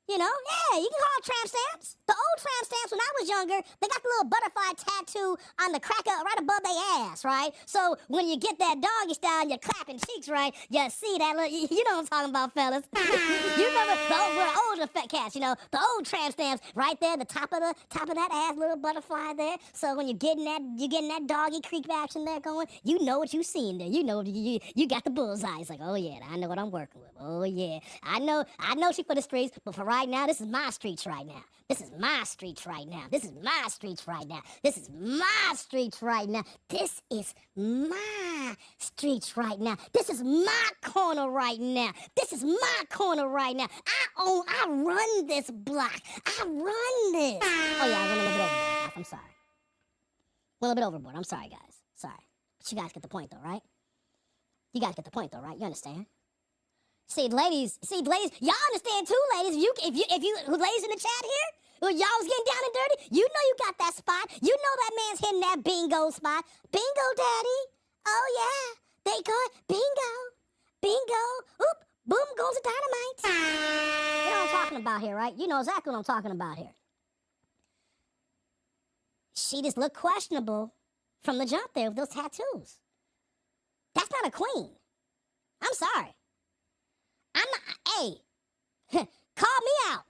You know, yeah, you can call it tramp stamps. The old tramp stamps when I was younger, they got the little butterfly tattoo on the crack of, right above their ass, right? So when you get that doggy style and you're clapping cheeks, right, you see that little, you know what I'm talking about, fellas. You remember the older fat cats, you know, the old tramp stamps right there, the top of that ass little butterfly there. So when you're getting that doggy creep action there going, you know what you seen there. You know you got the bullseye. It's like, oh yeah, I know what I'm working with. Oh yeah, I know she for the streets, but for right now, this is my streets right now. This is my streets right now. This is my streets right now. This is my streets right now. This is my streets right now. This is my corner right now. This is my corner right now. I run this block. I run this. Oh yeah, I went a little bit overboard. I'm sorry. Went a little bit overboard. I'm sorry, guys. Sorry. But you guys get the point though, right? You guys get the point though, right? You understand? See, ladies, y'all understand too, ladies. If you ladies in the chat here, when y'all was getting down and dirty, you know you got that spot. You know that man's hitting that bingo spot. Bingo, daddy. Oh yeah, they go bingo. Oop, boom goes the dynamite. You know what I'm talking about here, right? You know exactly what I'm talking about here. She just looked questionable from the jump there with those tattoos. That's not a queen. I'm sorry. I'm not, hey, call me out.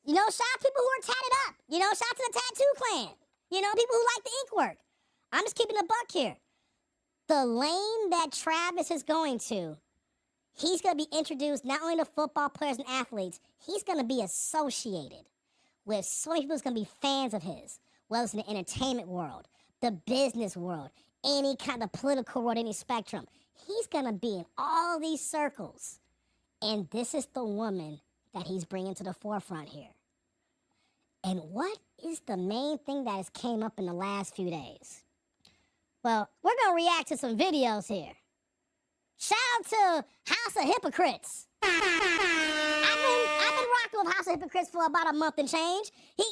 You know, shout out to people who are tatted up. You know, shout out to the tattoo clan. You know, people who like the ink work. I'm just keeping a buck here. The lane that Travis is going to, he's going to be introduced not only to football players and athletes, he's going to be associated with so many people who's going to be fans of his, whether it's in the entertainment world, the business world, any kind of political world, any spectrum. He's going to be in all these circles. And this is the woman that he's bringing to the forefront here. And what is the main thing that has came up in the last few days? Well, we're going to react to some videos here. Shout out to House of Hypocrites. I've been rocking with House of Hypocrites for about a month and change. Me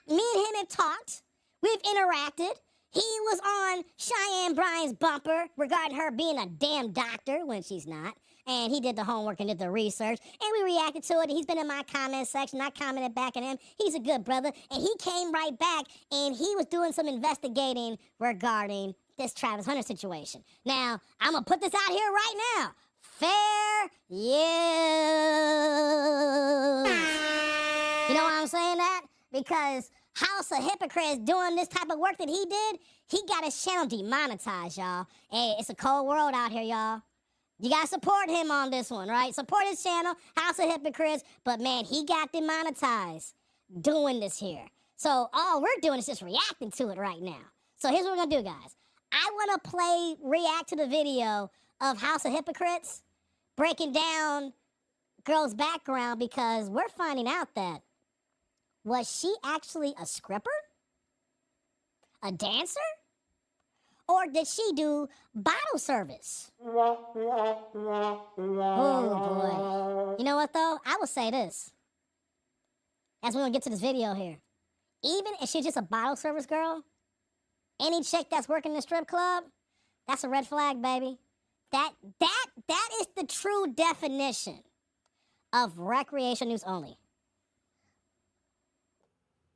and him have talked. We've interacted. He was on Cheyenne Bryan's bumper regarding her being a damn doctor when she's not. And he did the homework and did the research. And we reacted to it. He's been in my comment section. I commented back at him. He's a good brother. And he came right back and he was doing some investigating regarding this Travis Hunter situation. Now, I'm going to put this out here right now. Fair use. You know why I'm saying that? Because House of Hypocrites doing this type of work that he did, he got his channel demonetized, y'all. Hey, it's a cold world out here, y'all. You gotta support him on this one, right? Support his channel, House of Hypocrites. But man, he got demonetized doing this here. So all we're doing is just reacting to it right now. So here's what we're gonna do, guys. I wanna react to the video of House of Hypocrites breaking down girl's background, because we're finding out that, was she actually a scripper? A dancer? Or did she do bottle service? Oh boy. You know what though? I will say this, as we're gonna get to this video here. Even if she's just a bottle service girl, any chick that's working in the strip club, that's a red flag, baby. That is the true definition of recreation news only.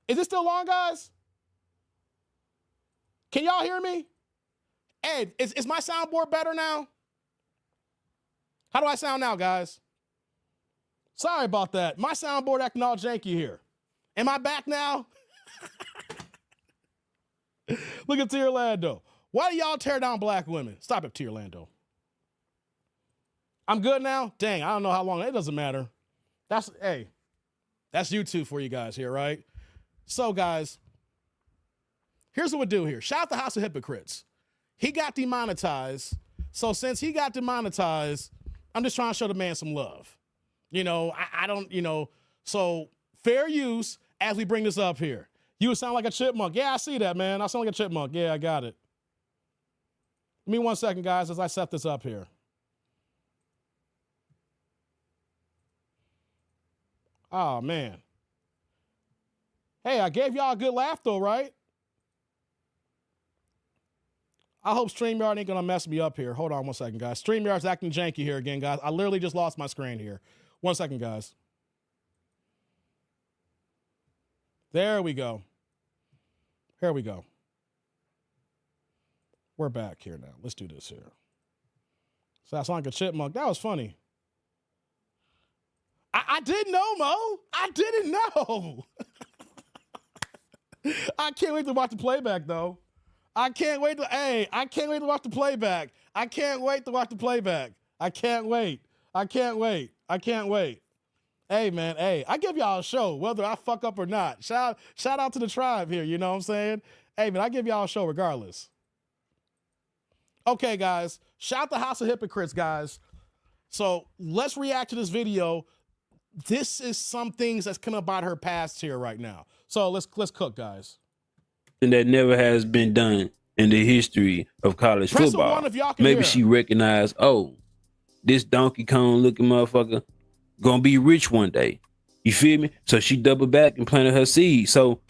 Is it still on, guys? Can y'all hear me? Ed, is my soundboard better now? How do I sound now, guys? Sorry about that. My soundboard acting all janky here. Am I back now? Look at Tierlando. Why do y'all tear down black women? Stop it, Tierlando. I'm good now? Dang, I don't know how long. It doesn't matter. That's YouTube for you guys here, right? So, guys, here's what we'll do here. Shout out the House of Hypocrites. He got demonetized. So since he got demonetized, I'm just trying to show the man some love. You know, I don't, you know, so fair use as we bring this up here. You sound like a chipmunk. Yeah, I see that, man. I sound like a chipmunk. Yeah, I got it. Give me 1 second, guys, as I set this up here. Oh, man. Hey, I gave y'all a good laugh, though, right? I hope StreamYard ain't going to mess me up here. Hold on 1 second, guys. StreamYard's acting janky here again, guys. I literally just lost my screen here. 1 second, guys. There we go. Here we go. We're back here now. Let's do this here. So I sound like a chipmunk. That was funny. I didn't know, Mo. I didn't know. I can't wait to watch the playback, though. I can't wait to watch the playback. I can't wait to watch the playback. I can't wait. Hey, man, hey, I give y'all a show, whether I fuck up or not. Shout out to the tribe here, you know what I'm saying? Hey, man, I give y'all a show regardless. Okay, guys, shout out the House of Hypocrites, guys. So let's react to this video. This is some things that's coming about her past here right now. So let's cook, guys. And that never has been done in the history of college Press football. one if y'all can Maybe hear. she recognized, oh, this Donkey Kong looking motherfucker gonna be rich one day. You feel me? So she doubled back and planted her seed. So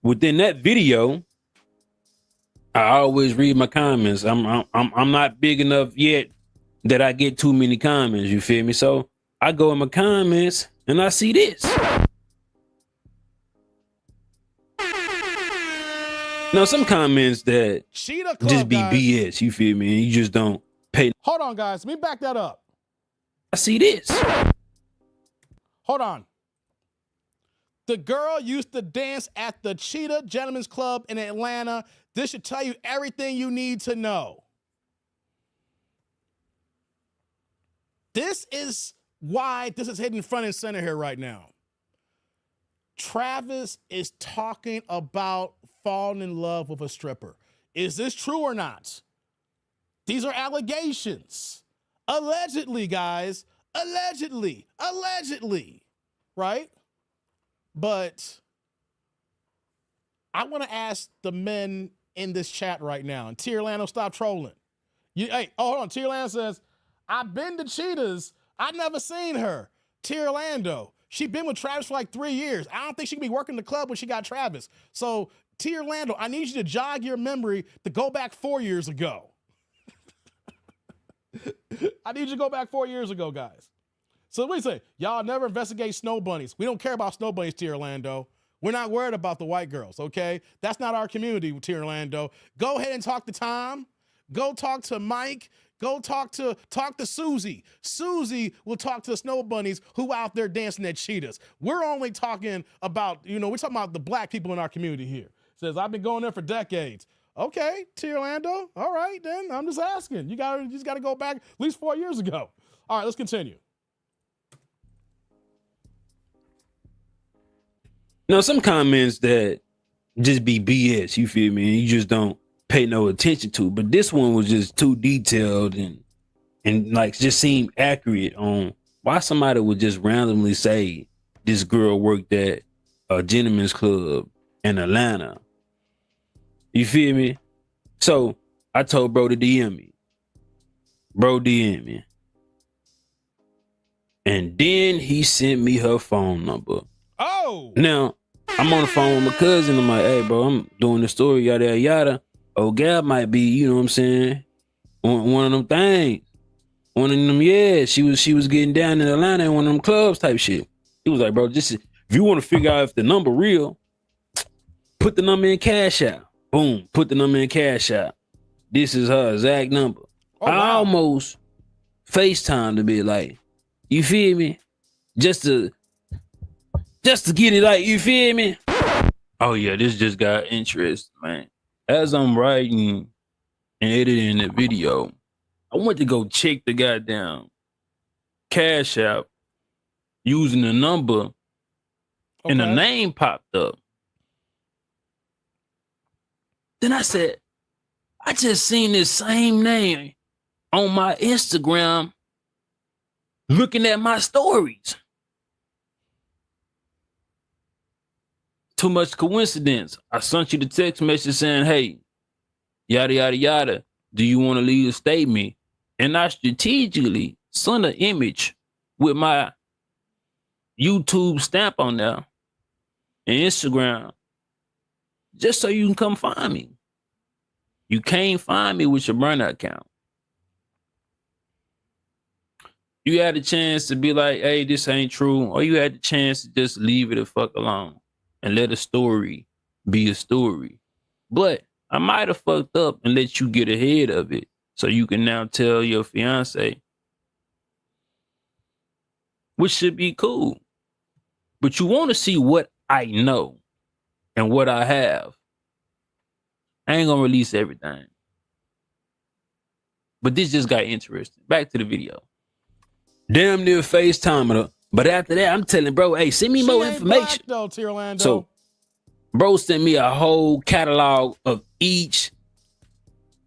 within that video, I always read my comments. I'm not big enough yet that I get too many comments. You feel me? So I go in my comments and I see this. Now some comments that Cheetah Club, just be guys. BS. You feel me? And you just don't pay. Hold on, guys. Let me back that up. I see this. Hold on. The girl used to dance at the Cheetah Gentlemen's Club in Atlanta. This should tell you everything you need to know. This is why this is hidden front and center here right now. Travis is talking about falling in love with a stripper. Is this true or not? These are allegations. Allegedly, guys. Allegedly, right? But I want to ask the men in this chat right now, and Tierlando, stop trolling. Hey, hold on. Tierlando says, I've been to Cheetahs. I never seen her. Tierlando, she been with Travis for like 3 years. I don't think she can be working the club when she got Travis. So, Tierlando, I need you to jog your memory to go back 4 years ago. I need you to go back 4 years ago, guys. So what do you say? Y'all never investigate snow bunnies. We don't care about snow bunnies, Tierlando. We're not worried about the white girls, okay? That's not our community, Tierlando. Go ahead and talk to Tom. Go talk to Mike. Go talk to Susie. Susie will talk to the snow bunnies who out there dancing at cheetahs. We're only talking about, we're talking about the black people in our community here. Says, I've been going there for decades. Okay, T. Orlando. All right, then. I'm just asking. You just got to go back at least 4 years ago. All right, let's continue. Now, some comments that just be BS, you feel me? And you just don't pay no attention to. But this one was just too detailed and like just seemed accurate on why somebody would just randomly say this girl worked at a gentleman's club in Atlanta. You feel me? So I told bro to DM me. Bro DM me. And then he sent me her phone number. Oh! Now, I'm on the phone with my cousin. I'm like, hey, bro, I'm doing the story, yada, yada, yada. Oh, Gab might be, you know what I'm saying, one of them things. One of them, yeah, she was getting down in Atlanta in one of them clubs type shit. He was like, bro, if you want to figure out if the number real, put the number in Cash App. Boom, put the number in Cash App. This is her exact number. Oh, wow. I almost FaceTime to be like, you feel me? Just to get it like, you feel me? Oh yeah, this just got interest, man. As I'm writing and editing the video, I went to go check the goddamn Cash App using the number, and the name popped up. Then I said, I just seen this same name on my Instagram looking at my stories. Too much coincidence. I sent you the text message saying, hey, yada, yada, yada. Do you want to leave a statement? And I strategically sent an image with my YouTube stamp on there and Instagram just so you can come find me. You can't find me with your burner account. You had a chance to be like, hey, this ain't true. Or you had the chance to just leave it the fuck alone and let a story be a story. But I might have fucked up and let you get ahead of it so you can now tell your fiance, which should be cool. But you want to see what I know and what I have. I ain't gonna release everything. But this just got interesting. Back to the video. Damn near FaceTime her. But after that, I'm telling bro, hey, send me more information. Black, though, Orlando. So, bro sent me a whole catalog of each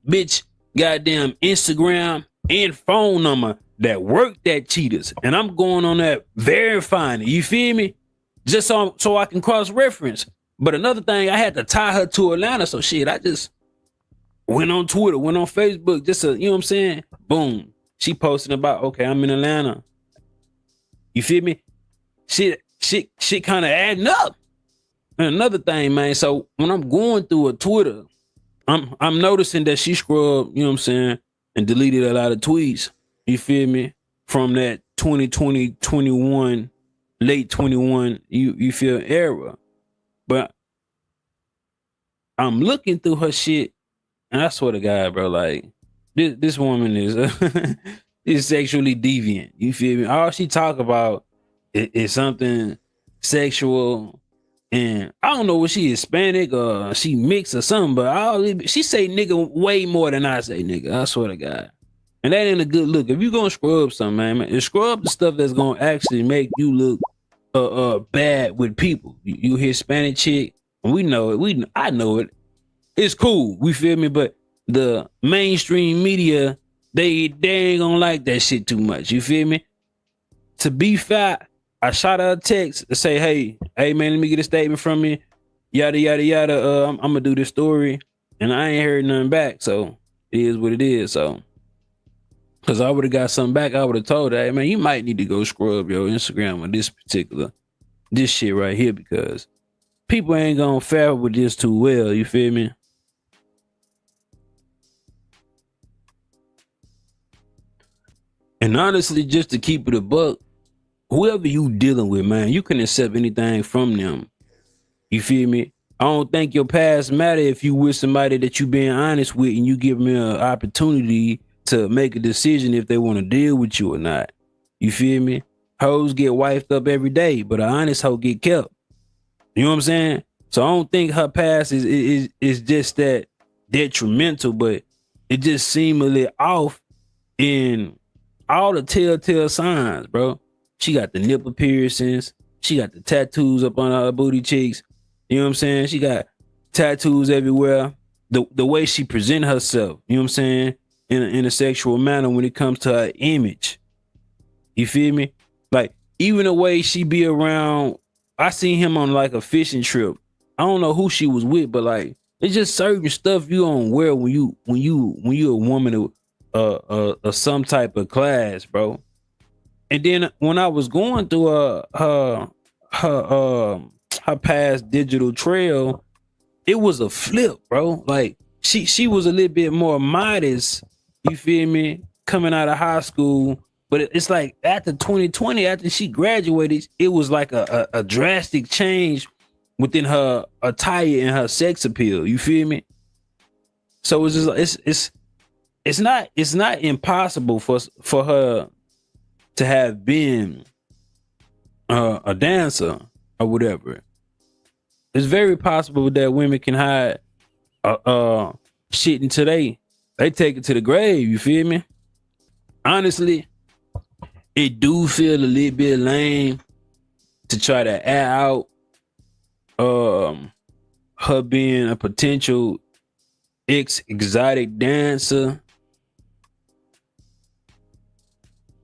bitch goddamn Instagram and phone number that worked at Cheetahs. And I'm going on that verifying it. You feel me? Just so I can cross-reference. But another thing, I had to tie her to Atlanta. So shit, I just went on Twitter, went on Facebook, just to, you know what I'm saying? Boom. She posted about, okay, I'm in Atlanta. You feel me? Shit kind of adding up. And another thing, man, so when I'm going through a Twitter, I'm noticing that she scrubbed, you know what I'm saying, and deleted a lot of tweets. You feel me? From that 2020, 21, late 21, you feel era. But I'm looking through her shit, and I swear to God, bro, like, this woman is is sexually deviant. You feel me? All she talk about is something sexual, and I don't know what she Hispanic or she mixed or something, but she say nigga way more than I say nigga. I swear to God. And that ain't a good look. If you gonna scrub something, man, scrub the stuff that's gonna actually make you look bad with people. You Hispanic chick, and we know it. I know it. It's cool. We feel me, but the mainstream media, they ain't gonna like that shit too much. You feel me? To be fair, I shot her a text to say, hey man, let me get a statement from you. Yada yada yada. I'm gonna do this story, and I ain't heard nothing back. So it is what it is. So, cause I would have got something back, I would have told her, hey man, you might need to go scrub your Instagram on this shit right here, because people ain't gonna fare with this too well. You feel me? And honestly, just to keep it a buck, whoever you dealing with, man, you can accept anything from them. You feel me? I don't think your past matter if you with somebody that you being honest with and you give them an opportunity to make a decision if they want to deal with you or not. You feel me? Hoes get wifed up every day, but an honest hoe get kept. You know what I'm saying? So I don't think her past is just that detrimental, but it just seemed a little off in all the telltale signs, bro. She got the nipple piercings. She got the tattoos up on her booty cheeks. You know what I'm saying? She got tattoos everywhere. The way she present herself, you know what I'm saying? In a sexual manner when it comes to her image. You feel me? Like, even the way she be around, I seen him on like a fishing trip. I don't know who she was with, but like, it's just certain stuff you don't wear when you a woman of some type of class, bro. And then when I was going through her past digital trail, it was a flip, bro. Like she was a little bit more modest, you feel me, coming out of high school. But it's like after 2020, after she graduated, it was like a drastic change within her attire and her sex appeal. You feel me? So it's just it's not impossible for her to have been a dancer or whatever. It's very possible that women can hide shit until they take it to the grave. You feel me? Honestly, it do feel a little bit lame to try to add out her being a potential exotic dancer,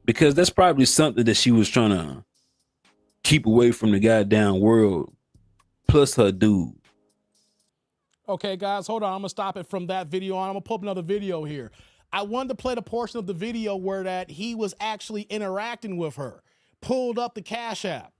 because that's probably something that she was trying to keep away from the goddamn world, plus her dude. Okay, guys, hold on. I'm going to stop it from that video on. I'm going to pull up another video here. I wanted to play the portion of the video where that he was actually interacting with her, pulled up the Cash App,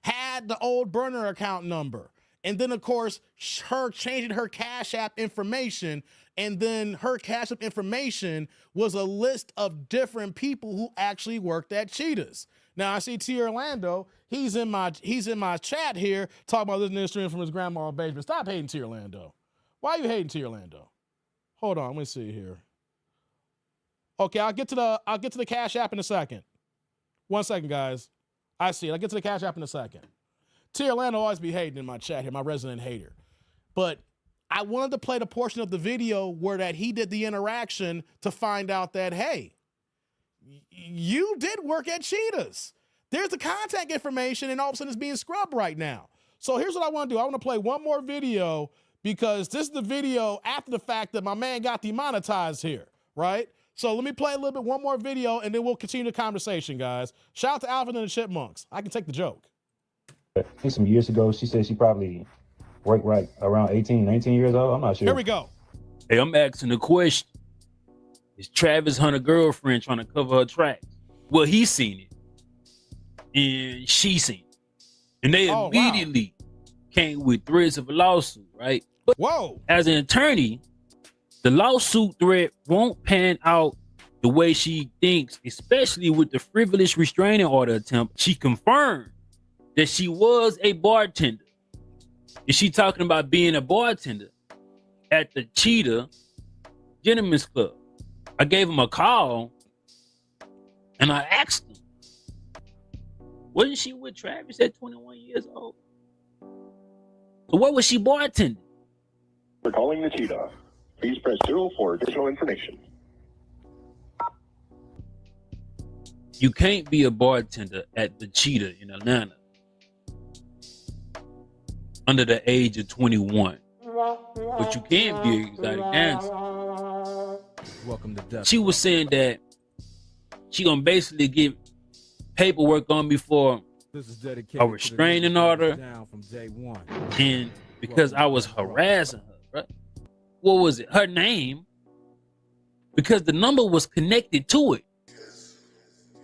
had the old burner account number, and then, of course, her changing her Cash App information, and then her Cash App information was a list of different people who actually worked at Cheetahs. Now, I see T. Orlando. He's in my chat here talking about listening to stream from his grandma's basement. Stop hating T. Orlando. Why are you hating T. Orlando? Hold on, let me see here. Okay, I'll get to the Cash App in a second. 1 second, guys. I see it. I'll get to the Cash App in a second. T. Orlando always be hating in my chat here, my resident hater. But I wanted to play the portion of the video where that he did the interaction to find out that, hey, you did work at Cheetahs. There's the contact information, and all of a sudden it's being scrubbed right now. So here's what I want to do. I want to play one more video, because this is the video after the fact that my man got demonetized here, right? So let me play a little bit, one more video, and then we'll continue the conversation, guys. Shout out to Alvin and the Chipmunks. I can take the joke. I think some years ago, she said she probably worked right around 18, 19 years old. I'm not sure. Here we go. Hey, I'm asking the question. Is Travis Hunter's girlfriend trying to cover her tracks? Well, he seen it. And she seen it. And they immediately came with threats of a lawsuit, right? But whoa. As an attorney, the lawsuit threat won't pan out the way she thinks, especially with the frivolous restraining order attempt. She confirmed that she was a bartender. Is she talking about being a bartender at the Cheetah Gentlemen's Club? I gave him a call and I asked him, wasn't she with Travis at 21 years old? So what was she bartending? For calling the Cheetah, please press 0 for additional information. You can't be a bartender at the Cheetah in Atlanta under the age of 21. But you can be an exotic dancer. Welcome to Death. She was saying that she gonna basically get paperwork on me for a restraining order, from day one. and because I was harassing her, right? What was it? Her name, because the number was connected to it.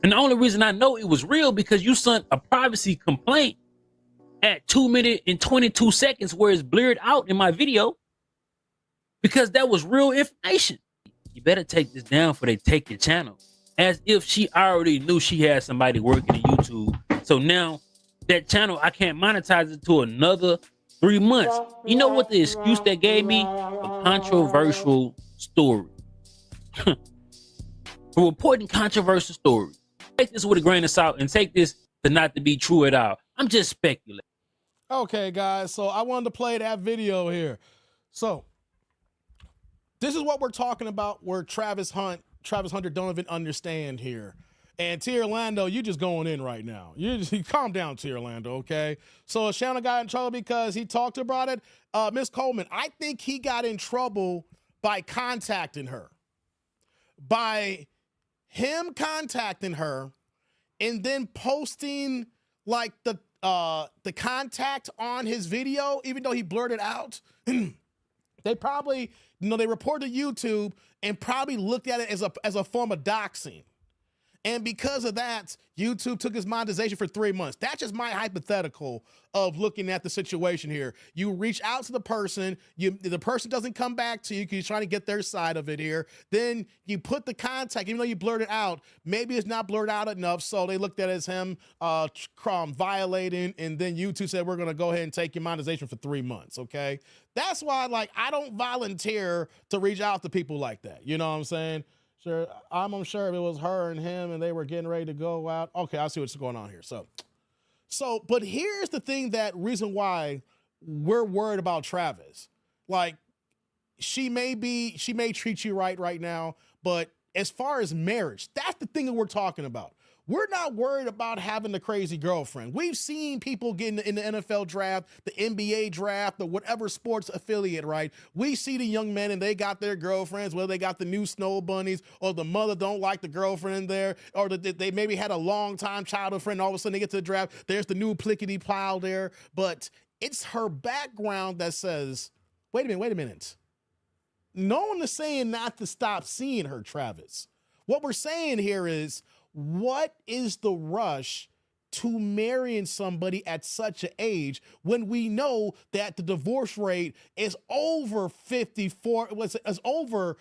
And the only reason I know it was real because you sent a privacy complaint at 2 minutes and 22 seconds where it's blurred out in my video, because that was real information. You better take this down before they take your channel. As if she already knew she had somebody working at YouTube. So now that channel, I can't monetize it to another 3 months. You know what the excuse they gave me? A controversial story. For reporting controversial stories. Take this with a grain of salt and take this to not to be true at all. I'm just speculating. Okay, guys, so I wanted to play that video here. So this is what we're talking about where Travis Hunter don't even understand here. And T. Orlando, you just going in right now. You just calm down, T. Orlando, okay? So Shannon got in trouble because he talked about it. Miss Coleman, I think he got in trouble by contacting her. By him contacting her and then posting like the contact on his video, even though he blurted out. They probably, they reported to YouTube and probably looked at it as a form of doxing. And because of that, YouTube took his monetization for 3 months. That's just my hypothetical of looking at the situation here. You reach out to the person, the person doesn't come back to you because you're trying to get their side of it here. Then you put the contact, even though you blurred it out, maybe it's not blurred out enough, so they looked at it as him violating, and then YouTube said, we're going to go ahead and take your monetization for 3 months, okay? That's why, I don't volunteer to reach out to people like that. You know what I'm saying? Sure, I'm sure if it was her and him and they were getting ready to go out. Okay, I see what's going on here. So, but here's the thing reason why we're worried about Travis. She may treat you right now, but as far as marriage, that's the thing that we're talking about. We're not worried about having the crazy girlfriend. We've seen people get in the NFL draft, the NBA draft, or whatever sports affiliate, right? We see the young men and they got their girlfriends, whether they got the new snow bunnies or the mother don't like the girlfriend there, or they maybe had a long time childhood friend. All of a sudden they get to the draft, there's the new plickety plow there. But it's her background that says, wait a minute. No one is saying not to stop seeing her, Travis. What we're saying here is, what is the rush to marrying somebody at such an age when we know that the divorce rate is over 54, is over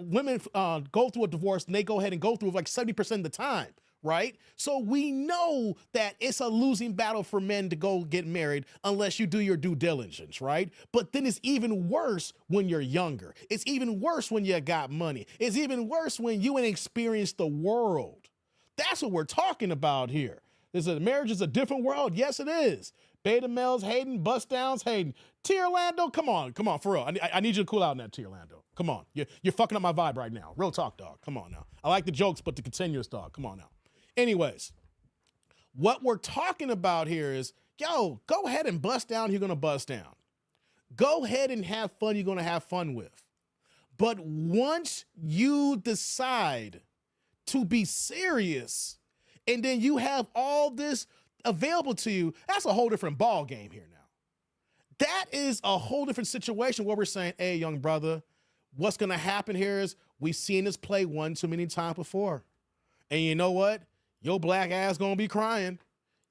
women go through a divorce and they go ahead and go through 70% of the time, right? So we know that it's a losing battle for men to go get married unless you do your due diligence, right? But then it's even worse when you're younger. It's even worse when you got money. It's even worse when you ain't experienced the world. That's what we're talking about here. Marriage is a different world. Yes, it is. Beta males hating, bust downs hating. T. Orlando, come on, for real. I need you to cool out in that, T. Orlando. Come on. You're fucking up my vibe right now. Real talk, dog. Come on now. I like the jokes, but the continuous, dog. Come on now. Anyways, what we're talking about here is, go ahead and bust down who you're going to bust down. Go ahead and have fun you're going to have fun with. But once you decide to be serious, and then you have all this available to you, that's a whole different ball game here now. That is a whole different situation where we're saying, hey, young brother, what's going to happen here is we've seen this play one too many times before. And you know what? Your black ass going to be crying.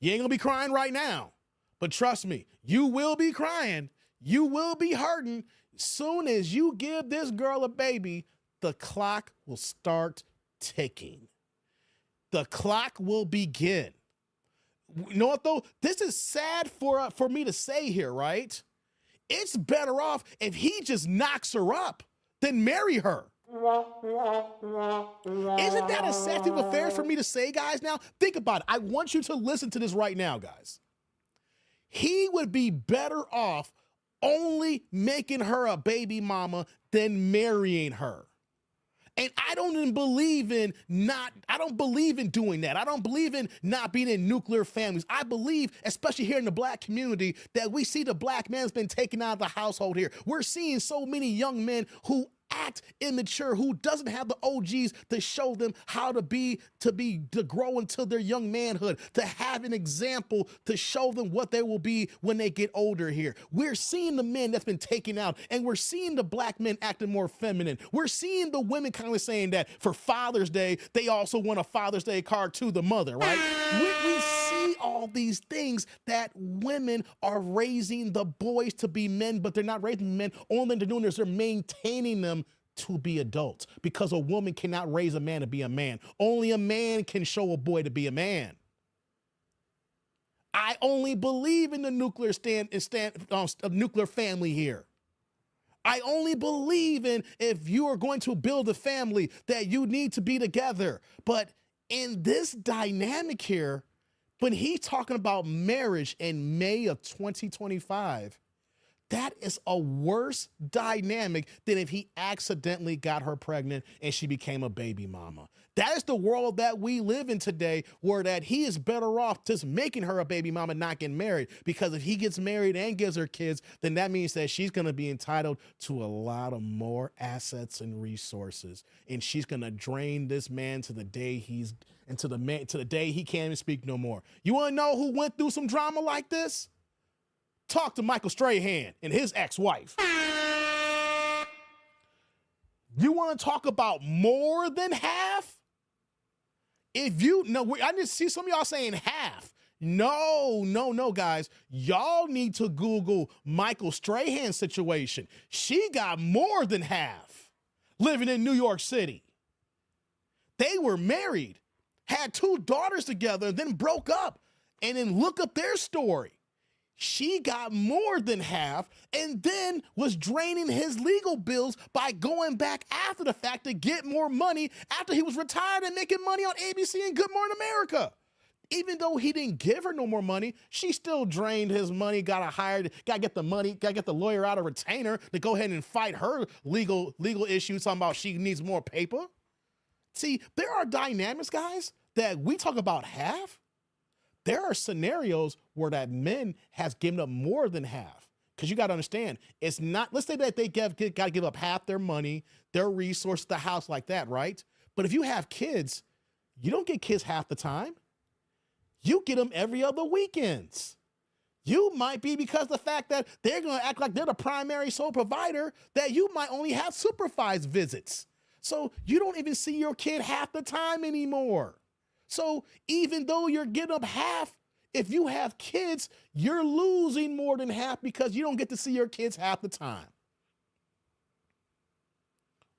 You ain't going to be crying right now. But trust me, you will be crying. You will be hurting. Soon as you give this girl a baby, the clock will start ticking. The clock will begin. You know what though? This is sad for me to say here, right? It's better off if he just knocks her up than marry her. Isn't that a sad state of affairs for me to say, guys? Now, think about it. I want you to listen to this right now, guys. He would be better off only making her a baby mama than marrying her. And I don't even believe in doing that. I don't believe in not being in nuclear families. I believe, especially here in the black community, that we see the black man's been taken out of the household here. We're seeing so many young men who act immature, who doesn't have the OGs to show them how to grow into their young manhood, to have an example to show them what they will be when they get older here. We're seeing the men that's been taken out, and we're seeing the black men acting more feminine. We're seeing the women kind of saying that for Father's Day, they also want a Father's Day card to the mother, right? We see all these things that women are raising the boys to be men, but they're not raising men. All they're doing is they're maintaining them to be adults, because a woman cannot raise a man to be a man. Only a man can show a boy to be a man. I only believe in the nuclear nuclear family here. I only believe in if you are going to build a family that you need to be together. But in this dynamic here, when he's talking about marriage in May of 2025, that is a worse dynamic than if he accidentally got her pregnant and she became a baby mama. That is the world that we live in today, where that he is better off just making her a baby mama, not getting married. Because if he gets married and gives her kids, then that means that she's going to be entitled to a lot of more assets and resources. And she's going to drain this man to the day to the day he can't even speak no more. You want to know who went through some drama like this? Talk to Michael Strahan and his ex-wife. You want to talk about more than half? If you know, I just see some of y'all saying half. No, guys. Y'all need to Google Michael Strahan's situation. She got more than half living in New York City. They were married, had 2 daughters together, and then broke up. And then look up their story. She got more than half and then was draining his legal bills by going back after the fact to get more money after he was retired and making money on ABC and Good Morning America. Even though he didn't give her no more money, she still drained his money, got to get the money, got to get the lawyer out of retainer to go ahead and fight her legal issues, talking about she needs more paper. See, there are dynamics, guys, that we talk about half. There are scenarios where that men has given up more than half. Because you got to understand, it's not, let's say that they got to give up half their money, their resources, the house like that, right? But if you have kids, you don't get kids half the time. You get them every other weekends. You might be, because the fact that they're going to act like they're the primary sole provider, that you might only have supervised visits. So you don't even see your kid half the time anymore. So even though you're getting up half, if you have kids, you're losing more than half because you don't get to see your kids half the time.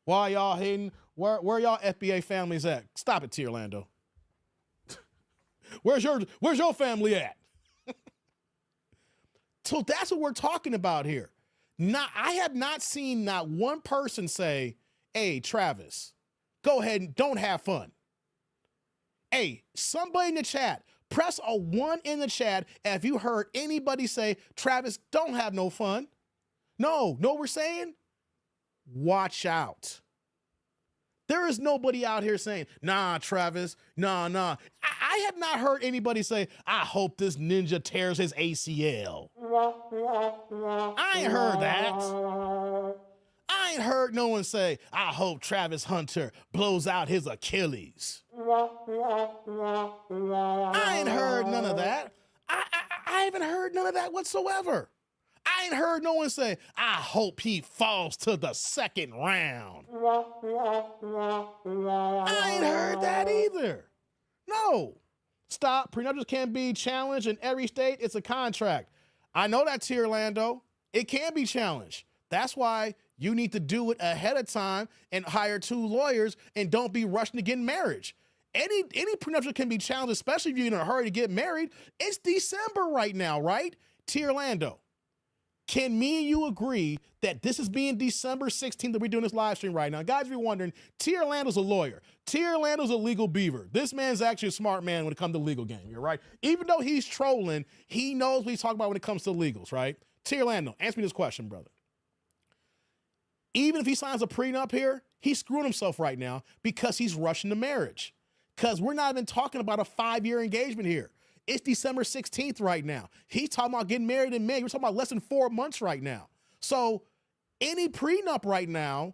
Why y'all hating? Where y'all FBA families at? Stop it, T. Orlando. Where's your family at? So that's what we're talking about here. I have not seen not one person say, hey, Travis, go ahead and don't have fun. Hey, somebody in the chat, press a 1 in the chat if you heard anybody say, Travis, don't have no fun. No, know what we're saying? Watch out. There is nobody out here saying, nah, Travis, nah. I have not heard anybody say, I hope this ninja tears his ACL. I ain't heard that. I ain't heard no one say, I hope Travis Hunter blows out his Achilles. I ain't heard none of that. I haven't heard none of that whatsoever. I ain't heard no one say, I hope he falls to the 2nd round. I ain't heard that either. No. Stop. Prenuptials can be challenged in every state. It's a contract. I know that, T. Orlando. It can be challenged. That's why you need to do it ahead of time and hire 2 lawyers and don't be rushing to get marriage. Any prenuptial can be challenged, especially if you're in a hurry to get married. It's December right now, right? T. Orlando, can me and you agree that this is being December 16th that we're doing this live stream right now? Guys, if you're wondering, T. Orlando's a lawyer. T. Orlando's a legal beaver. This man's actually a smart man when it comes to the legal game, you're right? Even though he's trolling, he knows what he's talking about when it comes to legals, right? T. Orlando, answer me this question, brother. Even if he signs a prenup here, he's screwing himself right now because he's rushing to marriage. Because we're not even talking about a 5-year engagement here. It's December 16th right now. He's talking about getting married in May. We're talking about less than 4 months right now. So any prenup right now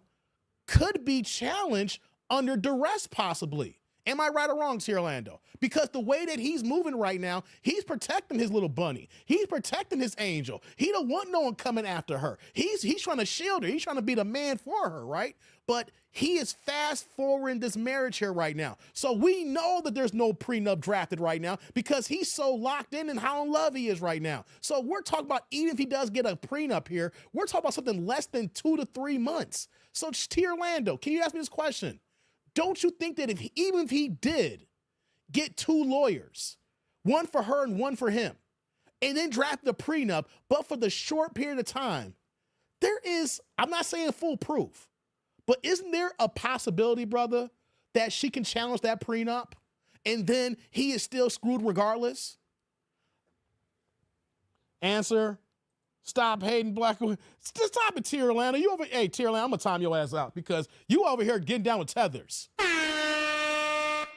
could be challenged under duress possibly. Am I right or wrong, T. Orlando? Because the way that he's moving right now, he's protecting his little bunny. He's protecting his angel. He don't want no one coming after her. He's trying to shield her. He's trying to be the man for her, right? But he is fast forwarding this marriage here right now. So we know that there's no prenup drafted right now because he's so locked in and how in love he is right now. So we're talking about, even if he does get a prenup here, we're talking about something less than 2 to 3 months. So T. Orlando, can you ask me this question? Don't you think that even if he did get 2 lawyers, one for her and one for him, and then drafted a prenup, but for the short period of time, there is, I'm not saying foolproof, but isn't there a possibility, brother, that she can challenge that prenup and then he is still screwed regardless? Answer, stop hating black women. Just stop it, T. Orlando. Hey, T. Orlando, I'm going to time your ass out because you over here getting down with tethers.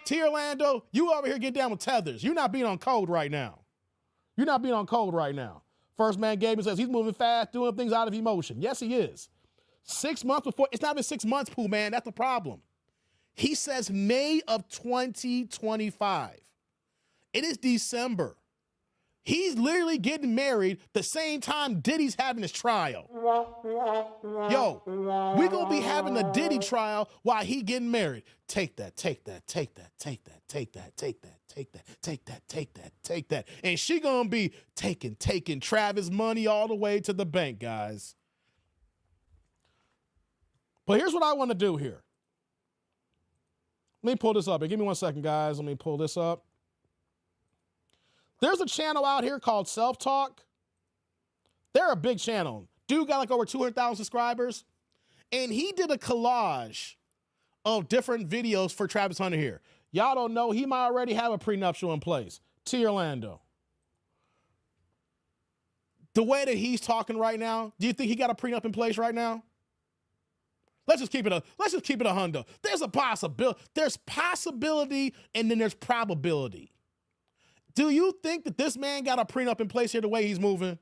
T. Orlando, you over here getting down with tethers. You're not being on code right now. You're not being on code right now. First Man Gamer says he's moving fast, doing things out of emotion. Yes, he is. 6 months before, it's not been 6 months, Pooh Man. That's the problem. He says May of 2025. It is December. He's literally getting married the same time Diddy's having his trial. Yo, we're going to be having a Diddy trial while he getting married. Take that, take that, take that, take that, take that, take that, take that, take that, take that, take that. And she going to be taking Travis money all the way to the bank, guys. But here's what I want to do here. Let me pull this up. Give me 1 second, guys. Let me pull this up. There's a channel out here called Self Talk. They're a big channel. Dude got like over 200,000 subscribers. And he did a collage of different videos for Travis Hunter here. Y'all don't know, he might already have a prenuptial in place. T. Orlando. The way that he's talking right now, do you think he got a prenup in place right now? Let's just keep it a hundo. There's a possibility. There's possibility and then there's probability. Do you think that this man got a prenup in place here the way he's moving?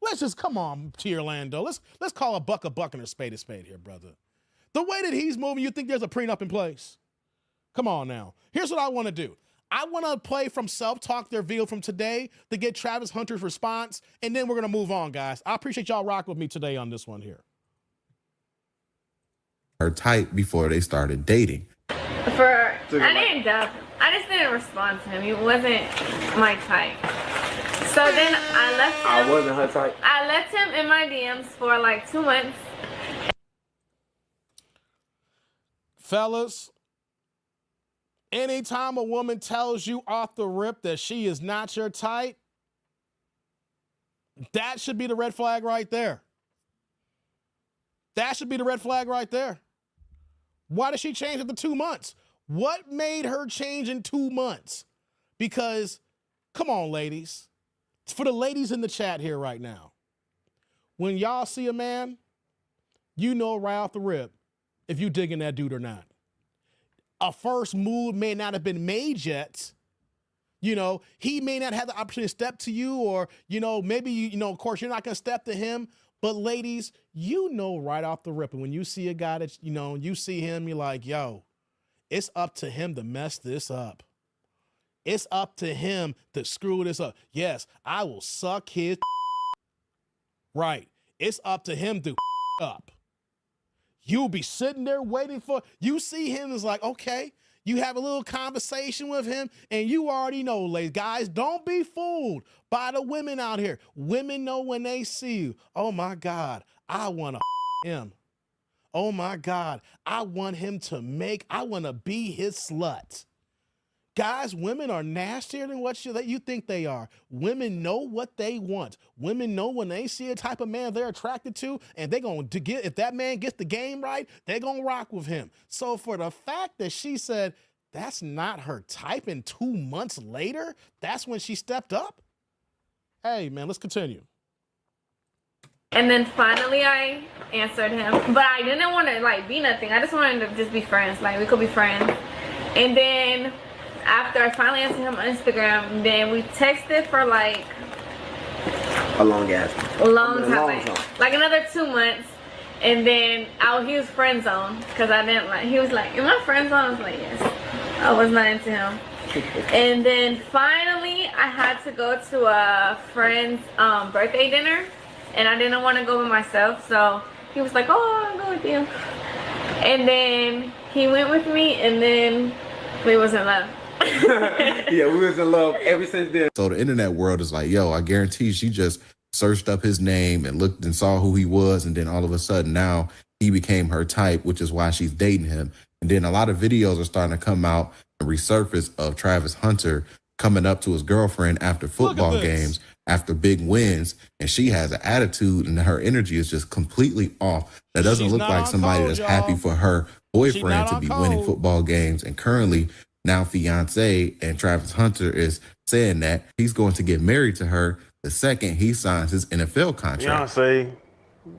Let's just, come on, T. Orlando. Let's call a buck and a spade here, brother. The way that he's moving, you think there's a prenup in place? Come on now. Here's what I want to do. I want to play from Self Talk, their video from today, to get Travis Hunter's response, and then we're going to move on, guys. I appreciate y'all rocking with me today on this one here. Her type before they started dating. I just didn't respond to him. He wasn't my type. So then I left him. I wasn't her type. I left him in my DMs for like 2 months. Fellas, anytime a woman tells you off the rip that she is not your type, that should be the red flag right there. That should be the red flag right there. Why did she change after 2 months? What made her change in 2 months? Because, come on, ladies. For the ladies in the chat here right now, when y'all see a man, you know right off the rip if you digging that dude or not. A first move may not have been made yet. You know, he may not have the opportunity to step to you, or, you know, maybe, you know, of course, you're not going to step to him. But ladies, you know right off the rip, and when you see a guy that, you know, you see him, you're like, yo, it's up to him to mess this up. It's up to him to screw this up. Yes, I will suck his right. It's up to him to up. You'll be sitting there waiting for, you see him, it's like, okay, you have a little conversation with him, and you already know, ladies, guys, don't be fooled by the women out here. Women know when they see you, oh my God, I want to him. Oh my God, I want him to I want to be his slut. Guys, women are nastier than what you think they are. Women know what they want. Women know when they see a type of man they're attracted to, and they're going to get, if that man gets the game right, they're going to rock with him. So for the fact that she said that's not her type, and 2 months later, that's when she stepped up. Hey, man, let's continue. And then finally I answered him, but I didn't want to like be nothing. I just wanted to just be friends. Like, we could be friends. And then after I finally answered him on Instagram, then we texted for like A long time. Like another 2 months. And then he was friend zoned because I didn't like, he was like, am I friend zoned? I was like, yes. I was not into him. And then finally I had to go to a friend's birthday dinner, and I didn't want to go by myself. So he was like, oh, I'll go with you. And then he went with me, and then we was in love. Yeah, we was in love ever since then. So the internet world is like, yo, I guarantee she just searched up his name and looked and saw who he was, and then all of a sudden now he became her type, which is why she's dating him. And then a lot of videos are starting to come out and resurface of Travis Hunter coming up to his girlfriend after football games, after big wins, and she has an attitude and her energy is just completely off. That doesn't look like somebody that's happy for her boyfriend to be winning football games. And currently, now fiance and Travis Hunter is saying that he's going to get married to her the second he signs his NFL contract. Beyonce,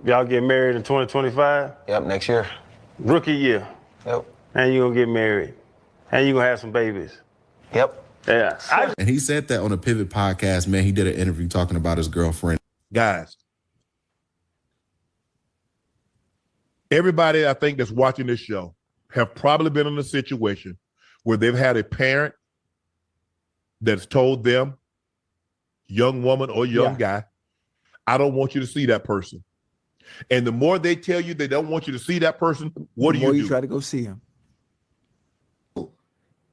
y'all get married in 2025? Yep, next year. Rookie year. Yep. And you gonna get married. And you gonna have some babies. Yep. Yeah. And he said that on a Pivot podcast, man. He did an interview talking about his girlfriend. Guys, everybody I think that's watching this show have probably been in a situation where they've had a parent that's told them, young woman or young guy, I don't want you to see that person. And the more they tell you they don't want you to see that person, what do you do? You try to go see him.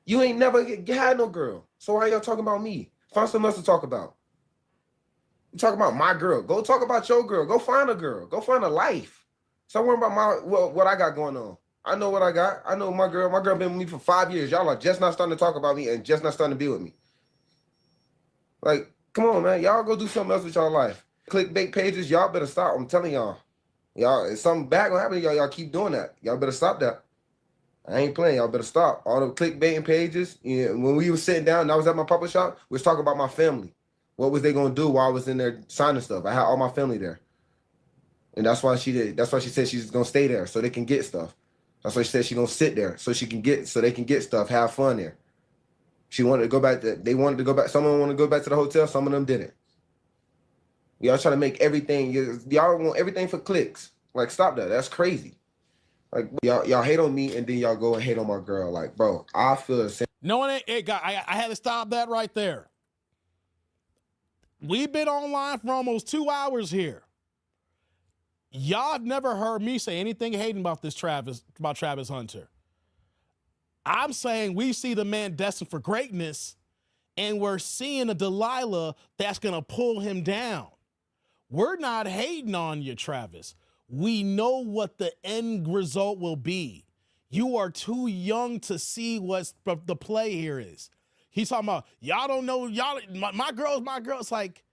You ain't never had no girl. So why y'all talking about me? Find something else to talk about. You talk about my girl. Go talk about your girl. Go find a girl. Go find a life. Stop worrying about what I got going on. I know what I got. I know my girl. My girl been with me for 5 years. Y'all are just not starting to talk about me and just not starting to be with me. Like, come on, man. Y'all go do something else with y'all life. Clickbait pages, y'all better stop. I'm telling y'all. Y'all, if something bad gonna happen to y'all, y'all keep doing that. Y'all better stop that. I ain't playing. Y'all better stop. All the clickbaiting pages. You know, when we were sitting down and I was at my papa shop, we was talking about my family. What was they gonna do while I was in there signing stuff? I had all my family there. And that's why she did. That's why she said she's gonna stay there so they can get stuff. That's why she said she's gonna sit there so they can get stuff, have fun there. She wanted to go back they wanted to go back. Someone wanted to go back to the hotel, some of them didn't. Y'all trying to make everything, y'all want everything for clicks. Like, stop that. That's crazy. Like, y'all hate on me and then y'all go and hate on my girl. Like, bro, I feel the same. No one, I had to stop that right there. We've been online for almost 2 hours here. Y'all have never heard me say anything hating about Travis Hunter. I'm saying we see the man destined for greatness, and we're seeing a Delilah that's going to pull him down. We're not hating on you, Travis. We know what the end result will be. You are too young to see what the play here is. He's talking about, y'all don't know, my girl's my girl. It's like,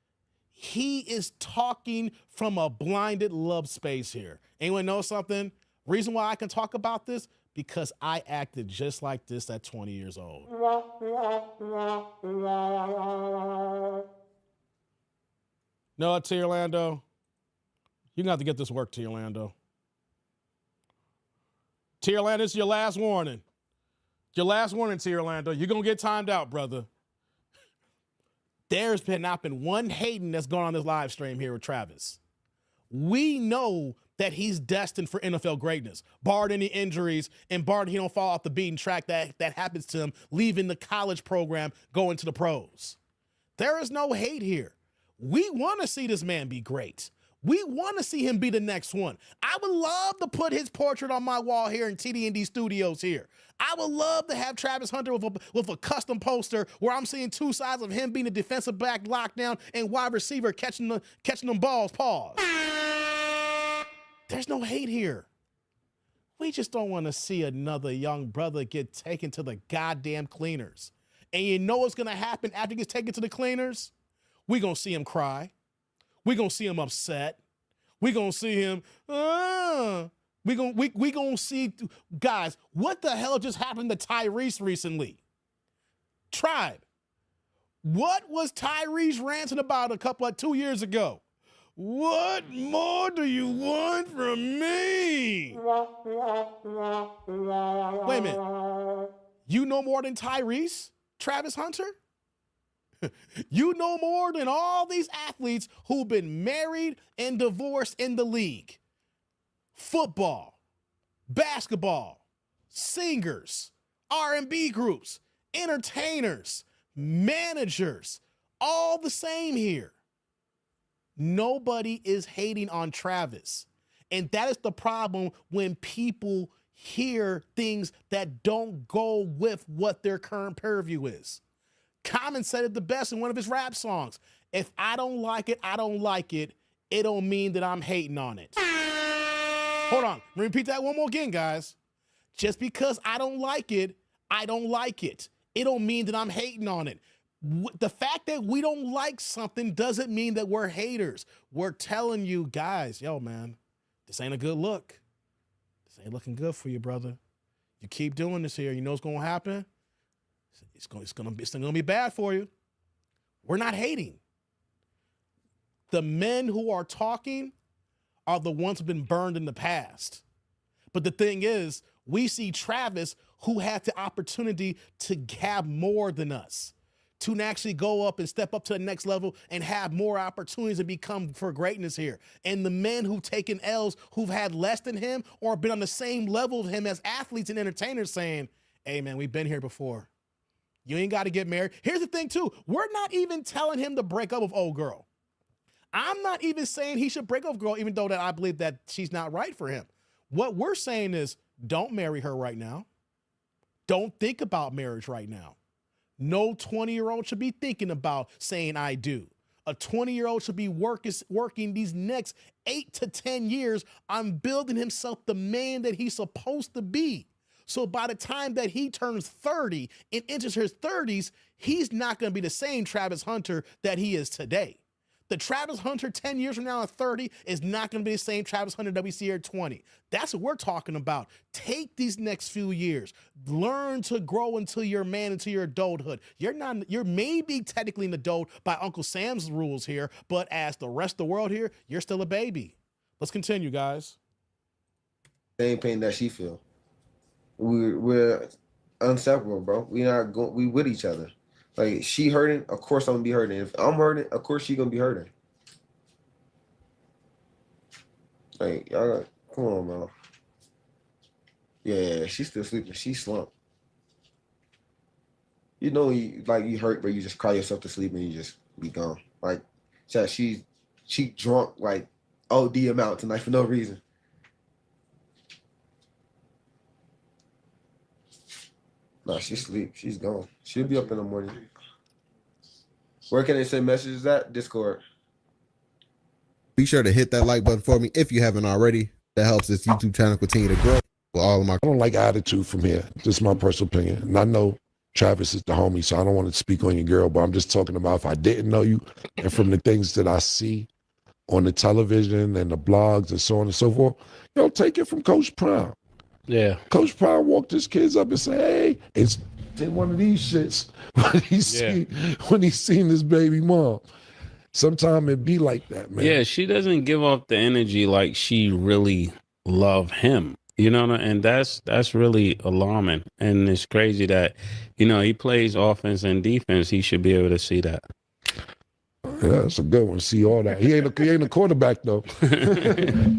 he is talking from a blinded love space here. Anyone know something? Reason why I can talk about this? Because I acted just like this at 20 years old. No, T. Orlando, you're going to have to get this work, T. Orlando. T. Orlando, this is your last warning. Your last warning, T. Orlando. You're going to get timed out, brother. There's not been one hating that's gone on this live stream here with Travis. We know that he's destined for NFL greatness, barred any injuries and barred he don't fall off the beaten track that happens to him, leaving the college program, going to the pros. There is no hate here. We want to see this man be great. We want to see him be the next one. I would love to put his portrait on my wall here in TDND Studios here. I would love to have Travis Hunter with a custom poster where I'm seeing two sides of him being a defensive back lockdown and wide receiver catching them balls. Pause. There's no hate here. We just don't want to see another young brother get taken to the goddamn cleaners. And you know what's going to happen after he gets taken to the cleaners? We're going to see him cry. We're going to see him upset. We're going to see him, we gonna see, guys, what the hell just happened to Tyrese recently? Tribe. What was Tyrese ranting about 2 years ago? What more do you want from me? Wait a minute. You know more than Tyrese, Travis Hunter? You know more than all these athletes who've been married and divorced in the league. Football, basketball, singers, R&B groups, entertainers, managers, all the same here. Nobody is hating on Travis. And that is the problem when people hear things that don't go with what their current purview is. Common said it the best in one of his rap songs. If I don't like it, I don't like it. It don't mean that I'm hating on it. Hold on. Let me repeat that one more again, guys. Just because I don't like it, I don't like it. It don't mean that I'm hating on it. The fact that we don't like something doesn't mean that we're haters. We're telling you guys, yo, man, this ain't a good look. This ain't looking good for you, brother. You keep doing this here, you know what's going to happen? It's going to be bad for you. We're not hating. The men who are talking are the ones who've been burned in the past. But the thing is, we see Travis, who had the opportunity to have more than us, to actually go up and step up to the next level and have more opportunities to become for greatness here. And the men who've taken L's, who've had less than him or been on the same level of him as athletes and entertainers, saying, hey, man, we've been here before. You ain't got to get married. Here's the thing, too. We're not even telling him to break up with old girl. I'm not even saying he should break up with girl, even though that I believe that she's not right for him. What we're saying is, don't marry her right now. Don't think about marriage right now. No 20-year-old should be thinking about saying I do. A 20-year-old should be working these next 8 to 10 years on building himself the man that he's supposed to be. So by the time that he turns 30 and enters his 30s, he's not going to be the same Travis Hunter that he is today. The Travis Hunter 10 years from now at 30 is not going to be the same Travis Hunter that we see here at 20. That's what we're talking about. Take these next few years. Learn to grow into your man, into your adulthood. You're maybe technically an adult by Uncle Sam's rules here, but as the rest of the world here, you're still a baby. Let's continue, guys. Same pain that she feel. We're inseparable, bro. We with each other. Like, she hurting, of course I'm gonna be hurting. If I'm hurting, of course she gonna be hurting. Like, y'all, come on, bro. Yeah, she's still sleeping. She slumped. You know, you hurt, but you just cry yourself to sleep and you just be gone. Like, she drunk like OD amount tonight for no reason. Nah, she sleep. She's gone. She'll be up in the morning. Where can they send messages at? Discord. Be sure to hit that like button for me if you haven't already. That helps this YouTube channel continue to grow. With all of my I don't like attitude from here. Just my personal opinion. And I know Travis is the homie, so I don't want to speak on your girl, but I'm just talking about if I didn't know you and from the things that I see on the television and the blogs and so on and so forth, take it from Coach Prime. Yeah. Coach Prime walked his kids up and said, hey, it's in one of these shits when he's seen his baby mom. Sometimes it be like that, man. Yeah, she doesn't give off the energy like she really love him. You know, and that's really alarming. And it's crazy that, he plays offense and defense. He should be able to see that. Yeah, that's a good one. See all that. He ain't a quarterback, though.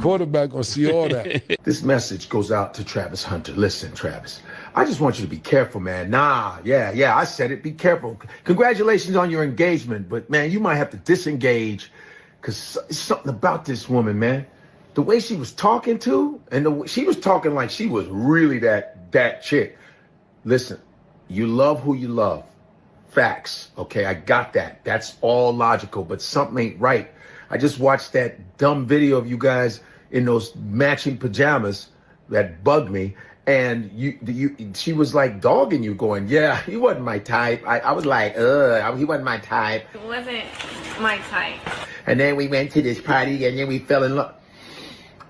Quarterback gonna see all that. This message goes out to Travis Hunter. Listen, Travis, I just want you to be careful, man. I said it. Be careful. Congratulations on your engagement, but man, you might have to disengage because something about this woman, man. The way she was talking she was talking like she was really that chick. Listen, you love who you love. Facts. Okay, I got that. That's all logical, but something ain't right. I just watched that dumb video of you guys in those matching pajamas that bugged me, and she was like dogging you, going, yeah, he wasn't my type. I was like, he wasn't my type. It wasn't my type. And then we went to this party, and then we fell in love.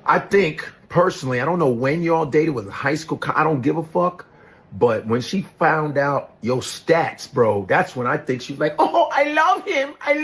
I think, personally, I don't know when y'all dated, was it high school? I don't give a fuck. But when she found out your stats, bro, that's when I think she's like, oh, I love him. I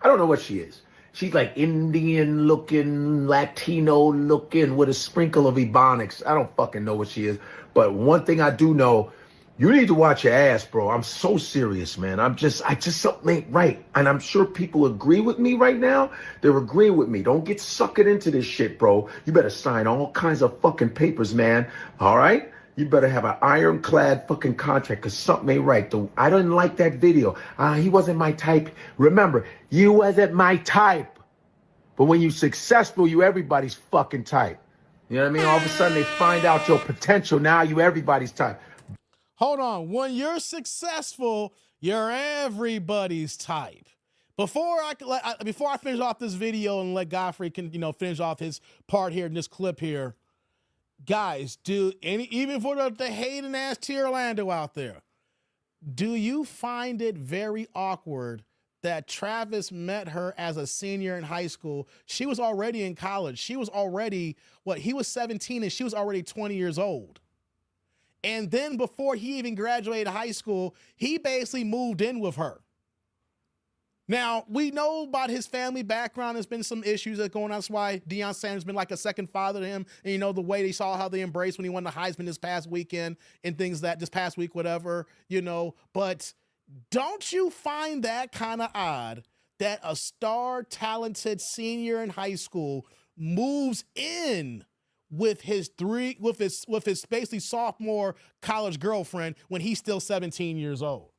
don't know what she is. She's like Indian looking, Latino looking with a sprinkle of Ebonics. I don't fucking know what she is. But one thing I do know, you need to watch your ass, bro. I'm so serious, man. I just something ain't right. And I'm sure people agree with me right now. They're agreeing with me. Don't get suckered into this shit, bro. You better sign all kinds of fucking papers, man. All right? You better have an ironclad fucking contract because something ain't right. I didn't like that video. He wasn't my type. Remember, you wasn't my type. But when you're successful, you everybody's fucking type. You know what I mean? All of a sudden, they find out your potential. Now you everybody's type. Hold on. When you're successful, you're everybody's type. Before I finish off this video and let Godfrey can finish off his part here in this clip here, guys, even for the hating ass T. Orlando out there, Do you find it very awkward that Travis met her as a senior in high school? She was already in college. She was already, he was 17 and she was already 20 years old. And then before he even graduated high school, he basically moved in with her. Now, we know about his family background. There's been some issues that going on. That's why Deion Sanders has been like a second father to him. And, the way they saw how they embraced when he won the Heisman this past weekend and things this past week, whatever, But don't you find that kind of odd that a star talented senior in high school moves in with his basically sophomore college girlfriend when he's still 17 years old?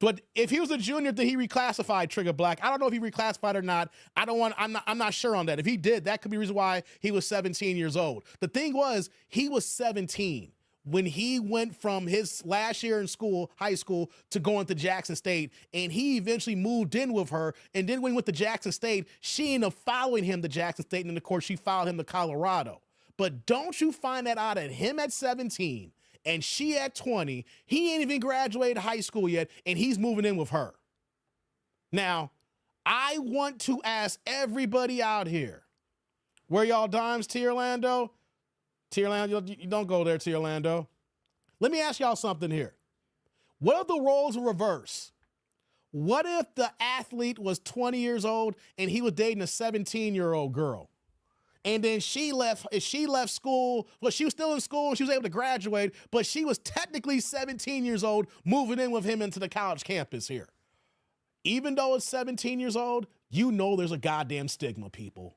But if he was a junior, then he reclassified Trigger Black. I don't know if he reclassified or not. I'm not sure on that. If he did, that could be the reason why he was 17 years old. The thing was, he was 17 when he went from his last year in high school, to going to Jackson State, and he eventually moved in with her. And then when he went to Jackson State, she ended up following him to Jackson State, and then of course she followed him to Colorado. But don't you find that odd at him at 17? And she at 20, he ain't even graduated high school yet, and he's moving in with her. Now, I want to ask everybody out here, where y'all dimes, T. Orlando? T. Orlando, you don't go there, T. Orlando. Let me ask y'all something here. What if the roles were reversed? What if the athlete was 20 years old and he was dating a 17-year-old girl? And then she left school. Well, she was still in school and she was able to graduate, but she was technically 17 years old, moving in with him into the college campus here. Even though it's 17 years old, there's a goddamn stigma, people.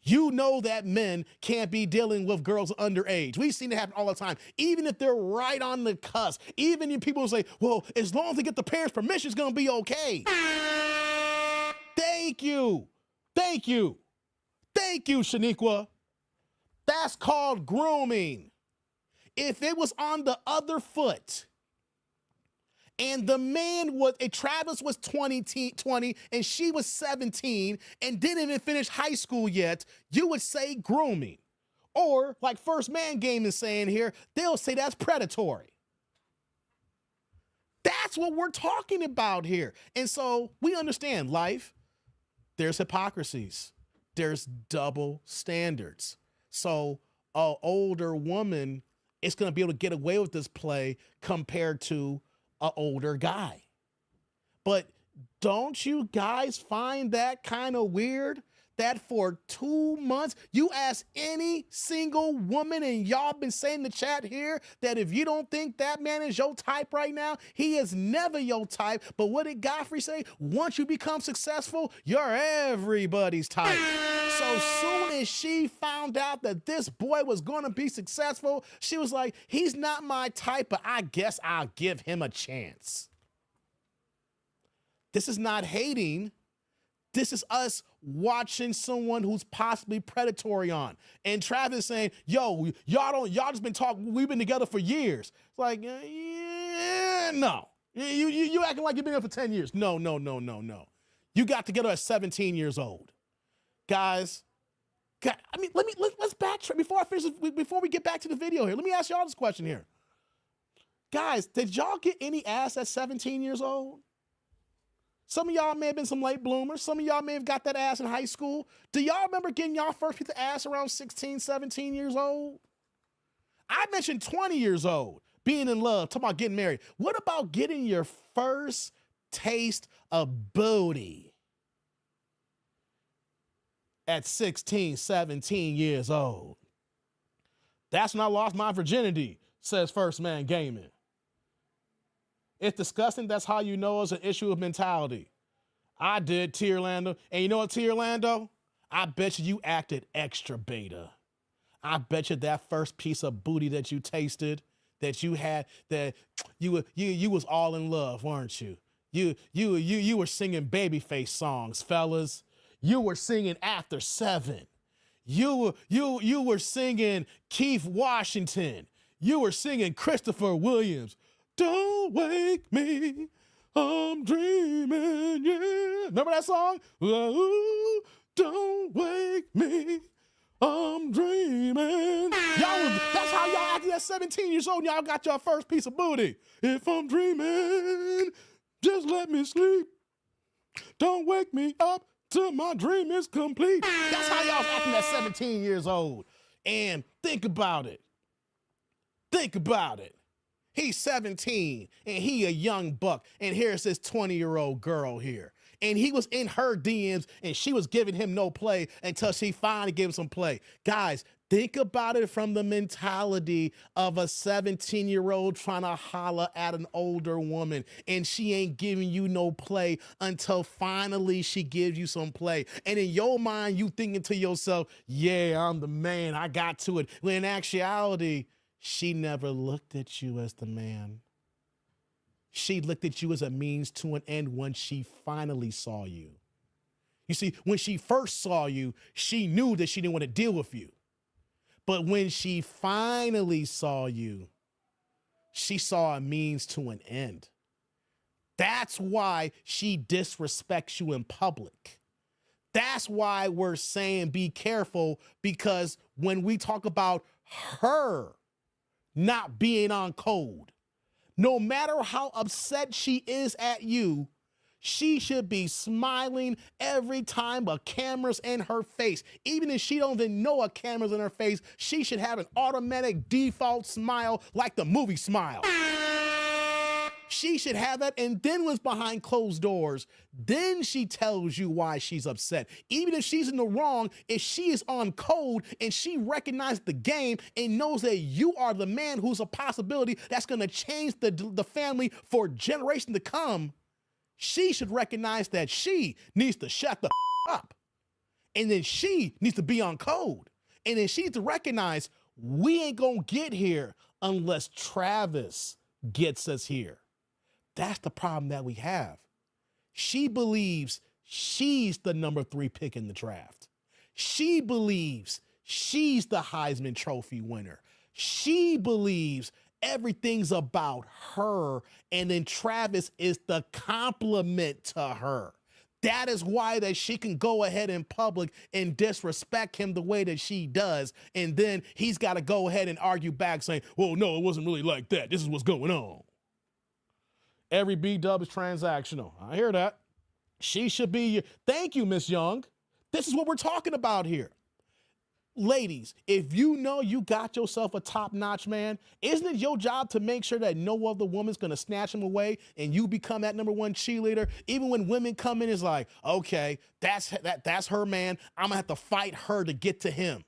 That men can't be dealing with girls underage. We've seen it happen all the time. Even if they're right on the cusp, even if people say, well, as long as they get the parents' permission, it's going to be okay. Thank you. Thank you. Thank you, Shaniqua. That's called grooming. If it was on the other foot and the man Travis was 20 and she was 17 and didn't even finish high school yet, you would say grooming. Or like First Man Game is saying here, they'll say that's predatory. That's what we're talking about here. And so we understand life, there's hypocrisies. There's double standards. So an older woman is going to be able to get away with this play compared to an older guy. But don't you guys find that kind of weird? That for 2 months, you ask any single woman, and y'all been saying in the chat here that if you don't think that man is your type right now, he is never your type. But what did Godfrey say? Once you become successful, you're everybody's type. So soon as she found out that this boy was going to be successful, she was like, he's not my type, but I guess I'll give him a chance. This is not hating. This is us watching someone who's possibly predatory on. And Travis saying, yo, y'all just been talking, we've been together for years. It's like, no. You acting like you've been here for 10 years. No. You got together at 17 years old. Guys, let's backtrack before we get back to the video here. Let me ask y'all this question here. Guys, did y'all get any ass at 17 years old? Some of y'all may have been some late bloomers. Some of y'all may have got that ass in high school. Do y'all remember getting y'all first piece of ass around 16, 17 years old? I mentioned 20 years old, being in love, talking about getting married. What about getting your first taste of booty at 16, 17 years old? That's when I lost my virginity, says First Man Gaming. It's disgusting. That's how you know it's an issue of mentality. I did, T. Orlando. And you know what, T. Orlando? I bet you acted extra beta. I bet you that first piece of booty that you tasted, that you had, that you was all in love, weren't you? You were singing Babyface songs, fellas. You were singing After 7. You were singing Keith Washington. You were singing Christopher Williams. Don't wake me, I'm dreaming, yeah. Remember that song? Oh, don't wake me, I'm dreaming. That's how y'all acted at 17 years old. Y'all got your first piece of booty. If I'm dreaming, just let me sleep. Don't wake me up till my dream is complete. That's how y'all acting at 17 years old. And think about it. Think about it. He's 17 and he a young buck. And here's this 20-year-old girl here. And he was in her DMs and she was giving him no play until she finally gave him some play. Guys, think about it from the mentality of a 17-year-old trying to holler at an older woman and she ain't giving you no play until finally she gives you some play. And in your mind, you thinking to yourself, yeah, I'm the man, I got to it. When in actuality, she never looked at you as the man. She looked at you as a means to an end when she finally saw you. You see, when she first saw you, she knew that she didn't want to deal with you. But when she finally saw you, she saw a means to an end. That's why she disrespects you in public. That's why we're saying be careful, because when we talk about her not being on code, no matter how upset she is at you, she should be smiling every time a camera's in her face. Even if she don't even know a camera's in her face, she should have an automatic default smile like the movie Smile. She should have that, and then when it's behind closed doors, then she tells you why she's upset. Even if she's in the wrong, if she is on code and she recognizes the game and knows that you are the man who's a possibility that's gonna change the family for generations to come, she should recognize that she needs to shut the up. And then she needs to be on code. And then she needs to recognize we ain't gonna get here unless Travis gets us here. That's the problem that we have. She believes she's the number 3 pick in the draft. She believes she's the Heisman Trophy winner. She believes everything's about her, and then Travis is the compliment to her. That is why that she can go ahead in public and disrespect him the way that she does, and then he's got to go ahead and argue back saying, well, no, it wasn't really like that. This is what's going on. Every B-dub is transactional. I hear that. She should be, thank you, Miss Young. This is what we're talking about here. Ladies, if you know you got yourself a top-notch man, isn't it your job to make sure that no other woman's gonna snatch him away and you become that number 1 cheerleader? Even when women come in, it's like, okay, that's her man. I'm gonna have to fight her to get to him.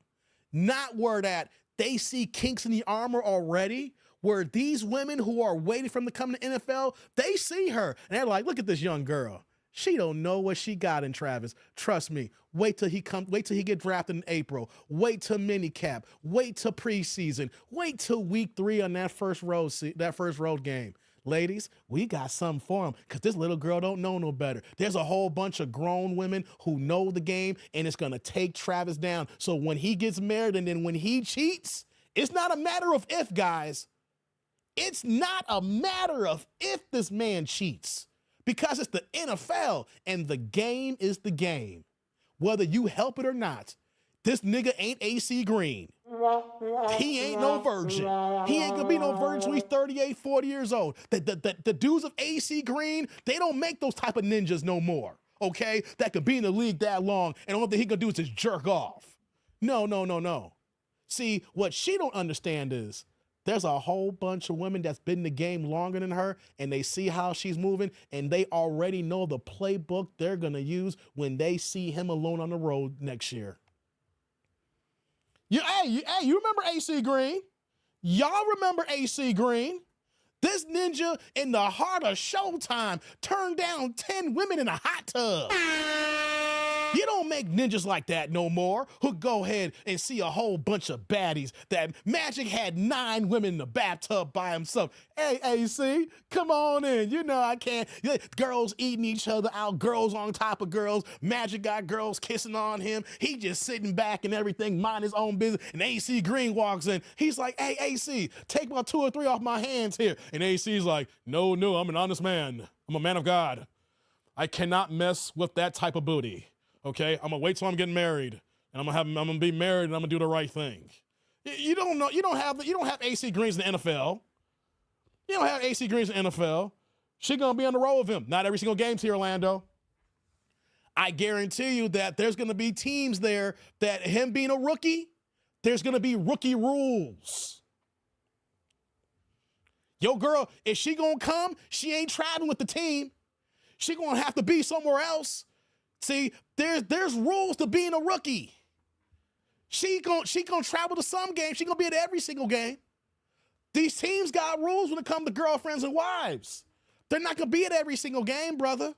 Not where that they see kinks in the armor already, where these women who are waiting for him to come to the NFL, they see her and they're like, look at this young girl. She don't know what she got in Travis. Trust me. Wait till he get drafted in April. Wait till minicap. Wait till preseason. Wait till week 3 on that first road game. Ladies, we got something for him because this little girl don't know no better. There's a whole bunch of grown women who know the game, and it's gonna take Travis down. So when he gets married and then when he cheats, it's not a matter of if, guys. It's not a matter of if this man cheats, because it's the NFL and the game is the game. Whether you help it or not, this nigga ain't AC Green. He ain't no virgin. He ain't gonna be no virgin until he's 38, 40 years old. The dudes of AC Green, they don't make those type of ninjas no more, okay? That could be in the league that long and all that he gonna do is just jerk off. No. See, what she don't understand is there's a whole bunch of women that's been in the game longer than her, and they see how she's moving, and they already know the playbook they're going to use when they see him alone on the road next year. Hey, you remember AC Green? Y'all remember AC Green? This ninja in the heart of Showtime turned down 10 women in a hot tub. You don't make ninjas like that no more, who go ahead and see a whole bunch of baddies. That Magic had 9 women in the bathtub by himself. Hey, AC, come on in. You know I can't. Girls eating each other out, girls on top of girls. Magic got girls kissing on him. He just sitting back and everything, mind his own business. And AC Green walks in. He's like, hey, AC, take about 2 or 3 off my hands here. And AC's like, no, I'm an honest man. I'm a man of God. I cannot mess with that type of booty. Okay, I'm gonna wait till I'm getting married. and I'm gonna be married, and I'm gonna do the right thing. You don't know. You don't have AC Greens in the NFL. You don't have AC Greens in the NFL. She's gonna be on the road with him. Not every single game here, Orlando. I guarantee you that there's gonna be teams there that him being a rookie, there's gonna be rookie rules. Yo, girl, if she gonna come, she ain't traveling with the team. She gonna have to be somewhere else. See, there's rules to being a rookie. She gonna travel to some games. She gonna be at every single game. These teams got rules when it comes to girlfriends and wives. They're not gonna be at every single game, brother.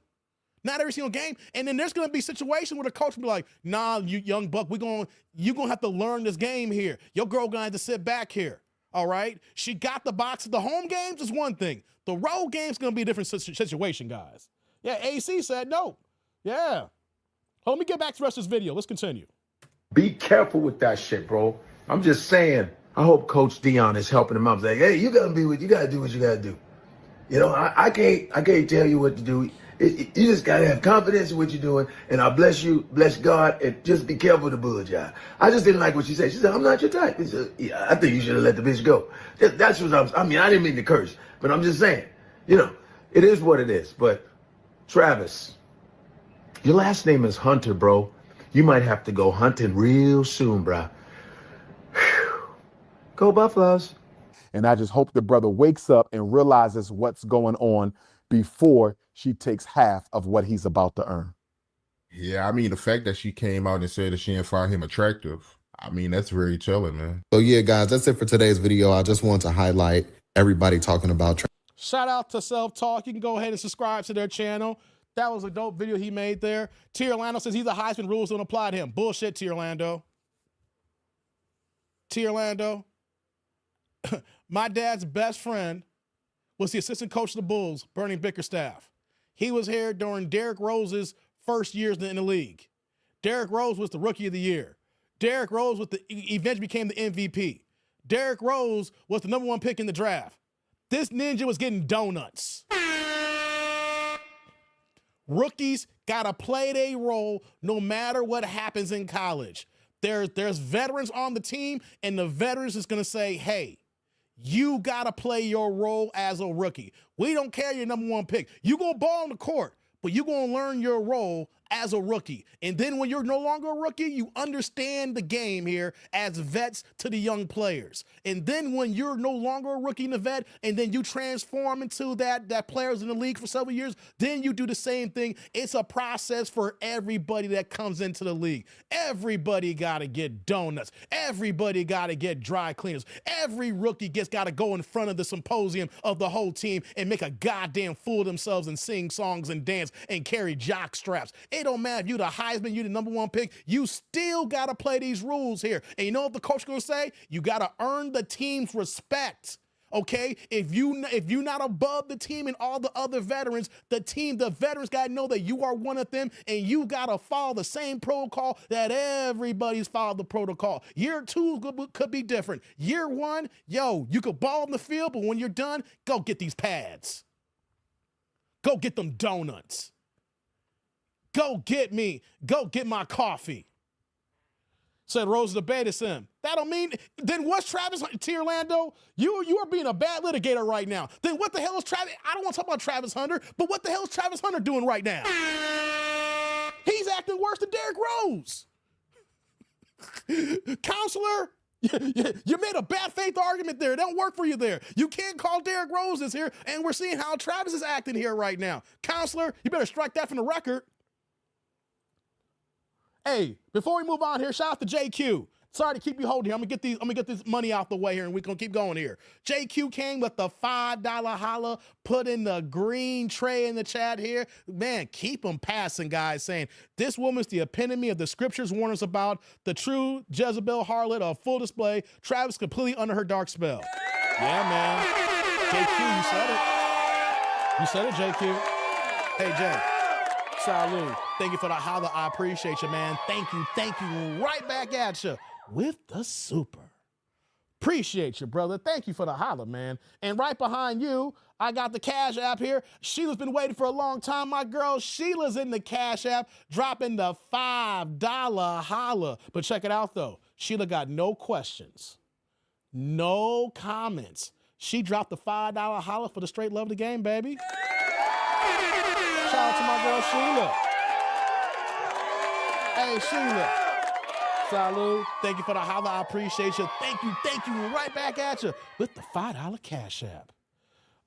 Not every single game. And then there's gonna be situations where the coach will be like, nah, you young buck, you gonna have to learn this game here. Your girl gonna have to sit back here. All right? She got the box. The home games is one thing. The road game's gonna be a different situation, guys. Yeah, AC said no. Yeah. Let me get back to the rest of this video. Let's continue. Be careful with that shit, bro. I'm just saying. I hope Coach Dion is helping him out. Like, hey, you gotta do what you gotta do. You know, I can't tell you what to do. You just gotta have confidence in what you're doing. And I bless you, bless God, and just be careful with the bull job. I just didn't like what she said. She said, I'm not your type. He said, yeah, I think you should have let the bitch go. That's what I mean, I didn't mean to curse, but I'm just saying, you know, it is what it is. But Travis, your last name is Hunter, bro. You might have to go hunting real soon, bro. Go Buffaloes. And I just hope the brother wakes up and realizes what's going on before she takes half of what he's about to earn. Yeah, I mean, the fact that she came out and said that she didn't find him attractive, I mean, that's very telling, man. So yeah, guys, that's it for today's video. I just want to highlight everybody talking about. Shout out to Self Talk. You can go ahead and subscribe to their channel. That was a dope video he made there. T. Orlando says he's a Heisman, rules don't apply to him. Bullshit, T. Orlando. T. Orlando. My dad's best friend was the assistant coach of the Bulls, Bernie Bickerstaff. He was here during Derrick Rose's first years in the league. Derrick Rose was the rookie of the year. Derrick Rose eventually became the MVP. Derrick Rose was the #1 pick in the draft. This ninja was getting donuts. Rookies gotta play their role no matter what happens in college. There's veterans on the team, and the veterans is gonna say, hey, you gotta play your role as a rookie. We don't care your #1 pick. You gonna ball on the court, but you gonna learn your role as a rookie. And then when you're no longer a rookie, you understand the game here as vets to the young players. And then when you're no longer a rookie and a vet, and then you transform into that players in the league for several years, then you do the same thing. It's a process for everybody that comes into the league. Everybody gotta get donuts. Everybody gotta get dry cleaners. Every rookie gotta go in front of the symposium of the whole team and make a goddamn fool of themselves and sing songs and dance and carry jock straps. It don't matter if you the Heisman, you the #1 pick, you still got to play these rules here. And you know what the coach going to say? You got to earn the team's respect. Okay? If you're not above the team and all the other veterans, the veterans got to know that you are one of them, and you got to follow the same protocol that everybody's followed the protocol. Year 2 could be different. Year 1, yo, you could ball in the field, but when you're done, go get these pads. Go get them donuts. Go get my coffee. Said Rose debated him. That don't mean, then what's Travis T. Orlando? You are being a bad litigator right now. Then what the hell is Travis? I don't want to talk about Travis Hunter, but what the hell is Travis Hunter doing right now? He's acting worse than Derrick Rose. Counselor, you made a bad faith argument there. It don't work for you there. You can't call Derrick Rose this here, and we're seeing how Travis is acting here right now. Counselor, you better strike that from the record. Hey, before we move on here, shout out to JQ. Sorry to keep you holding here. I'm gonna get this money out the way here, and we're gonna keep going here. JQ came with the $5 holla, put in the green tray in the chat here. Man, keep them passing, guys, saying this woman's the epitome of the scriptures warn us about, the true Jezebel harlot of full display. Travis completely under her dark spell. Yeah, man. JQ, you said it. You said it, JQ. Hey, Jay. Salud. Thank you for the holla. I appreciate you, man. Thank you. Right back at you with the super Appreciate you, brother. Thank you for the holler, man. And right behind you, I got the Cash App here. Sheila's been waiting for a long time. My girl Sheila's in the Cash App, dropping the $5 holla. But check it out, though. Sheila got no questions, no comments. She dropped the $5 holla for the straight love of the game, baby. Shout out to my girl Sheila. Hey, Sheila. Salud. Thank you for the holla. I appreciate you. Thank you. Right back at you with the $5 Cash App.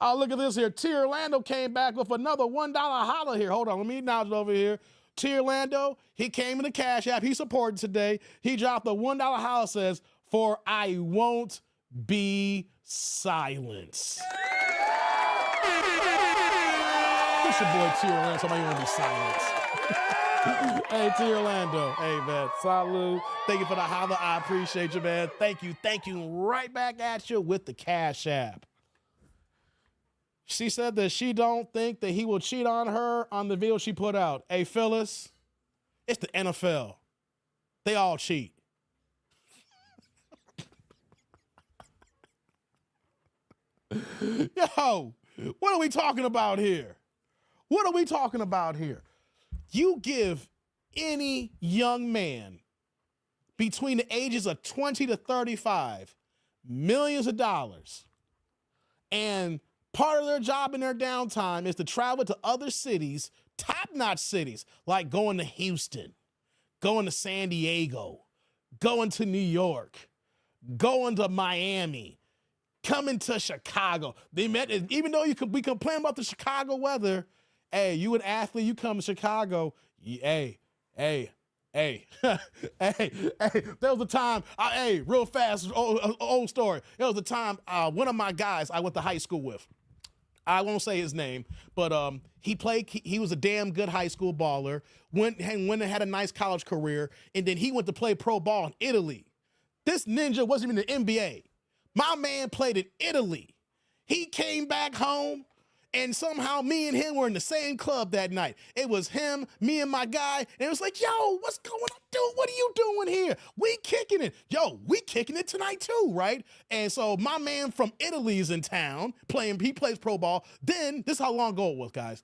Oh, look at this here. T. Orlando came back with another $1 holla here. Hold on. Let me acknowledge it over here. T. Orlando, he came in the Cash App. He supported today. He dropped the $1 holla, says, "For I won't be silenced." It's your boy T. Orlando. Somebody won't be silenced. Hey, T. Orlando. Hey, man. Salud. Thank you for the holla. I appreciate you, man. Thank you. Right back at you with the Cash App. She said that she don't think that he will cheat on her on the video she put out. Hey, Phyllis, it's the NFL. They all cheat. Yo, what are we talking about here? You give any young man between the ages of 20 to 35 millions of dollars, and part of their job in their downtime is to travel to other cities, top-notch cities, like going to Houston, going to San Diego, going to New York, going to Miami, coming to Chicago. Even though we complain about the Chicago weather, hey, you an athlete, you come to Chicago, hey. There was a time, real fast, old story. There was a time, one of my guys I went to high school with, I won't say his name, but he was a damn good high school baller, went and had a nice college career, and then he went to play pro ball in Italy. This ninja wasn't even in the NBA. My man played in Italy. He came back home, and somehow me and him were in the same club that night. It was him, me, and my guy, and it was like, yo, what's going on, dude? What are you doing here? We kicking it. Yo, we kicking it tonight too, right? And so my man from Italy's in town he plays pro ball. Then, this is how long ago it was, guys.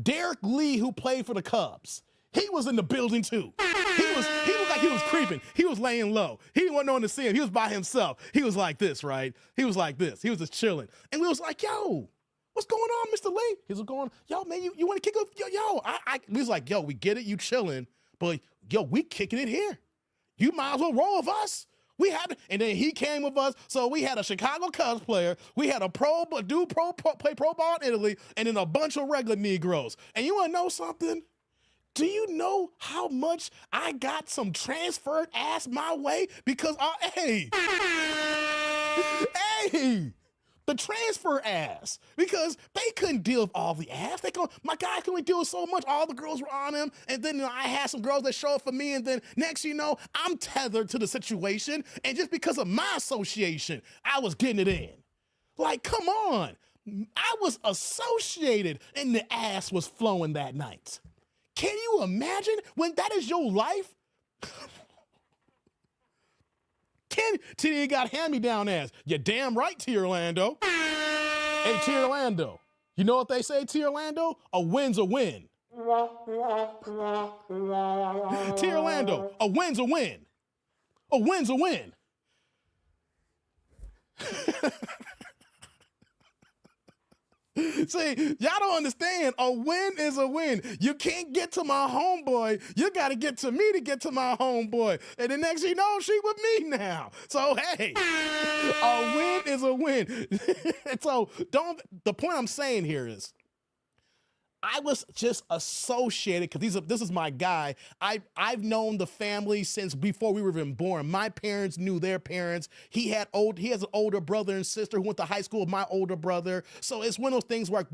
Derek Lee, who played for the Cubs, he was in the building too. He was like he was creeping. He was laying low. He wasn't on the scene. He was by himself. He was like this, right? He was like this. He was just chilling. And we was like, yo, what's going on, Mr. Lee? He was going, yo, man, you want to kick up? Yo, we was like, yo, we get it, you chilling, but yo, we kicking it here. You might as well roll with us. And then he came with us, so we had a Chicago Cubs player, we had a play pro ball in Italy, and then a bunch of regular Negroes. And you want to know something? Do you know how much I got some transferred ass my way? Because, the transfer ass, because they couldn't deal with all the ass. My guy couldn't deal with so much. All the girls were on him, and then I had some girls that show up for me, and then next you know, I'm tethered to the situation, and just because of my association, I was getting it in. Like, come on. I was associated, and the ass was flowing that night. Can you imagine when that is your life? T got hand-me-down ass. You're damn right, T. Orlando. Hey, T. Orlando. You know what they say, T. Orlando? A win's a win. T. Orlando, a win's a win. A win's a win. See, y'all don't understand. A win is a win. You can't get to my homeboy. You got to get to me to get to my homeboy. And the next thing you know, she with me now. So, hey, a win is a win. So, the point I'm saying here is, I was just associated because this is my guy. I've known the family since before we were even born. My parents knew their parents. He has an older brother and sister who went to high school with my older brother. So it's one of those things where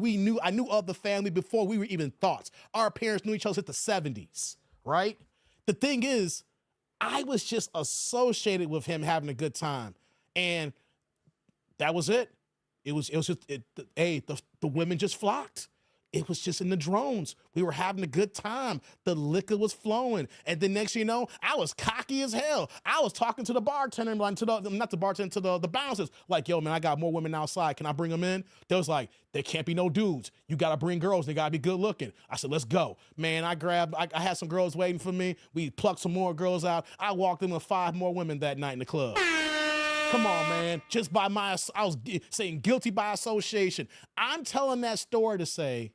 I knew of the family before we were even thoughts. Our parents knew each other since the 70s, right? The thing is, I was just associated with him having a good time, and that was it. It was just the women just flocked. It was just in the drones. We were having a good time. The liquor was flowing. And the next thing you know, I was cocky as hell. I was talking to the bartender, like not the bartender, to the bouncers. Like, yo, man, I got more women outside. Can I bring them in? They was like, there can't be no dudes. You got to bring girls. They got to be good looking. I said, let's go. Man, I had some girls waiting for me. We plucked some more girls out. I walked in with 5 more women that night in the club. Come on, man. Just by I was saying guilty by association. I'm telling that story to say,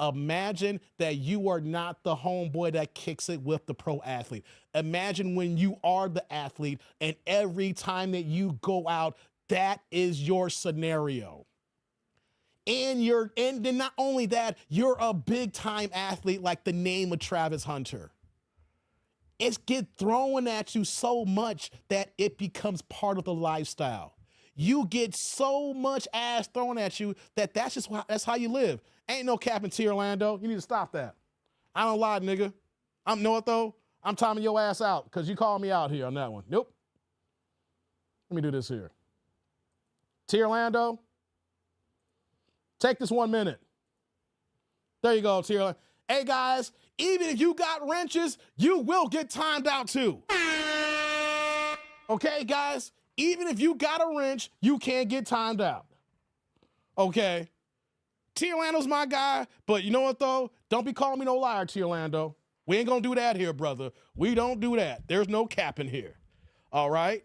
imagine that you are not the homeboy that kicks it with the pro athlete. Imagine when you are the athlete and every time that you go out, that is your scenario. And then not only that, you're a big time athlete like the name of Travis Hunter. It's get thrown at you so much that it becomes part of the lifestyle. You get so much ass thrown at you that's how you live. Ain't no cap in T. Orlando. You need to stop that. I don't lie, nigga. Know what though? I'm timing your ass out because you called me out here on that one. Nope. Let me do this here. T. Orlando, take this 1 minute. There you go, T. Orlando. Hey guys, even if you got wrenches, you will get timed out too. Okay, guys? Even if you got a wrench, you can't get timed out. Okay? T. Orlando's my guy, but you know what though? Don't be calling me no liar, T. Orlando. We ain't gonna do that here, brother. We don't do that. There's no cap in here. All right?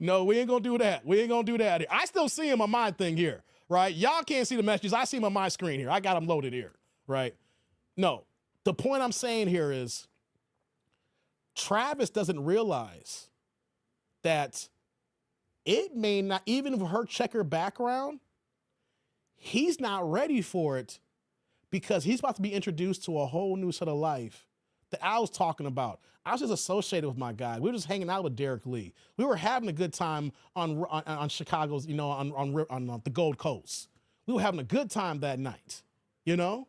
No, we ain't gonna do that. We ain't gonna do that here. I still see him on my thing here, right? Y'all can't see the messages. I see him on my screen here. I got them loaded here, right? No, the point I'm saying here is Travis doesn't realize that it may not, even with her checker background, he's not ready for it because he's about to be introduced to a whole new set of life that I was talking about. I was just associated with my guy. We were just hanging out with Derek Lee. We were having a good time on Chicago's, on the Gold Coast. We were having a good time that night, you know?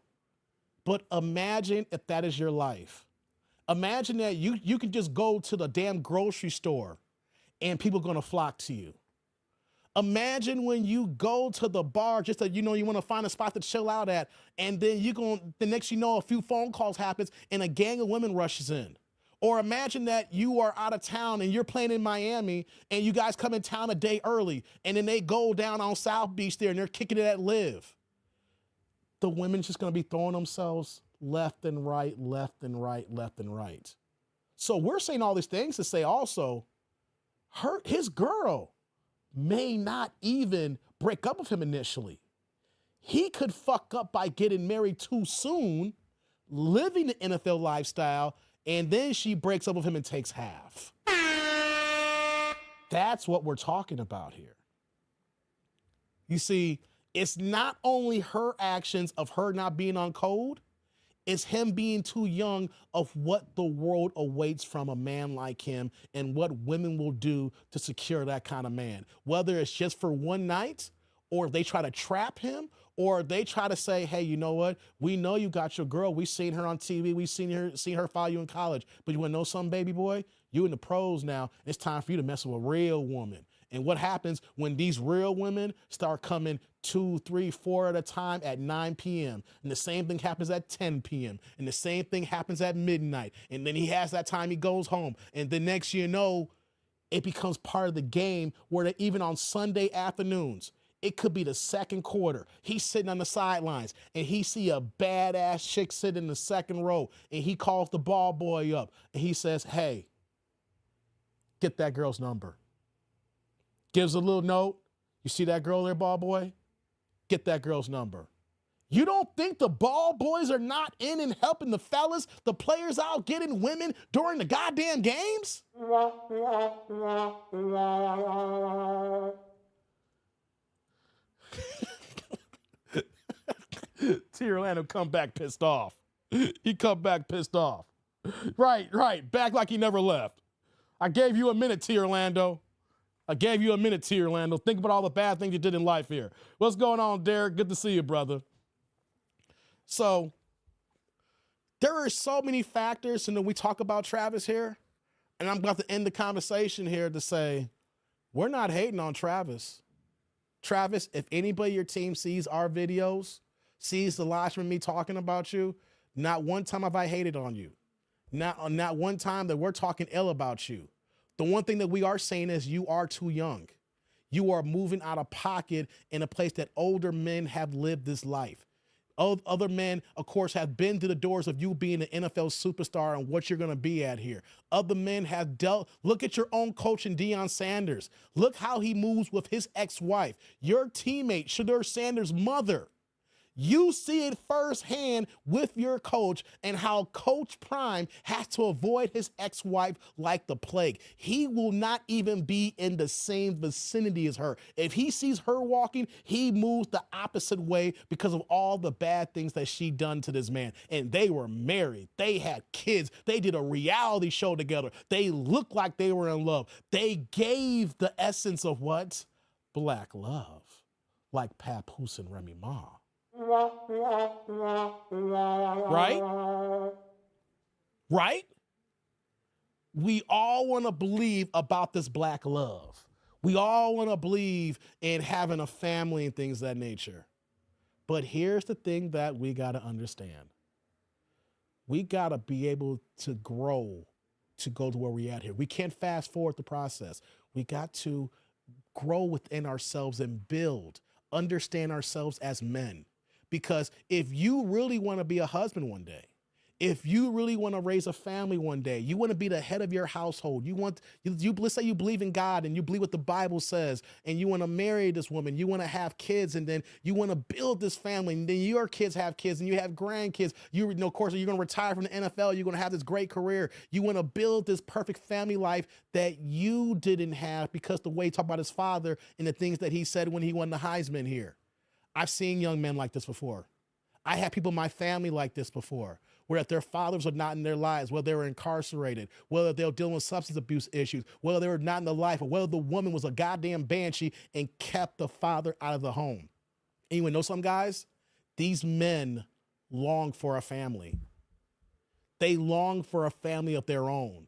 But imagine if that is your life. Imagine that you can just go to the damn grocery store and people are gonna flock to you. Imagine when you go to the bar just that you want to find a spot to chill out at, and then the next a few phone calls happens and a gang of women rushes in. Or imagine that you are out of town and you're playing in Miami and you guys come in town a day early and then they go down on South Beach there and they're kicking it at Live. The women's just gonna be throwing themselves left and right, left and right, left and right. So we're saying all these things to say also, his girl may not even break up with him initially. He could fuck up by getting married too soon, living the NFL lifestyle, and then she breaks up with him and takes half. That's what we're talking about here. You see, it's not only her actions of her not being on code, it's him being too young of what the world awaits from a man like him and what women will do to secure that kind of man. Whether it's just for one night, or if they try to trap him, or they try to say, hey, you know what? We know you got your girl. We seen her on TV. We seen her follow you in college. But you want to know something, baby boy? You in the pros now. It's time for you to mess with a real woman. And what happens when these real women start coming 2, 3, 4 at a time at 9 p.m. And the same thing happens at 10 p.m. And the same thing happens at midnight. And then he has that time he goes home. And the next you know, it becomes part of the game where even on Sunday afternoons, it could be the second quarter. He's sitting on the sidelines and he see a badass chick sitting in the second row and he calls the ball boy up and he says, hey, get that girl's number. Gives a little note. You see that girl there, ball boy? Get that girl's number. You don't think the ball boys are not in and helping the fellas, the players out getting women during the goddamn games? T. Orlando come back pissed off. He come back pissed off. Right. Back like he never left. I gave you a minute, T. Orlando. Think about all the bad things you did in life here. What's going on, Derek? Good to see you, brother. So, there are so many factors, and then we talk about Travis here, and I'm about to end the conversation here to say, we're not hating on Travis. Travis, if anybody on your team sees our videos, sees the live stream of me talking about you, not one time have I hated on you. Not one time that we're talking ill about you. The one thing that we are saying is you are too young. You are moving out of pocket in a place that older men have lived this life. Other men, of course, have been to the doors of you being an NFL superstar and what you're going to be at here. Other men have dealt. Look at your own coach in Deion Sanders. Look how he moves with his ex-wife. Your teammate, Shedeur Sanders' mother. You see it firsthand with your coach and how Coach Prime has to avoid his ex-wife like the plague. He will not even be in the same vicinity as her. If he sees her walking, he moves the opposite way because of all the bad things that she done to this man. And they were married. They had kids. They did a reality show together. They looked like they were in love. They gave the essence of what? Black love, like Papoose and Remy Ma. Right? Right? We all want to believe about this black love. We all want to believe in having a family and things of that nature. But here's the thing that we got to understand. We got to be able to grow to go to where we're at here. We can't fast forward the process. We got to grow within ourselves and build, understand ourselves as men. Because if you really want to be a husband one day, if you really want to raise a family one day, you want to be the head of your household, let's say you believe in God and you believe what the Bible says, and you want to marry this woman, you want to have kids, and then you want to build this family, and then your kids have kids, and you have grandkids. Of course, you're going to retire from the NFL. You're going to have this great career. You want to build this perfect family life that you didn't have because the way he talked about his father and the things that he said when he won the Heisman here. I've seen young men like this before. I had people in my family like this before, where their fathers are not in their lives, whether they were incarcerated, whether they were dealing with substance abuse issues, whether they were not in the life, or whether the woman was a goddamn banshee and kept the father out of the home. And you want to know something, guys? These men long for a family. They long for a family of their own.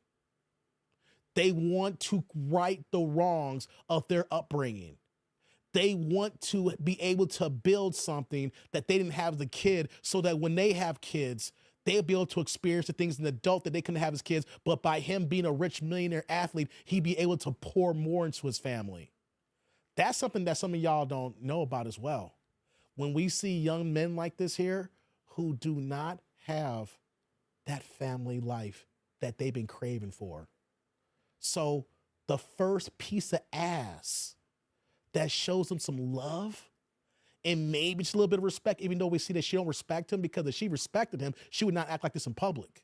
They want to right the wrongs of their upbringing. They want to be able to build something that they didn't have as a kid, so that when they have kids, they'll be able to experience the things as an adult that they couldn't have as kids. But by him being a rich millionaire athlete, he'd be able to pour more into his family. That's something that some of y'all don't know about as well. When we see young men like this here who do not have that family life that they've been craving for. So the first piece of ass that shows them some love and maybe just a little bit of respect, even though we see that she don't respect him, because if she respected him, she would not act like this in public.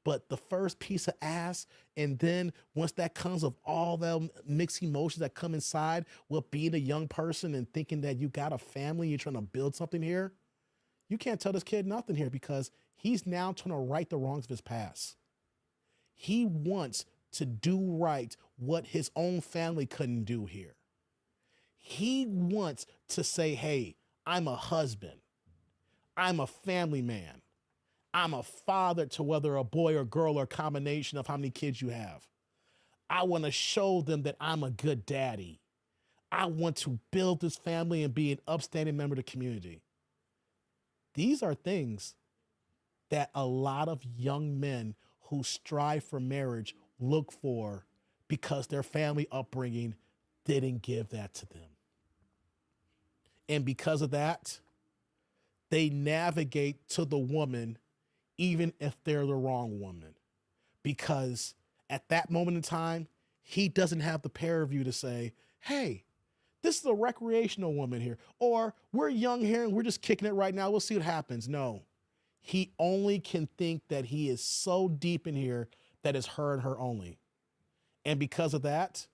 But the first piece of ass, and then once that comes of all the mixed emotions that come inside with being a young person and thinking that you got a family, you're trying to build something here, you can't tell this kid nothing here, because he's now trying to right the wrongs of his past. He wants to do right what his own family couldn't do here. He wants to say, hey, I'm a husband. I'm a family man. I'm a father to whether a boy or girl or a combination of how many kids you have. I want to show them that I'm a good daddy. I want to build this family and be an upstanding member of the community. These are things that a lot of young men who strive for marriage look for, because their family upbringing didn't give that to them. And because of that, they navigate to the woman even if they're the wrong woman. Because at that moment in time, he doesn't have the pair of you to say, hey, this is a recreational woman here. Or we're young here and we're just kicking it right now. We'll see what happens. No, he only can think that he is so deep in here that it's her and her only. And because of that,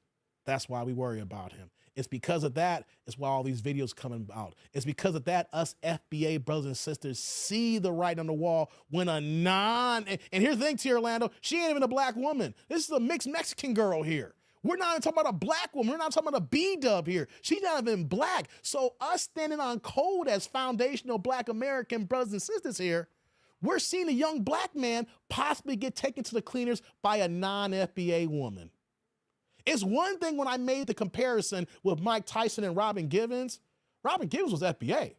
that's why we worry about him. It's because of that, it's why all these videos coming out. It's because of that, us FBA brothers and sisters see the writing on the wall when a and here's the thing, T. Orlando, she ain't even a black woman. This is a mixed Mexican girl here. We're not even talking about a black woman. We're not talking about a B-dub here. She's not even black. So us standing on code as foundational black American brothers and sisters here, we're seeing a young black man possibly get taken to the cleaners by a non-FBA woman. It's one thing when I made the comparison with Mike Tyson and Robin Givens. Robin Givens was FBA.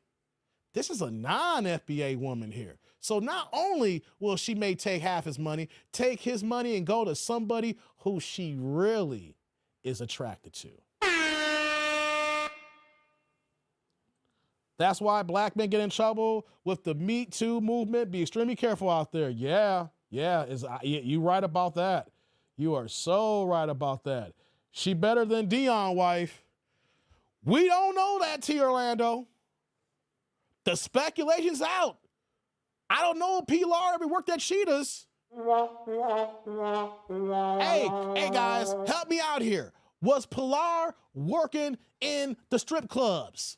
This is a non-FBA woman here. So not only will she may take half his money, take his money and go to somebody who she really is attracted to. That's why black men get in trouble with the Me Too movement. Be extremely careful out there. Yeah, you right about that. You are so right about that. She better than Dion, wife. We don't know that, T. Orlando. The speculation's out. I don't know if Pilar ever worked at Cheetahs. Hey guys, help me out here. Was Pilar working in the strip clubs?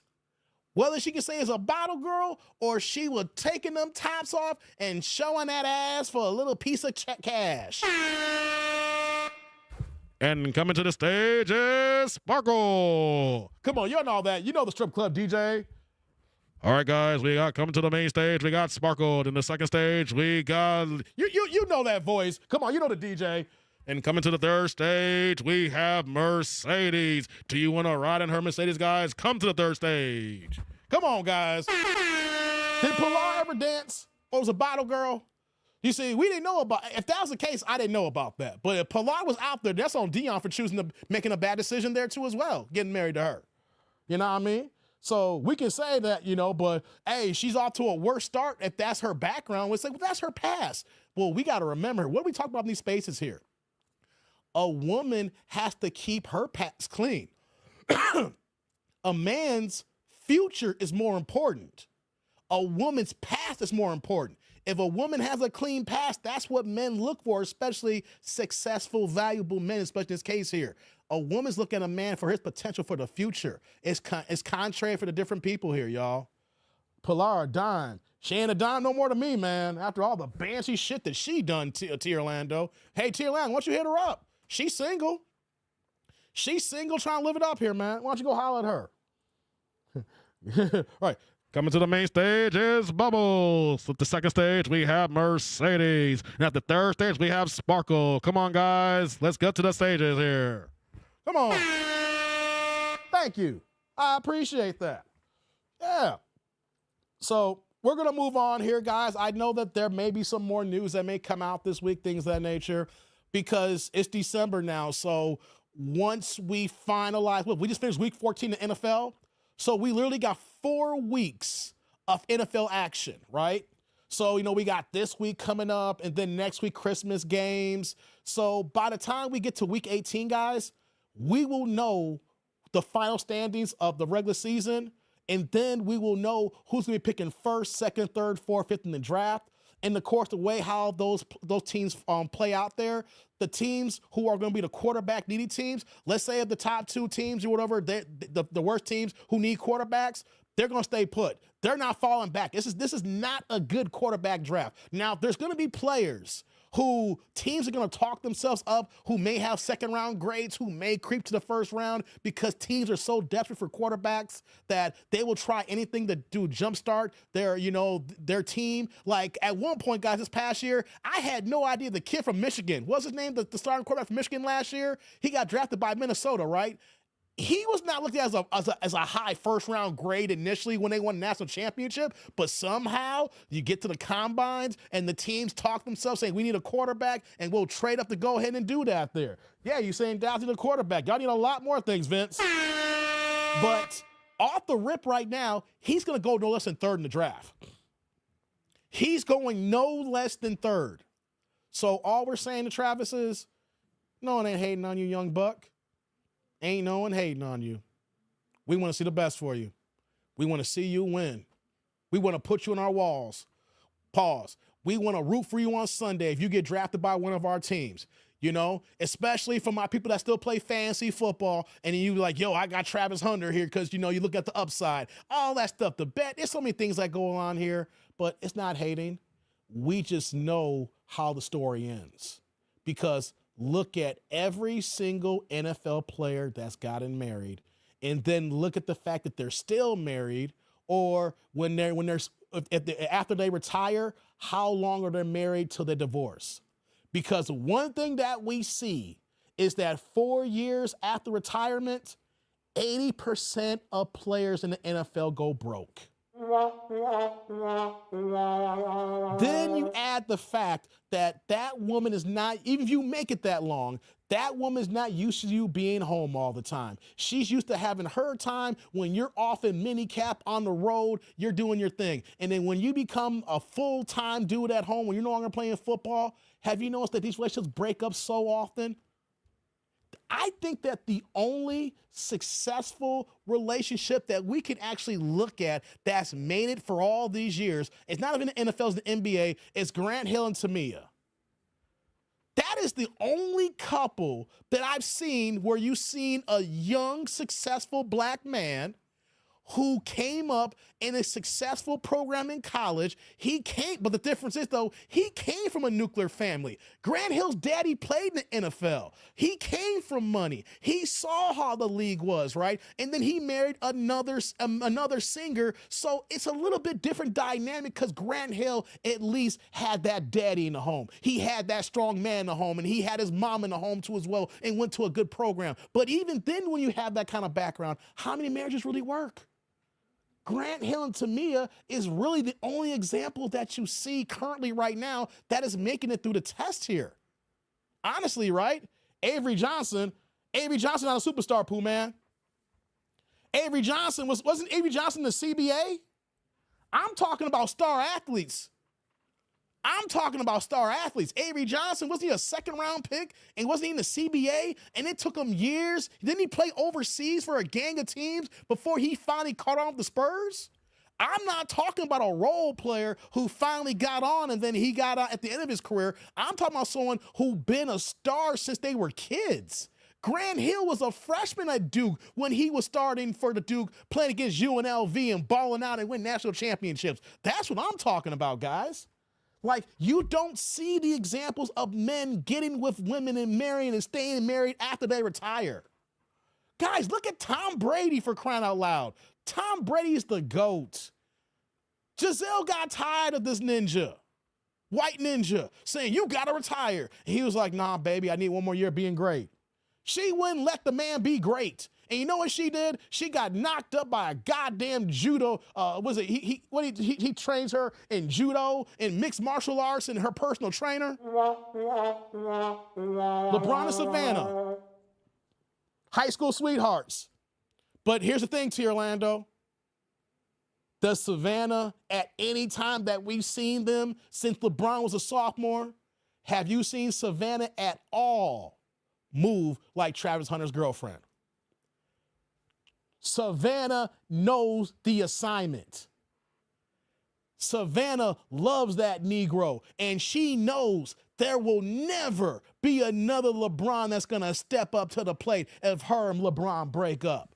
Whether she can say it's a bottle girl or she was taking them tops off and showing that ass for a little piece of cash. And coming to the stage is Sparkle. Come on, you know that. You know the strip club, DJ. All right, guys, we got coming to the main stage. We got Sparkle. In the second stage, we got you know that voice. Come on, you know the DJ. And coming to the third stage, we have Mercedes. Do you want to ride in her Mercedes, guys? Come to the third stage. Come on, guys. Did Pilar ever dance? Or was a bottle girl? You see, we didn't know about. If that was the case, I didn't know about that. But if Pilar was out there, that's on Dion for making a bad decision there too as well, getting married to her. You know what I mean? So we can say that, but hey, she's off to a worse start if that's her background. We say, well, that's her past. Well, we got to remember, what do we talk about in these spaces here? A woman has to keep her past clean. A man's future is more important. A woman's past is more important. If a woman has a clean past, that's what men look for, especially successful, valuable men, especially in this case here. A woman's looking at a man for his potential for the future. It's contrary for the different people here, y'all. Pilar, a dime. She ain't a dime no more to me, man. After all the banshee shit that she done, T. Orlando. Hey, T. Orlando, why don't you hit her up? She's single. She's single trying to live it up here, man. Why don't you go holler at her? All right. Coming to the main stage is Bubbles. At the second stage, we have Mercedes. And at the third stage, we have Sparkle. Come on, guys. Let's get to the stages here. Come on. Thank you. I appreciate that. Yeah. So we're going to move on here, guys. I know that there may be some more news that may come out this week, things of that nature, because it's December now. So once we finalize, we just finished week 14 in NFL. So we literally got 4 weeks of NFL action, right? So, we got this week coming up and then next week, Christmas games. So by the time we get to week 18, guys, we will know the final standings of the regular season. And then we will know who's going to be picking first, second, third, fourth, fifth in the draft. And of course, the way how those teams play out there, the teams who are going to be the quarterback needy teams, let's say of the top 2 teams or whatever, the worst teams who need quarterbacks, they're going to stay put. They're not falling back. This is not a good quarterback draft. Now, there's going to be players who teams are going to talk themselves up, who may have second-round grades, who may creep to the first round because teams are so desperate for quarterbacks that they will try anything to do jumpstart their team. Like at one point, guys, this past year, I had no idea the kid from Michigan, what's his name, the starting quarterback from Michigan last year, he got drafted by Minnesota, right? He was not looked at as a high first-round grade initially when they won the national championship, but somehow you get to the combines and the teams talk themselves saying, we need a quarterback, and we'll trade up to go ahead and do that there. Yeah, you're saying down to the quarterback. Y'all need a lot more things, Vince. But off the rip right now, he's going to go no less than third in the draft. He's going no less than third. So all we're saying to Travis is, no one ain't hating on you, young buck. Ain't no one hating on you. We want to see the best for you. We want to see you win. We want to put you in our walls. Pause. We want to root for you on Sunday if you get drafted by one of our teams. Especially for my people that still play fantasy football, and you like, yo, I got Travis Hunter here because, you look at the upside. All that stuff, the bet. There's so many things that go on here, but it's not hating. We just know how the story ends because look at every single NFL player that's gotten married, and then look at the fact that they're still married, or after they retire, how long are they married till they divorce? Because one thing that we see is that 4 years after retirement, 80% of players in the NFL go broke. Then you add the fact that that woman is not, even if you make it that long, that woman is not used to you being home all the time. She's used to having her time. When you're off in minicap on the road, you're doing your thing. And then when you become a full-time dude at home, when you're no longer playing football, have you noticed that these relationships break up so often? I think that the only successful relationship that we can actually look at that's made it for all these years, it's not even the NFL, it's the NBA, it's Grant Hill and Tamia. That is the only couple that I've seen where you've seen a young, successful black man who came up in a successful program in college. But the difference is, though, he came from a nuclear family. Grant Hill's daddy played in the NFL. He came from money. He saw how the league was, right? And then he married another singer. So it's a little bit different dynamic because Grant Hill at least had that daddy in the home. He had that strong man in the home, and he had his mom in the home too as well, and went to a good program. But even then, when you have that kind of background, how many marriages really work? Grant Hill and Tamia is really the only example that you see currently right now that is making it through the test here. Honestly, right? Avery Johnson not a superstar, Pooh man. Avery Johnson wasn't Avery Johnson the CBA? I'm talking about star athletes. Avery Johnson, wasn't he a second-round pick? And wasn't he in the CBA? And it took him years. Didn't he play overseas for a gang of teams before he finally caught on with the Spurs? I'm not talking about a role player who finally got on and then he got out at the end of his career. I'm talking about someone who's been a star since they were kids. Grant Hill was a freshman at Duke when he was starting for the Duke, playing against UNLV and balling out and winning national championships. That's what I'm talking about, guys. Like, you don't see the examples of men getting with women and marrying and staying married after they retire. Guys, look at Tom Brady, for crying out loud. Tom Brady is the GOAT. Giselle got tired of this white ninja, saying, you gotta retire. And he was like, nah, baby, I need one more year being great. She wouldn't let the man be great. And you know what she did? She got knocked up by a goddamn judo. He trains her in judo and mixed martial arts and her personal trainer. LeBron and Savannah, high school sweethearts. But here's the thing, T. Orlando. Does Savannah, at any time that we've seen them since LeBron was a sophomore, have you seen Savannah at all move like Travis Hunter's girlfriend? Savannah knows the assignment. Savannah loves that Negro, and she knows there will never be another LeBron that's going to step up to the plate if her and LeBron break up.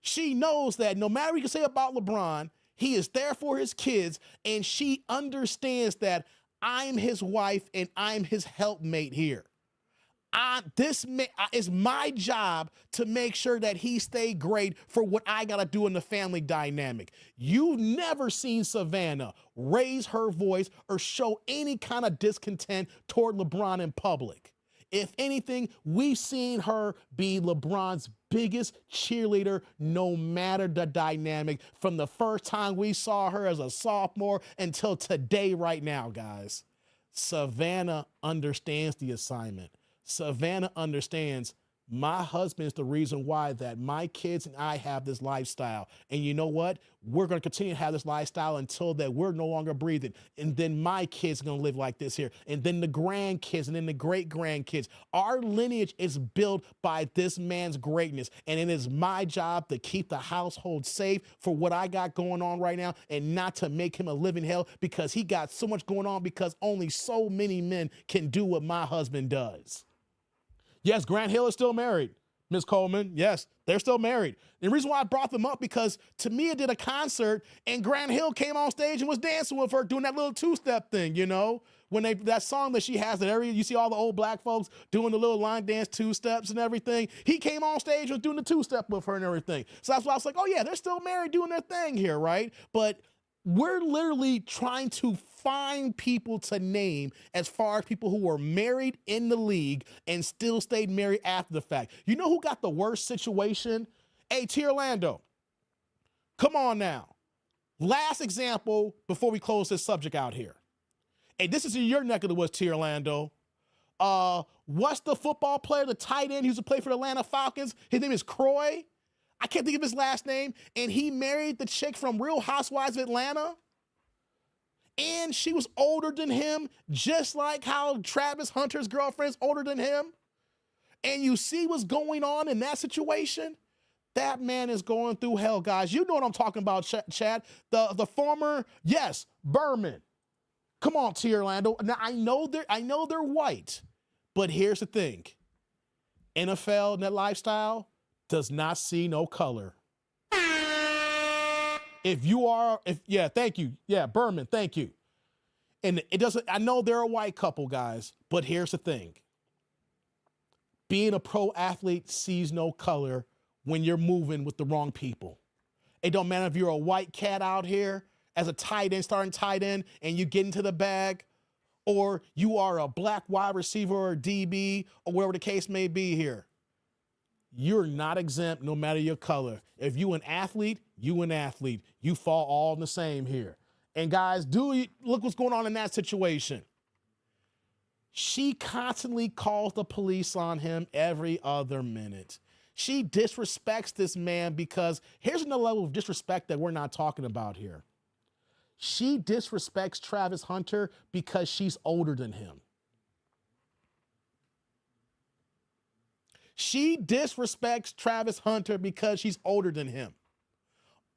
She knows that no matter what you can say about LeBron, he is there for his kids, and she understands that I'm his wife and I'm his helpmate here. It's my job to make sure that he stay great for what I got to do in the family dynamic. You've never seen Savannah raise her voice or show any kind of discontent toward LeBron in public. If anything, we've seen her be LeBron's biggest cheerleader no matter the dynamic from the first time we saw her as a sophomore until today right now, guys. Savannah understands the assignment. Savannah understands my husband is the reason why that my kids and I have this lifestyle. And you know what? We're going to continue to have this lifestyle until that we're no longer breathing. And then my kids are going to live like this here. And then the grandkids and then the great-grandkids. Our lineage is built by this man's greatness. And it is my job to keep the household safe for what I got going on right now and not to make him a living hell because he got so much going on because only so many men can do what my husband does. Yes, Grant Hill is still married, Ms. Coleman. Yes, they're still married. The reason why I brought them up because Tamia did a concert and Grant Hill came on stage and was dancing with her doing that little two-step thing, you know? When that song that she has that you see all the old black folks doing the little line dance two-steps and everything. He came on stage and was doing the two-step with her and everything. So that's why I was like, oh yeah, they're still married doing their thing here, right? But we're literally trying to find people to name as far as people who were married in the league and still stayed married after the fact. You know who got the worst situation? Hey, T. Orlando, come on now. Last example before we close this subject out here. Hey, this is in your neck of the woods, T. Orlando. What's the football player, the tight end who used to play for the Atlanta Falcons? His name is Croy. I can't think of his last name. And he married the chick from Real Housewives of Atlanta. And she was older than him, just like how Travis Hunter's girlfriend's older than him. And you see what's going on in that situation? That man is going through hell, guys. You know what I'm talking about, Chad. The former, yes, Berman. Come on, T. Orlando. Now, I know they're white, but here's the thing. NFL and that lifestyle does not see no color. Thank you. Yeah, Berman, thank you. And it doesn't, I know they're a white couple, guys, but here's the thing. Being a pro athlete sees no color when you're moving with the wrong people. It don't matter if you're a white cat out here as a tight end, starting tight end, and you get into the bag, or you are a black wide receiver or DB, or whatever the case may be here. You're not exempt no matter your color. If you an athlete, you an athlete. You fall all in the same here. And guys, look what's going on in that situation. She constantly calls the police on him every other minute. She disrespects this man because here's another level of disrespect that we're not talking about here. She disrespects Travis Hunter because she's older than him. She disrespects Travis Hunter because she's older than him.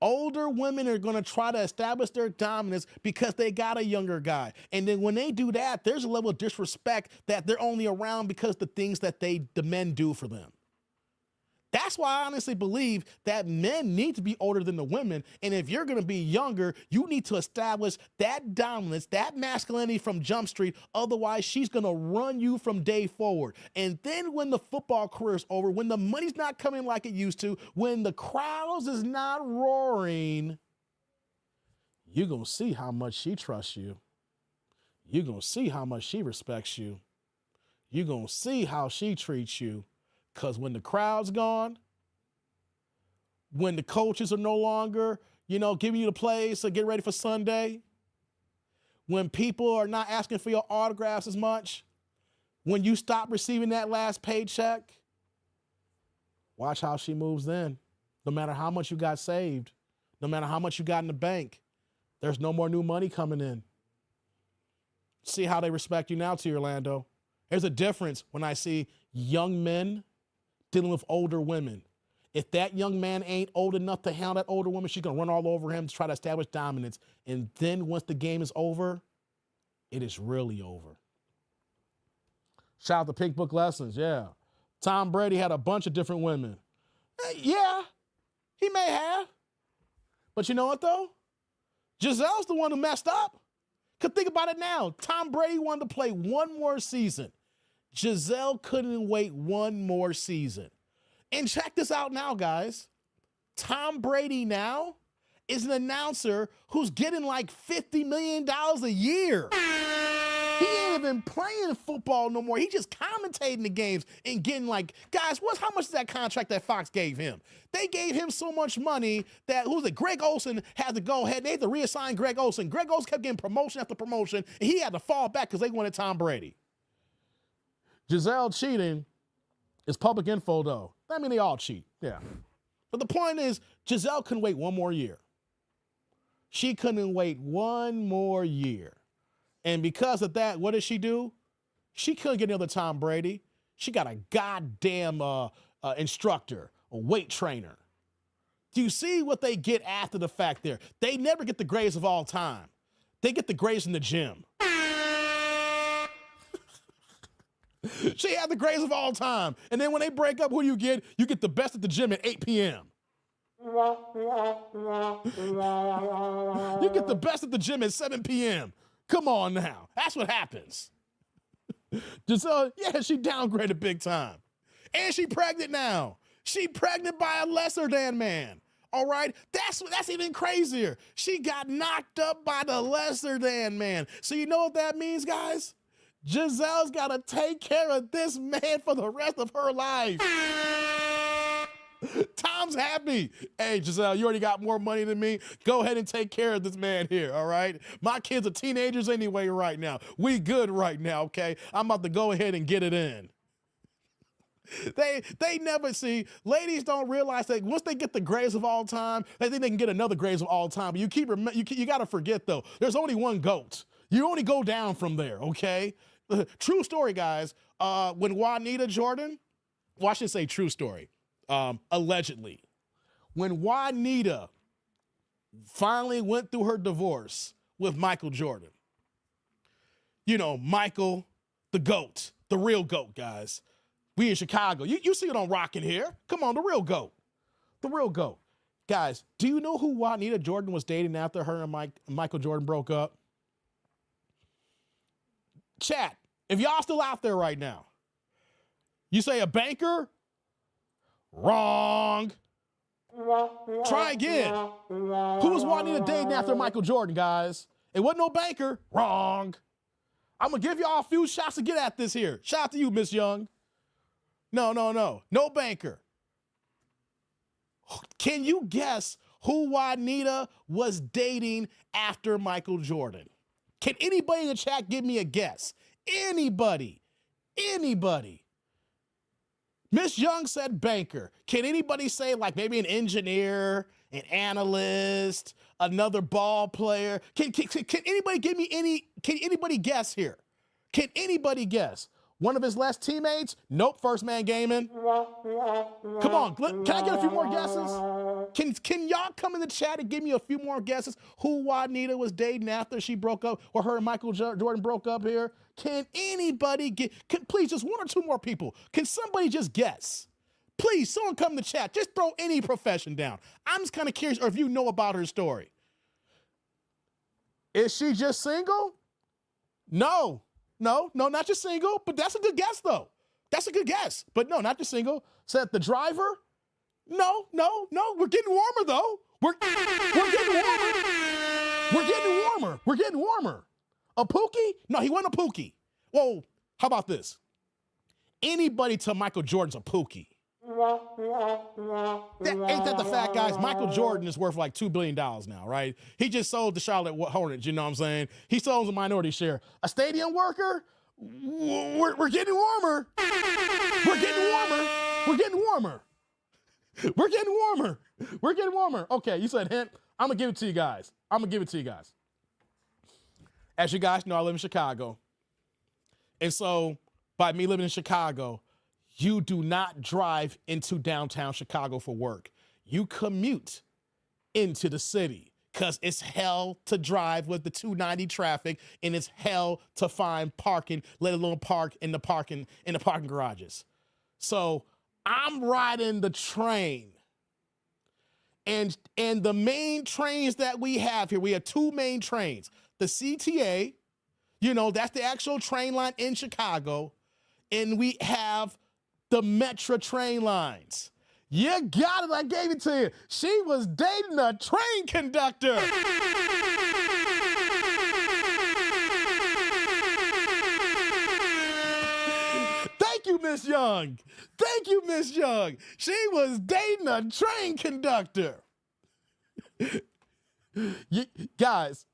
Older women are going to try to establish their dominance because they got a younger guy. And then when they do that, there's a level of disrespect that they're only around because the things that the men do for them. That's why I honestly believe that men need to be older than the women. And if you're going to be younger, you need to establish that dominance, that masculinity from Jump Street. Otherwise, she's going to run you from day forward. And then when the football career is over, when the money's not coming like it used to, when the crowds is not roaring, you're going to see how much she trusts you. You're going to see how much she respects you. You're going to see how she treats you. Because when the crowd's gone, when the coaches are no longer, giving you the plays to get ready for Sunday, when people are not asking for your autographs as much, when you stop receiving that last paycheck, watch how she moves then. No matter how much you got saved, no matter how much you got in the bank, there's no more new money coming in. See how they respect you now, T. Orlando. There's a difference when I see young men dealing with older women. If that young man ain't old enough to handle that older woman, she's going to run all over him to try to establish dominance. And then once the game is over, it is really over. Shout out to Pink Book Lessons, yeah. Tom Brady had a bunch of different women. Yeah, he may have. But you know what, though? Gisele's the one who messed up. Because think about it now. Tom Brady wanted to play one more season. Gisele couldn't wait one more season. And check this out now, guys. Tom Brady now is an announcer who's getting like $50 million a year. He ain't even playing football no more. He just commentating the games and getting like, guys, how much is that contract that Fox gave him? They gave him so much money that, Greg Olsen had to go ahead. They had to reassign Greg Olsen. Greg Olsen kept getting promotion after promotion, and he had to fall back because they wanted Tom Brady. Gisele cheating is public info, though. I mean, they all cheat, yeah. But the point is, Gisele couldn't wait one more year. She couldn't wait one more year. And because of that, what did she do? She couldn't get another Tom Brady. She got a goddamn instructor, a weight trainer. Do you see what they get after the fact there? They never get the greatest of all time. They get the greatest in the gym. She had the greatest of all time. And then when they break up, who do you get? You get the best at the gym at 8 p.m. You get the best at the gym at 7 p.m. Come on now. That's what happens. Gisele, yeah, she downgraded big time. And she pregnant now. She pregnant by a lesser than man. All right, that's even crazier. She got knocked up by the lesser than man. So you know what that means, guys? Gisele's got to take care of this man for the rest of her life. Tom's happy. Hey, Gisele, you already got more money than me. Go ahead and take care of this man here, all right? My kids are teenagers anyway right now. We good right now, okay? I'm about to go ahead and get it in. They never see, ladies don't realize that once they get the greatest of all time, they think they can get another greatest of all time. But you got to forget, though, there's only one GOAT. You only go down from there, okay? True story, guys. When Juanita Jordan, well, I should say true story, allegedly, when Juanita finally went through her divorce with Michael Jordan, you know, Michael, the GOAT, the real GOAT, guys. We in Chicago. You see it on Rockin' here. Come on, the real GOAT. The real GOAT. Guys, do you know who Juanita Jordan was dating after her and Michael Jordan broke up? Chat, if y'all still out there right now, you say a banker? Wrong. Try again. Who was Juanita dating after Michael Jordan, guys? It wasn't no banker. Wrong. I'm going to give y'all a few shots to get at this here. Shout out to you, Miss Young. No. No banker. Can you guess who Juanita was dating after Michael Jordan? Can anybody in the chat give me a guess? Anybody. Miss Young said banker. Can anybody say like maybe an engineer, an analyst, another ball player? Can anybody give me can anybody guess here? Can anybody guess? One of his last teammates? Nope, First Man Gaming. Come on, can I get a few more guesses? Can y'all come in the chat and give me a few more guesses who Juanita was dating after she broke up, or her and Michael Jordan broke up here? Can anybody please, just one or two more people. Can somebody just guess? Please, someone come in the chat. Just throw any profession down. I'm just kind of curious, or if you know about her story. Is she just single? No, not just single, but that's a good guess, though. That's a good guess. But no, not just single. Said the driver? No. We're getting warmer, though. We're getting warmer. A Pookie? No, he wasn't a Pookie. Whoa, how about this? Anybody to Michael Jordan's a Pookie. Ain't that the fact, guys? Michael Jordan is worth like $2 billion now, right? He just sold the Charlotte Hornets, you know what I'm saying? He sold a minority share. A stadium worker? We're getting warmer. We're getting warmer. Okay, you said hint. I'm going to give it to you guys. As you guys know, I live in Chicago. And so by me living in Chicago, you do not drive into downtown Chicago for work. You commute into the city because it's hell to drive with the 290 traffic, and it's hell to find parking, let alone park in the parking garages. So I'm riding the train. And the main trains that we have here, we have two main trains. The CTA, you know, that's the actual train line in Chicago. And we have the Metro train lines. You got it, I gave it to you. She was dating a train conductor. Thank you, Miss Young. She was dating a train conductor. Guys,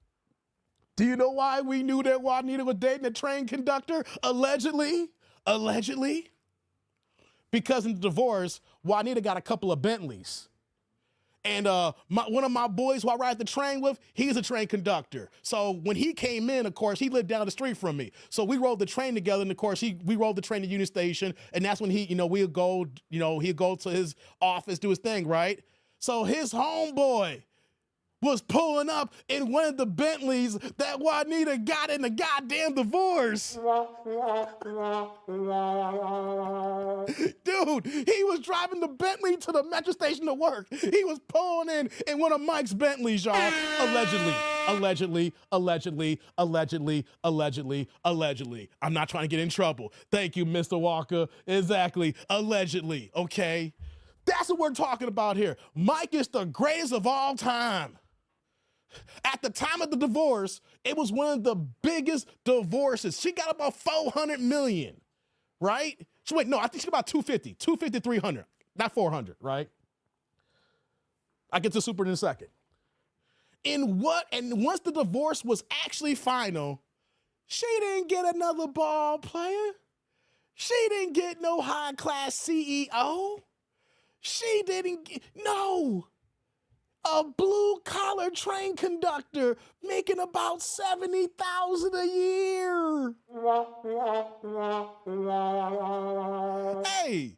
do you know why we knew that Juanita was dating a train conductor? Allegedly. Because in the divorce, Juanita got a couple of Bentleys. And one of my boys who I ride the train with, he's a train conductor. So when he came in, of course, he lived down the street from me. So we rode the train together, and of course, we rode the train to Union Station, and that's when he'd go to his office, do his thing, right? So his homeboy was pulling up in one of the Bentleys that Juanita got in the goddamn divorce. Dude, he was driving the Bentley to the Metro station to work. He was pulling in one of Mike's Bentleys, y'all. Allegedly. I'm not trying to get in trouble. Thank you, Mr. Walker. Exactly. Allegedly, okay? That's what we're talking about here. Mike is the greatest of all time. At the time of the divorce, it was one of the biggest divorces. She got about 400 million, right? So wait, no, I think she got about 250, 300, not 400, right? I get to super in a second. And once the divorce was actually final, she didn't get another ball player. She didn't get no high-class CEO. She didn't get, no. A blue-collar train conductor making about $70,000 a year. Hey,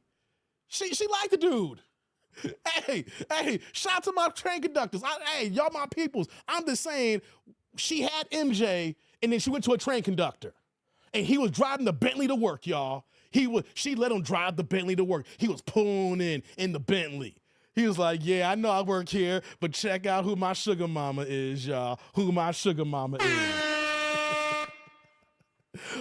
she liked the dude. Hey, shout out to my train conductors. Hey, y'all my peoples. I'm just saying, she had MJ, and then she went to a train conductor. And he was driving the Bentley to work, y'all. She let him drive the Bentley to work. He was pulling in the Bentley. He was like, yeah, I know I work here, but check out who my sugar mama is, y'all. Who my sugar mama is.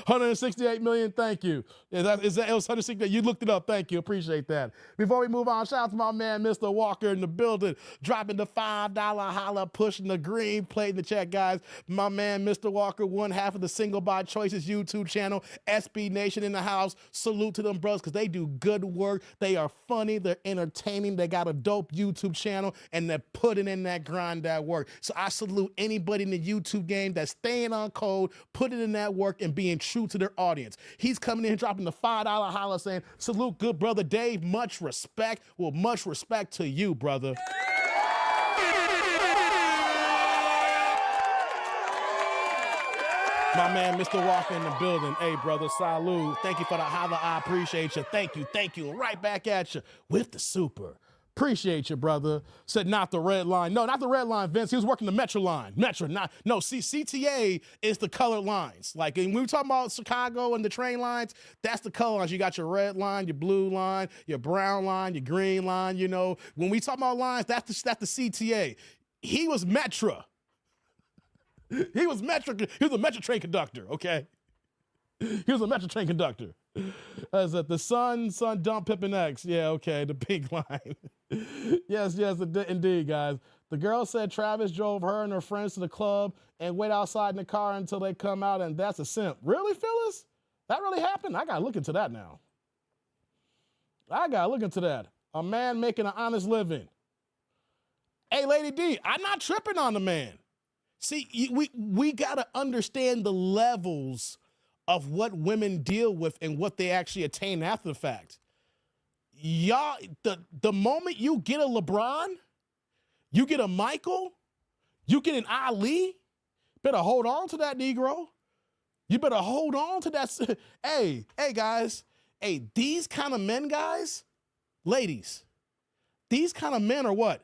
168 million, thank you. It was 168? You looked it up, thank you, appreciate that. Before we move on, shout out to my man, Mr. Walker in the building, dropping the $5 holla, pushing the green plate in the chat, guys. My man, Mr. Walker, one half of the Single by Choices YouTube channel, SB Nation in the house. Salute to them brothers, because they do good work. They are funny, they're entertaining, they got a dope YouTube channel, and they're putting in that grind, that work. So I salute anybody in the YouTube game that's staying on code, putting in that work, and being true to their audience. He's coming in dropping the $5 holla saying, salute good brother Dave, much respect. Well, much respect to you, brother. My man, Mr. Walker in the building. Hey, brother, salute. Thank you for the holla. I appreciate you. Thank you. Right back at you with the super. Appreciate you, brother. Said not the red line. No, not the red line, Vince. He was working the Metro line. CTA is the colored lines. Like, when we were talking about Chicago and the train lines, that's the color lines. You got your red line, your blue line, your brown line, your green line, you know. When we talk about lines, that's the CTA. He was Metro. He was a Metro train conductor, okay? He was a Metro train conductor. As that the son dump Pippin X. Yeah, okay, the pink line. yes, indeed, guys. The girl said Travis drove her and her friends to the club and wait outside in the car until they come out, and that's a simp. Really, Phyllis? That really happened? I gotta look into that now. A man making an honest living. Hey, Lady D, I'm not tripping on the man. See, we gotta understand the levels of what women deal with and what they actually attain after the fact. Y'all, the moment you get a LeBron, you get a Michael, you get an Ali, better hold on to that Negro. You better hold on to that. Hey, guys. Hey, these kind of men, guys, ladies, these kind of men are what?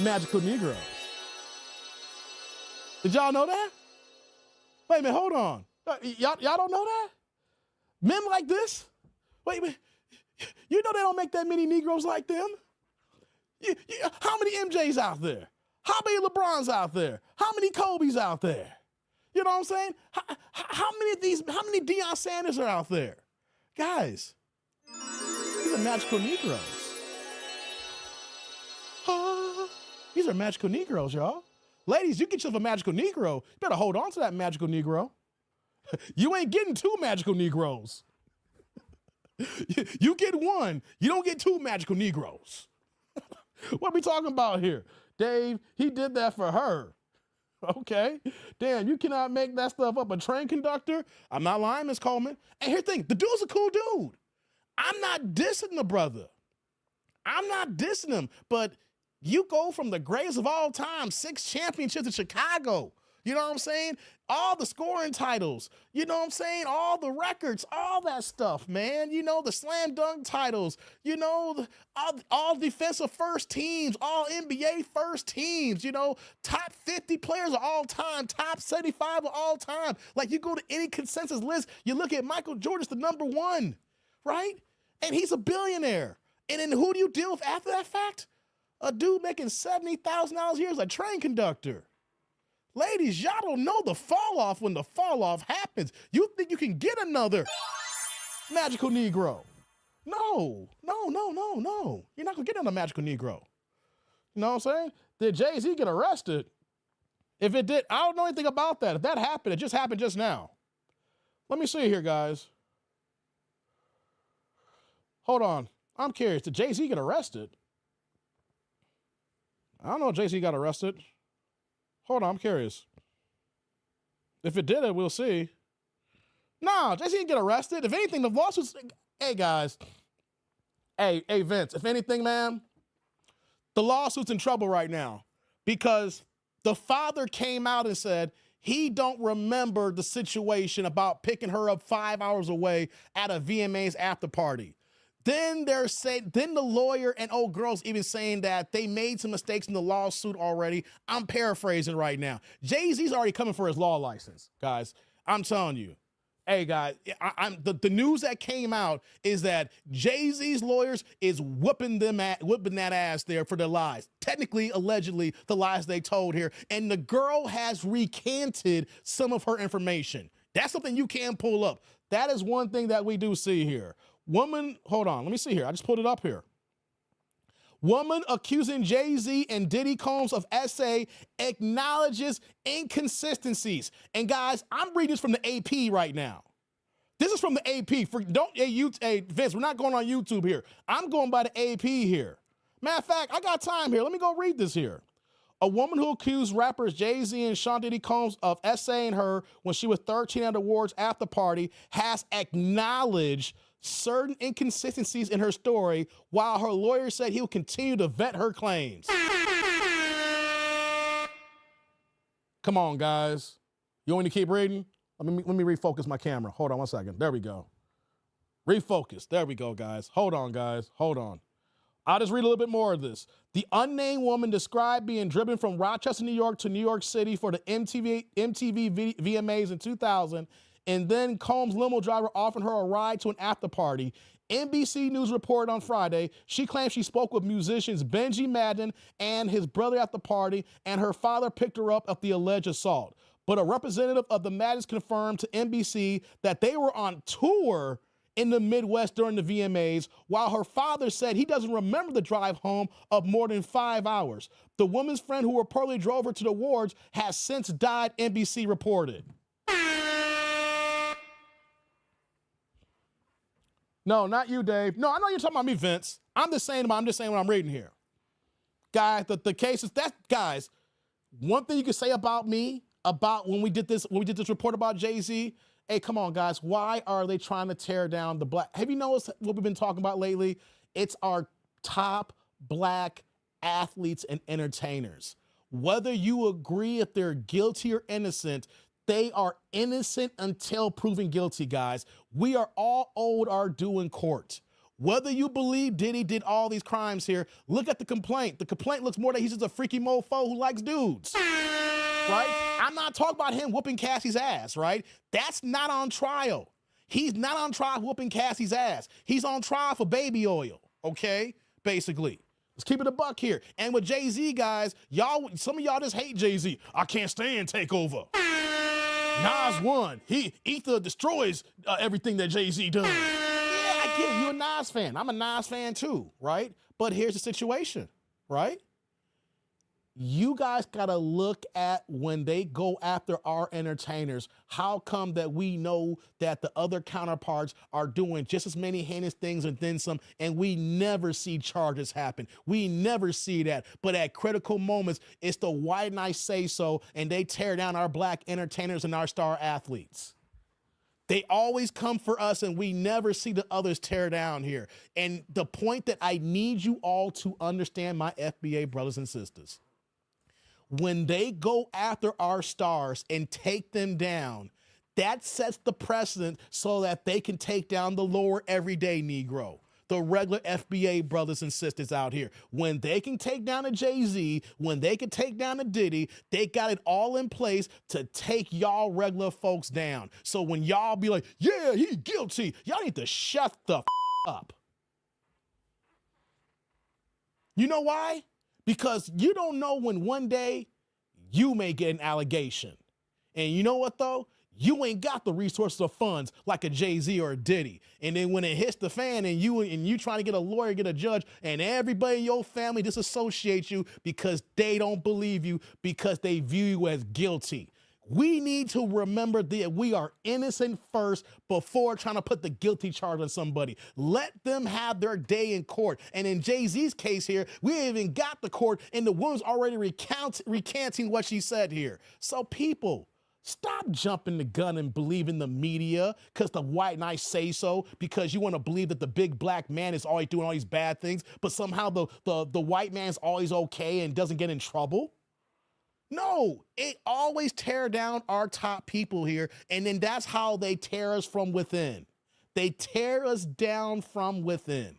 Magical Negroes. Did y'all know that? Wait a minute, hold on. Y'all don't know that? Men like this? Wait a minute. You know they don't make that many Negroes like them? How many MJs out there? How many LeBrons out there? How many Kobe's out there? You know what I'm saying? How many Deion Sanders are out there? Guys, these are magical Negroes. These are magical Negroes, y'all. Ladies, you get yourself a magical Negro. You better hold on to that magical Negro. You ain't getting two magical Negroes. You get one. You don't get two magical Negroes. What are we talking about here? Dave, he did that for her. Okay. Damn, you cannot make that stuff up. A train conductor? I'm not lying, Miss Coleman. And here's the thing. The dude's a cool dude. I'm not dissing the brother. I'm not dissing him, but you go from the greatest of all time, 6 championships in Chicago. You know what I'm saying? All the scoring titles. You know what I'm saying? All the records, all that stuff, man. You know, the slam dunk titles. You know, all defensive first teams, all NBA first teams. You know, top 50 players of all time, top 75 of all time. Like, you go to any consensus list, you look at Michael Jordan's the number 1, right? And he's a billionaire. And then who do you deal with after that fact? A dude making $70,000 a year as a train conductor. Ladies, y'all don't know the fall off when the fall off happens. You think you can get another magical Negro. No. You're not gonna get on a magical Negro. You know what I'm saying? Did Jay-Z get arrested? If it did, I don't know anything about that. If that happened, it just happened just now. Let me see here, guys. Hold on. I'm curious. Did Jay-Z get arrested? I don't know if Jay-Z got arrested. Hold on, I'm curious. If it did it, we'll see. No, Jay-Z didn't get arrested. If anything, the lawsuits. Hey, guys. Hey, Vince, if anything, man, the lawsuit's in trouble right now because the father came out and said he don't remember the situation about picking her up 5 hours away at a VMA's after party. Then the lawyer and old girls even saying that they made some mistakes in the lawsuit already. I'm paraphrasing right now. Jay-Z's already coming for his law license, guys. I'm telling you. Hey, guys, the news that came out is that Jay-Z's lawyers is whooping that ass there for their lies. Technically, allegedly, the lies they told here. And the girl has recanted some of her information. That's something you can pull up. That is one thing that we do see here. Woman, hold on, let me see here. I just pulled it up here. Woman accusing Jay-Z and Diddy Combs of SA acknowledges inconsistencies. And guys, I'm reading this from the AP right now. This is from the AP. Hey, Vince, we're not going on YouTube here. I'm going by the AP here. Matter of fact, I got time here. Let me go read this here. A woman who accused rappers Jay-Z and Sean Diddy Combs of SAing her when she was 13 at the awards after party has acknowledged certain inconsistencies in her story, while her lawyer said he will continue to vet her claims. Come on, guys. You want me to keep reading? Let me refocus my camera. Hold on one second. There we go. Refocus. There we go, guys. Hold on, guys. Hold on. I'll just read a little bit more of this. The unnamed woman described being driven from Rochester, New York to New York City for the MTV VMAs in 2000, and then Combs' limo driver offered her a ride to an after party. NBC News reported on Friday, she claimed she spoke with musicians Benji Madden and his brother at the party, and her father picked her up at the alleged assault. But a representative of the Maddens confirmed to NBC that they were on tour in the Midwest during the VMAs, while her father said he doesn't remember the drive home of more than 5 hours. The woman's friend who reportedly drove her to the awards has since died, NBC reported. No, not you, Dave. No, I know you're talking about me, Vince. I'm just saying what I'm reading here. Guys, the case is that, guys, one thing you can say about me, about when we did this report about Jay-Z, hey, come on, guys. Why are they trying to tear down the black? Have you noticed what we've been talking about lately? It's our top black athletes and entertainers. Whether you agree if they're guilty or innocent, they are innocent until proven guilty, guys. We are all owed our due in court. Whether you believe Diddy did all these crimes here, look at the complaint. The complaint looks more like he's just a freaky mofo who likes dudes. Right? I'm not talking about him whooping Cassie's ass, right? That's not on trial. He's not on trial whooping Cassie's ass. He's on trial for baby oil, okay? Basically. Let's keep it a buck here. And with Jay-Z, guys, some of y'all just hate Jay-Z. I can't stand Takeover. Nas won. Ether destroys everything that Jay-Z does. Yeah, I get it. You're a Nas fan. I'm a Nas fan too, right? But here's the situation, right? You guys got to look at when they go after our entertainers, how come that we know that the other counterparts are doing just as many heinous things and then some, and we never see charges happen. We never see that. But at critical moments, it's the why didn't I say so, and they tear down our black entertainers and our star athletes. They always come for us, and we never see the others tear down here. And the point that I need you all to understand, my FBA brothers and sisters, when they go after our stars and take them down, that sets the precedent so that they can take down the lower everyday Negro, the regular FBA brothers and sisters out here. When they can take down a Jay-Z, when they can take down a Diddy, they got it all in place to take y'all regular folks down. So when y'all be like, yeah, he's guilty, y'all need to shut the up. You know why? Because you don't know when one day you may get an allegation. And you know what, though? You ain't got the resources or funds like a Jay-Z or a Diddy. And then when it hits the fan and you trying to get a lawyer, get a judge, and everybody in your family disassociates you because they don't believe you, because they view you as guilty. We need to remember that we are innocent first before trying to put the guilty charge on somebody. Let them have their day in court. And in Jay-Z's case here, we ain't even got the court, and the woman's already recanting what she said here. So people, stop jumping the gun and believing the media because the white knights say so, because you want to believe that the big black man is always doing all these bad things, but somehow the white man's always okay and doesn't get in trouble. No, it always tear down our top people here, and then that's how they tear us from within. They tear us down from within.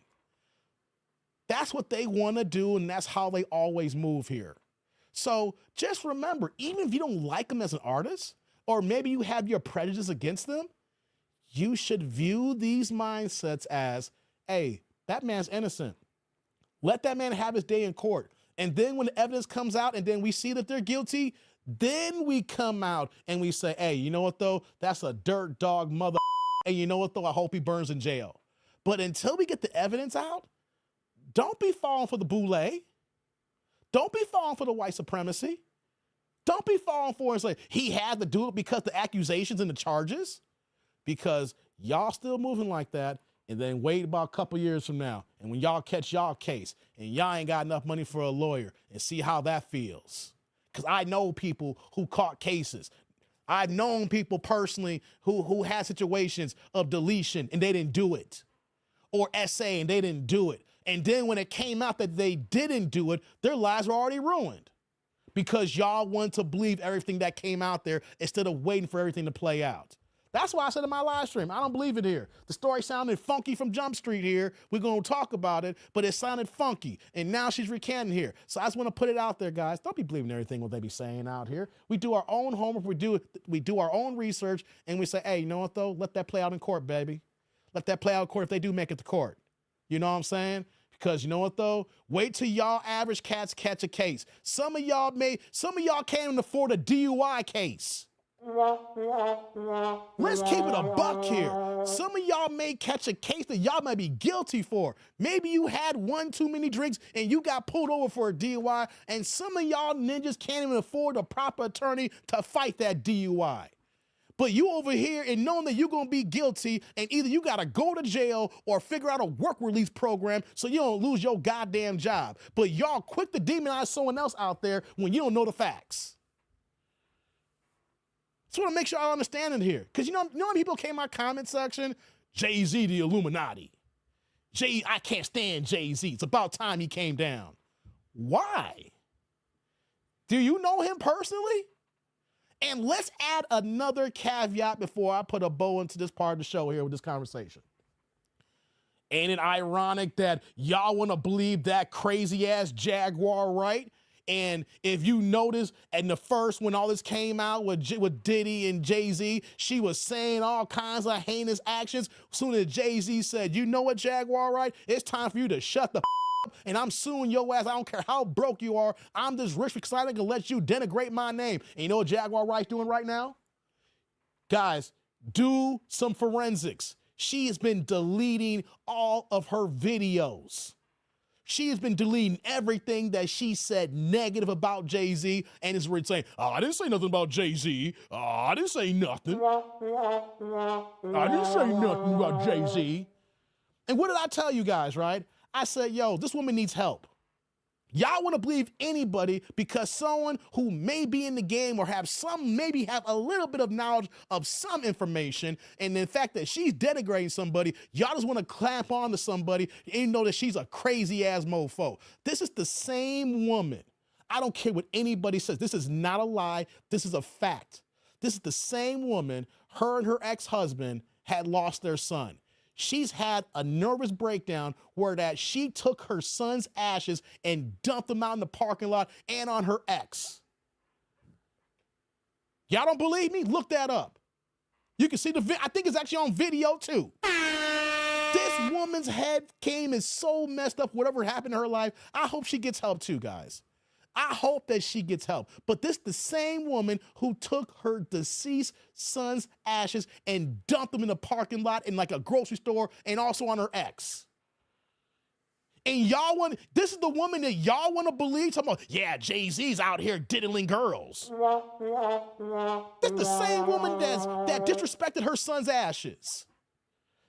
That's what they want to do, and that's how they always move here. So just remember, even if you don't like them as an artist, or maybe you have your prejudice against them, you should view these mindsets as, hey, that man's innocent. Let that man have his day in court. And then when the evidence comes out and then we see that they're guilty, then we come out and we say, hey, you know what though? That's a dirt dog mother. And you know what though? I hope he burns in jail. But until we get the evidence out, don't be falling for the boule. Don't be falling for the white supremacy. Don't be falling for it and say he had to do it because the accusations and the charges. Because y'all still moving like that. And then wait about a couple years from now. And when y'all catch y'all case and y'all ain't got enough money for a lawyer, and see how that feels. Because I know people who caught cases. I've known people personally who had situations of deletion and they didn't do it. Or SA and they didn't do it. And then when it came out that they didn't do it, their lives were already ruined. Because y'all want to believe everything that came out there instead of waiting for everything to play out. That's why I said in my live stream, I don't believe it here. The story sounded funky from Jump Street here. We're going to talk about it, but it sounded funky. And now she's recanting here. So I just want to put it out there, guys. Don't be believing everything what they be saying out here. We do our own homework. We do our own research, and we say, hey, you know what, though? Let that play out in court, baby. Let that play out in court if they do make it to court. You know what I'm saying? Because you know what, though? Wait till y'all average cats catch a case. Some of y'all can't afford a DUI case. Let's keep it a buck here. Some of y'all may catch a case that y'all might be guilty for. Maybe you had one too many drinks and you got pulled over for a DUI, and some of y'all ninjas can't even afford a proper attorney to fight that DUI. But you over here and knowing that you're gonna be guilty, and either you gotta go to jail or figure out a work release program so you don't lose your goddamn job. But y'all quick to demonize someone else out there when you don't know the facts. Just want to make sure I understand it here. Because you know when people came in my comment section? Jay-Z, the Illuminati. I can't stand Jay-Z. It's about time he came down. Why? Do you know him personally? And let's add another caveat before I put a bow into this part of the show here with this conversation. Ain't it ironic that y'all want to believe that crazy-ass Jaguar, right? And if you notice, in the first, when all this came out with Diddy and Jay-Z, she was saying all kinds of heinous actions. Soon as Jay-Z said, you know what, Jaguar, right? It's time for you to shut the up, and I'm suing your ass. I don't care how broke you are. I'm this rich because I can let you denigrate my name. And you know what Jaguar Wright's doing right now? Guys, do some forensics. She has been deleting all of her videos. She has been deleting everything that she said negative about Jay-Z, and is saying, oh, I didn't say nothing about Jay-Z. Oh, I didn't say nothing. I didn't say nothing about Jay-Z. And what did I tell you guys, right? I said, yo, this woman needs help. Y'all want to believe anybody because someone who may be in the game or maybe have a little bit of knowledge of some information, and the fact that she's denigrating somebody, y'all just want to clamp on to somebody even though that she's a crazy ass mofo. This is the same woman. I don't care what anybody says. This is not a lie. This is a fact. This is the same woman. Her and her ex-husband had lost their son. She's had a nervous breakdown where that she took her son's ashes and dumped them out in the parking lot and on her ex. Y'all don't believe me? Look that up. You can see I think it's actually on video too. This woman's head game is so messed up, whatever happened in her life. I hope she gets help too, guys. I hope that she gets help. But this the same woman who took her deceased son's ashes and dumped them in a parking lot in like a grocery store and also on her ex. And y'all want, this is the woman that y'all want to believe? Talking about, yeah, Jay-Z's out here diddling girls. This the same woman that disrespected her son's ashes.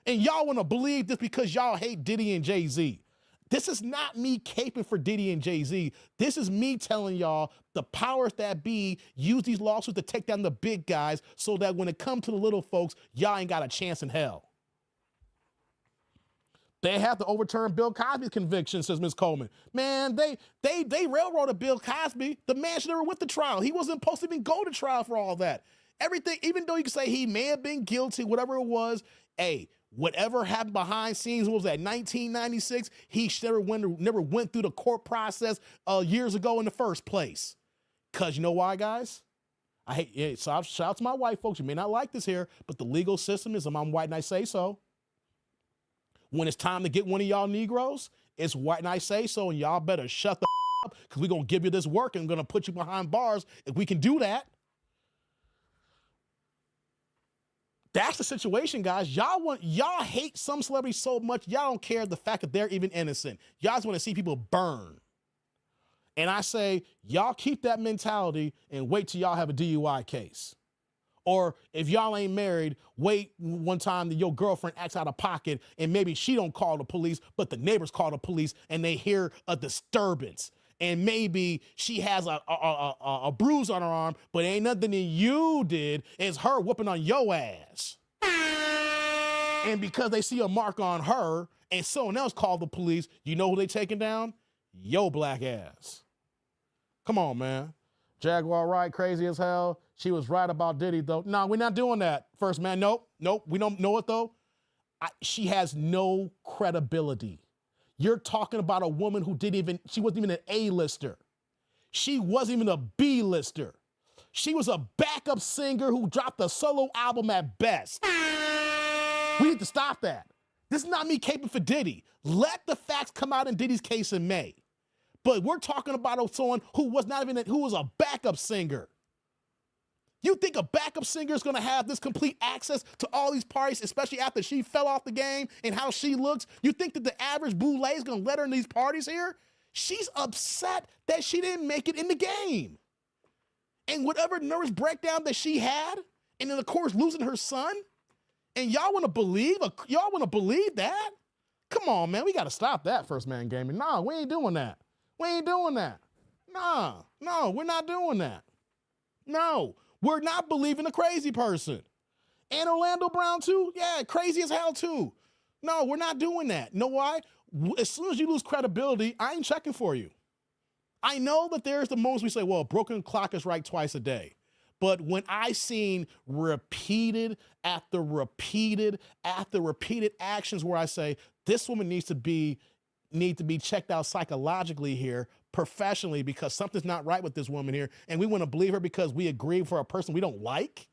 And y'all want to believe this because y'all hate Diddy and Jay-Z. This is not me caping for Diddy and Jay-Z. This is me telling y'all the powers that be use these lawsuits to take down the big guys so that when it comes to the little folks, y'all ain't got a chance in hell. They have to overturn Bill Cosby's conviction, says Ms. Coleman. Man, they railroaded Bill Cosby. The man should never went to trial. He wasn't supposed to even go to trial for all that. Everything, even though you can say he may have been guilty, whatever it was, hey, whatever happened behind scenes, what was that, 1996? He should never went through the court process years ago in the first place. Because you know why, guys? Shout out to my white folks. You may not like this here, but the legal system is, I'm white and I say so. When it's time to get one of y'all Negroes, it's white and I say so, and y'all better shut the up because we're going to give you this work and going to put you behind bars if we can do that. That's the situation, guys. Y'all hate some celebrities so much, y'all don't care the fact that they're even innocent. Y'all just want to see people burn. And I say, y'all keep that mentality and wait till y'all have a DUI case. Or if y'all ain't married, wait one time that your girlfriend acts out of pocket and maybe she don't call the police, but the neighbors call the police and they hear a disturbance. And maybe she has a bruise on her arm, but ain't nothing that you did. It's her whooping on your ass. And because they see a mark on her and someone else called the police, you know who they taking down? Yo black ass. Come on, man. Jaguar Wright, crazy as hell. She was right about Diddy, though. No, we're not doing that, First Man. Nope. We don't know it, though. She has no credibility. You're talking about a woman who she wasn't even an A-lister. She wasn't even a B-lister. She was a backup singer who dropped a solo album at best. We need to stop that. This is not me caping for Diddy. Let the facts come out in Diddy's case in May. But we're talking about someone who was a backup singer. You think a backup singer is going to have this complete access to all these parties, especially after she fell off the game and how she looks? You think that the average boule is going to let her in these parties here? She's upset that she didn't make it in the game. And whatever nervous breakdown that she had, and then of course losing her son, and y'all want to believe that? Come on, man, we got to stop that, First Man Gaming. No, we ain't doing that. We ain't doing that. No, we're not doing that. No, we're not believing a crazy person. And Orlando Brown too? Yeah, crazy as hell too. No, we're not doing that. Know why? As soon as you lose credibility, I ain't checking for you. I know that there's the moments we say, well, a broken clock is right twice a day. But when I seen repeated after repeated actions where I say, this woman needs to be checked out psychologically here, professionally, because something's not right with this woman here, and we want to believe her because we agree for a person we don't like?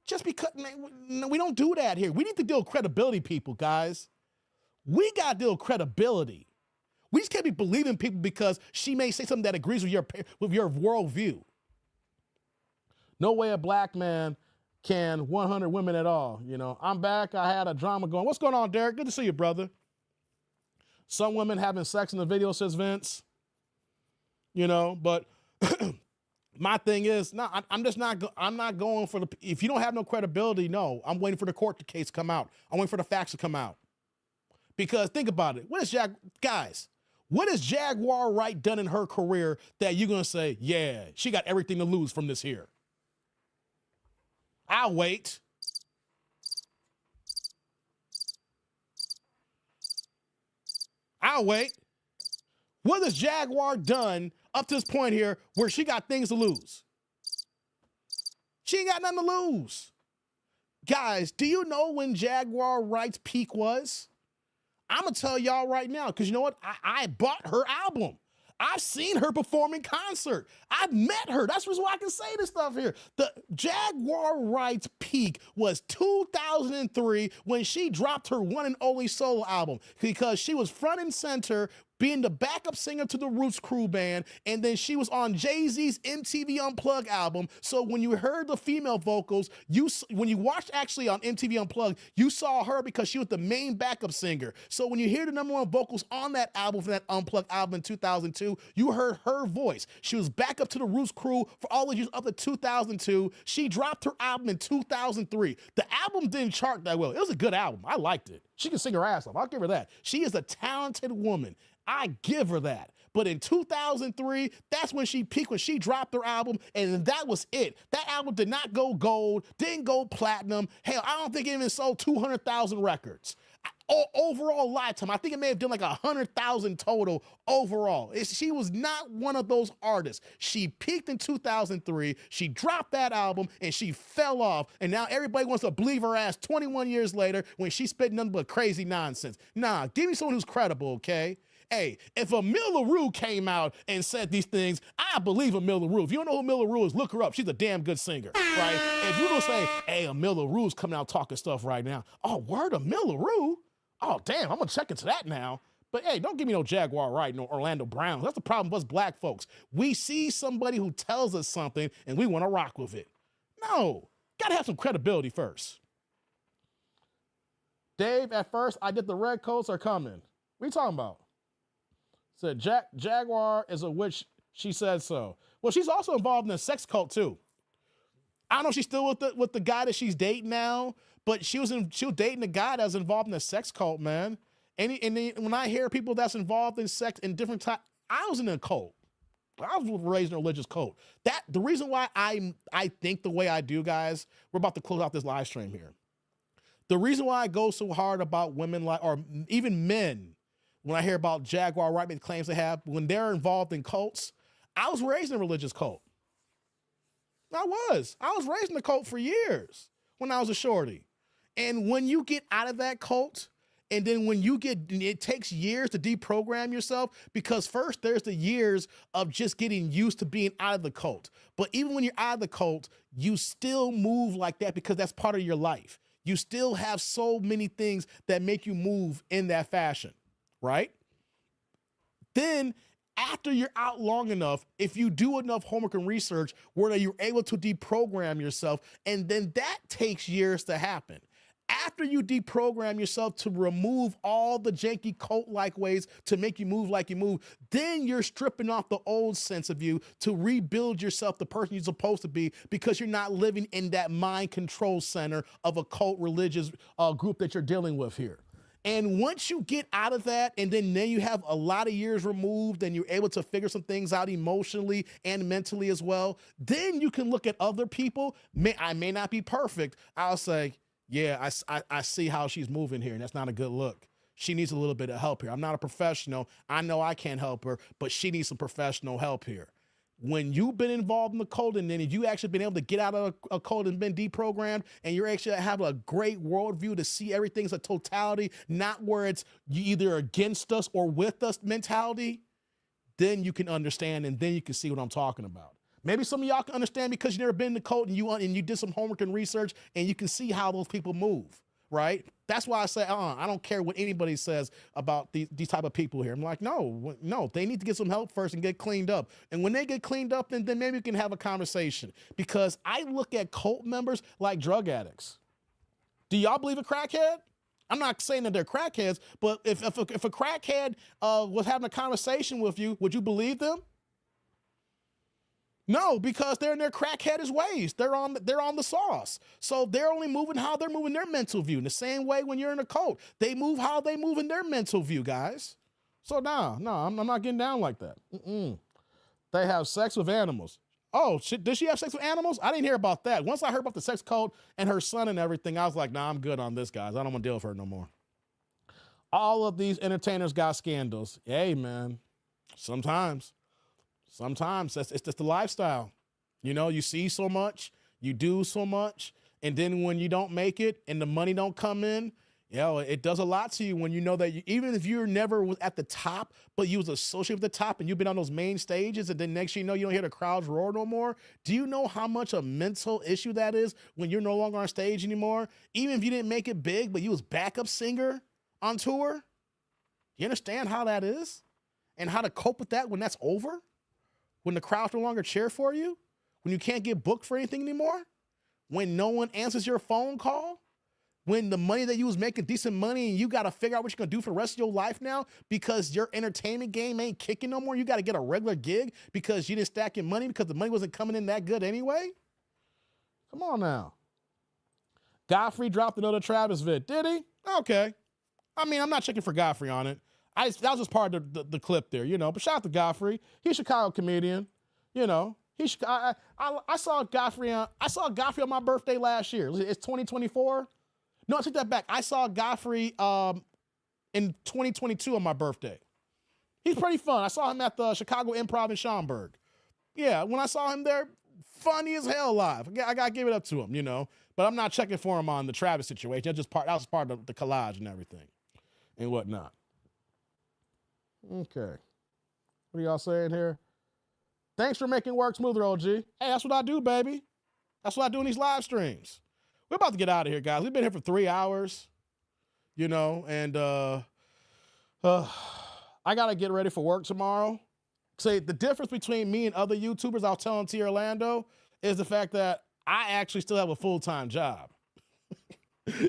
Just because, man, we don't do that here. We need to deal with credibility, people, guys. We got to deal with credibility. We just can't be believing people because she may say something that agrees with your worldview. No way a black man can 100 women at all. You know, I'm back. I had a drama going. What's going on, Derek? Good to see you, brother. Some women having sex in the video, says Vince. You know, but my thing is, no, I'm not going for if you don't have no credibility, no, I'm waiting for the court case to come out. I'm waiting for the facts to come out. Because think about it. What has Jaguar Wright done in her career that you're going to say, yeah, she got everything to lose from this here? I'll wait. What has Jaguar done up to this point here where she got things to lose? She ain't got nothing to lose. Guys, do you know when Jaguar Wright's peak was? I'm going to tell y'all right now, because you know what? I bought her album. I've seen her perform in concert. I've met her. That's the reason why I can say this stuff here. The Jaguar Wright's peak was 2003 when she dropped her one and only solo album, because she was front and center being the backup singer to the Roots Crew band, and then she was on Jay-Z's MTV Unplugged album. So when you heard the female vocals, when you watched actually on MTV Unplugged, you saw her because she was the main backup singer. So when you hear the #1 vocals on that album, from that Unplugged album in 2002, you heard her voice. She was back up to the Roots Crew for all the years up to 2002. She dropped her album in 2003. The album didn't chart that well. It was a good album. I liked it. She can sing her ass off. I'll give her that. She is a talented woman. I give her that. But in 2003, that's when she peaked, when she dropped her album, and that was it. That album did not go gold, didn't go platinum. Hell, I don't think it even sold 200,000 records. Overall lifetime, I think it may have done like 100,000 total overall. She was not one of those artists. She peaked in 2003, she dropped that album, and she fell off, and now everybody wants to believe her ass 21 years later when she spit nothing but crazy nonsense. Nah, give me someone who's credible, okay? Hey, if Emile LaRue came out and said these things, I believe Emile LaRue. If you don't know who Emile LaRue is, look her up. She's a damn good singer, right? If you don't say, hey, Emile LaRue's coming out talking stuff right now. Oh, word, Emile LaRue? Oh, damn, I'm going to check into that now. But, hey, don't give me no Jaguar Wright, no Orlando Brown. That's the problem with us black folks. We see somebody who tells us something, and we want to rock with it. No, got to have some credibility first. Dave, at first, I did the red coats are coming. What are you talking about? Said Jaguar is a witch. She said so. Well, she's also involved in a sex cult too. I don't know if she's still with the guy that she's dating now, but she was dating a guy that was involved in a sex cult, man. And when I hear people that's involved in sex in different times, I was in a cult. I was raised in a religious cult. The reason why I think the way I do, guys, we're about to close out this live stream here. The reason why I go so hard about women or even men, when I hear about Jaguar Wright claims they have, when they're involved in cults, I was raised in a religious cult. I was raised in a cult for years when I was a shorty. And when you get out of that cult, and then when it takes years to deprogram yourself, because first there's the years of just getting used to being out of the cult. But even when you're out of the cult, you still move like that because that's part of your life. You still have so many things that make you move in that fashion, right? Then after you're out long enough, if you do enough homework and research where you're able to deprogram yourself, and then that takes years to happen. After you deprogram yourself to remove all the janky cult-like ways to make you move like you move, then you're stripping off the old sense of you to rebuild yourself the person you're supposed to be, because you're not living in that mind control center of a cult religious group that you're dealing with here. And once you get out of that, and then you have a lot of years removed and you're able to figure some things out emotionally and mentally as well, then you can look at other people. I may not be perfect. I'll say, yeah, I see how she's moving here, and that's not a good look. She needs a little bit of help here. I'm not a professional. I know I can't help her, but she needs some professional help here. When you've been involved in the cult, and then you actually been able to get out of a cult and been deprogrammed, and you're actually have a great worldview to see everything as a totality, not where it's you either against us or with us mentality, then you can understand, and then you can see what I'm talking about. Maybe some of y'all can understand because you've never been in the cult and you did some homework and research, and you can see how those people move, right? That's why I say, I don't care what anybody says about these type of people here. I'm like, no, they need to get some help first and get cleaned up. And when they get cleaned up, then maybe we can have a conversation. Because I look at cult members like drug addicts. Do y'all believe a crackhead? I'm not saying that they're crackheads, but if a crackhead was having a conversation with you, would you believe them? No, because they're in their crackheadish ways. They're on the sauce. So they're only moving how they're moving their mental view. In the same way when you're in a cult, they move how they move in their mental view, guys. So no, I'm not getting down like that. They have sex with animals. Oh, shit, does she have sex with animals? I didn't hear about that. Once I heard about the sex cult and her son and everything, I was like, nah, I'm good on this, guys. I don't want to deal with her no more. All of these entertainers got scandals. Hey, man, sometimes it's just the lifestyle. You know, you see so much, you do so much, and then when you don't make it and the money don't come in, it does a lot to you when you know that even if you're never at the top, but you was associated with the top and you've been on those main stages, and then next you know you don't hear the crowds roar no more. Do you know how much a mental issue that is when you're no longer on stage anymore? Even if you didn't make it big, but you was backup singer on tour? You understand how that is? and how to cope with that when that's over, when the crowd no longer cheer for you, when you can't get booked for anything anymore, when no one answers your phone call, when the money that you was making decent money and you got to figure out what you're going to do for the rest of your life now because your entertainment game ain't kicking no more. You got to get a regular gig because you didn't stack your money because the money wasn't coming in that good anyway. Come on now. Godfrey dropped another Travis vid. Did he? Okay. I mean, I'm not checking for Godfrey on it. That was just part of the clip there, you know. But shout out to Godfrey. He's a Chicago comedian, you know. I saw Godfrey on my birthday last year. It's 2024. No, I take that back. I saw Godfrey in 2022 on my birthday. He's pretty fun. I saw him at the Chicago Improv in Schaumburg. Yeah, when I saw him there, funny as hell live. I gotta give it up to him, you know. But I'm not checking for him on the Travis situation. That was part of the collage and everything and whatnot. Okay. What are y'all saying here? Thanks for making work smoother, OG. Hey, that's what I do, baby. That's what I do in these live streams. We're about to get out of here, guys. We've been here for 3 hours, you know, and I got to get ready for work tomorrow. See, the difference between me and other YouTubers, I'll tell them to Orlando, is the fact that I actually still have a full-time job.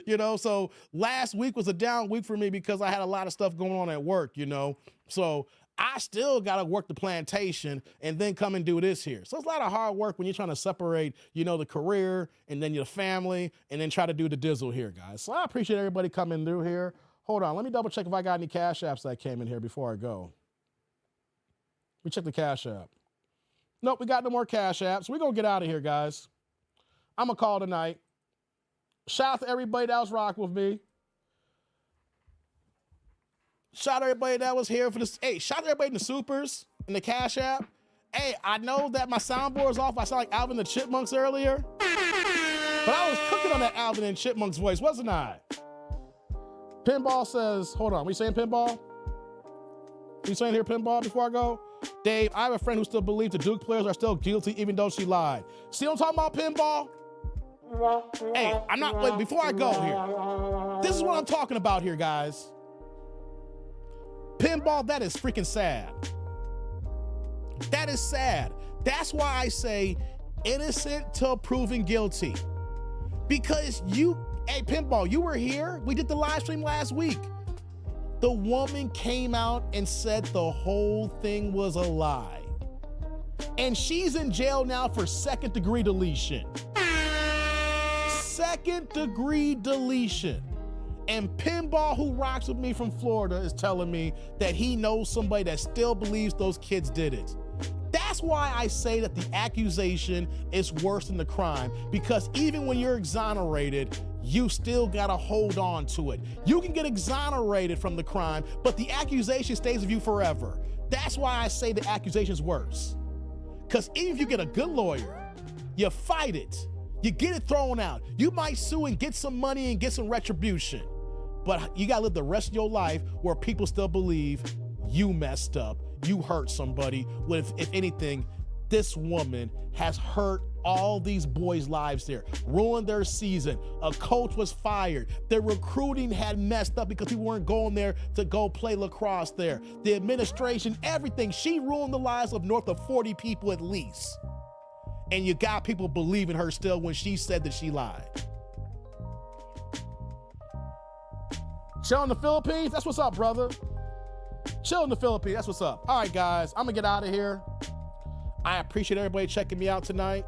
You know, so last week was a down week for me because I had a lot of stuff going on at work, you know. So I still got to work the plantation and then come and do this here. So it's a lot of hard work when you're trying to separate, you know, the career and then your family and then try to do the dizzle here, guys. So I appreciate everybody coming through here. Hold on. Let me double check if I got any Cash Apps that came in here before I go. Let me check the Cash App. Nope, we got no more Cash Apps. We're going to get out of here, guys. I'm going to call tonight. Shout out to everybody that was rocking with me. Shout out to everybody that was here for this. Hey, shout out to everybody in the supers and the Cash App. Hey, I know that my soundboard's off. I sound like Alvin and the Chipmunks earlier. But I was cooking on that Alvin and Chipmunks voice, wasn't I? Pinball says, hold on, we saying Pinball? We saying here Pinball before I go? Dave, I have a friend who still believes the Duke players are still guilty even though she lied. See what I'm talking about, Pinball? Hey, I'm not, wait, before I go here, this is what I'm talking about here, guys. Pinball, that is freaking sad. That is sad. That's why I say innocent till proven guilty. Because hey, Pinball, you were here. We did the live stream last week. The woman came out and said the whole thing was a lie. And she's in jail now for second-degree deletion. Second-degree deletion. And Pinball, who rocks with me from Florida, is telling me that he knows somebody that still believes those kids did it. That's why I say that the accusation is worse than the crime, because even when you're exonerated, you still gotta hold on to it. You can get exonerated from the crime, but the accusation stays with you forever. That's why I say the accusation's worse. Because even if you get a good lawyer, you fight it, you get it thrown out. You might sue and get some money and get some retribution, but you gotta live the rest of your life where people still believe you messed up, you hurt somebody. If anything, this woman has hurt all these boys' lives there, ruined their season. A coach was fired. Their recruiting had messed up because people weren't going there to go play lacrosse there. The administration, everything. She ruined the lives of north of 40 people at least. And you got people believing her still when she said that she lied. Chill in the Philippines? That's what's up, brother. Chill in the Philippines. That's what's up. All right, guys. I'm going to get out of here. I appreciate everybody checking me out tonight.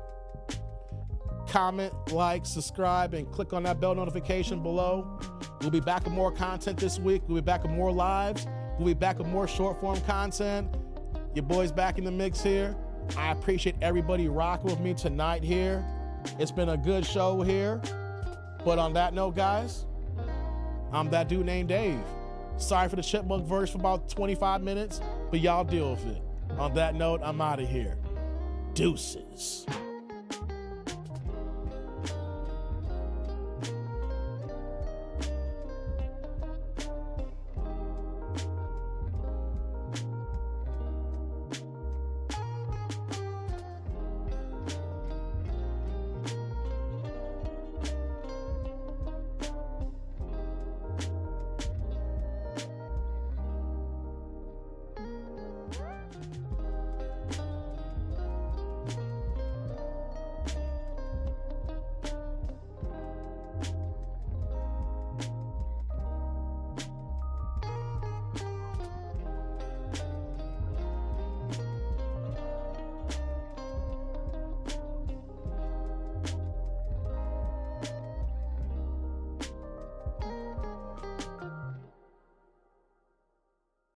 Comment, like, subscribe, and click on that bell notification below. We'll be back with more content this week. We'll be back with more lives. We'll be back with more short-form content. Your boy's back in the mix here. I appreciate everybody rocking with me tonight here. It's been a good show here. But on that note, guys, I'm that dude named Dave. Sorry for the chipmunk verse for about 25 minutes, but y'all deal with it. On that note, I'm out of here. Deuces.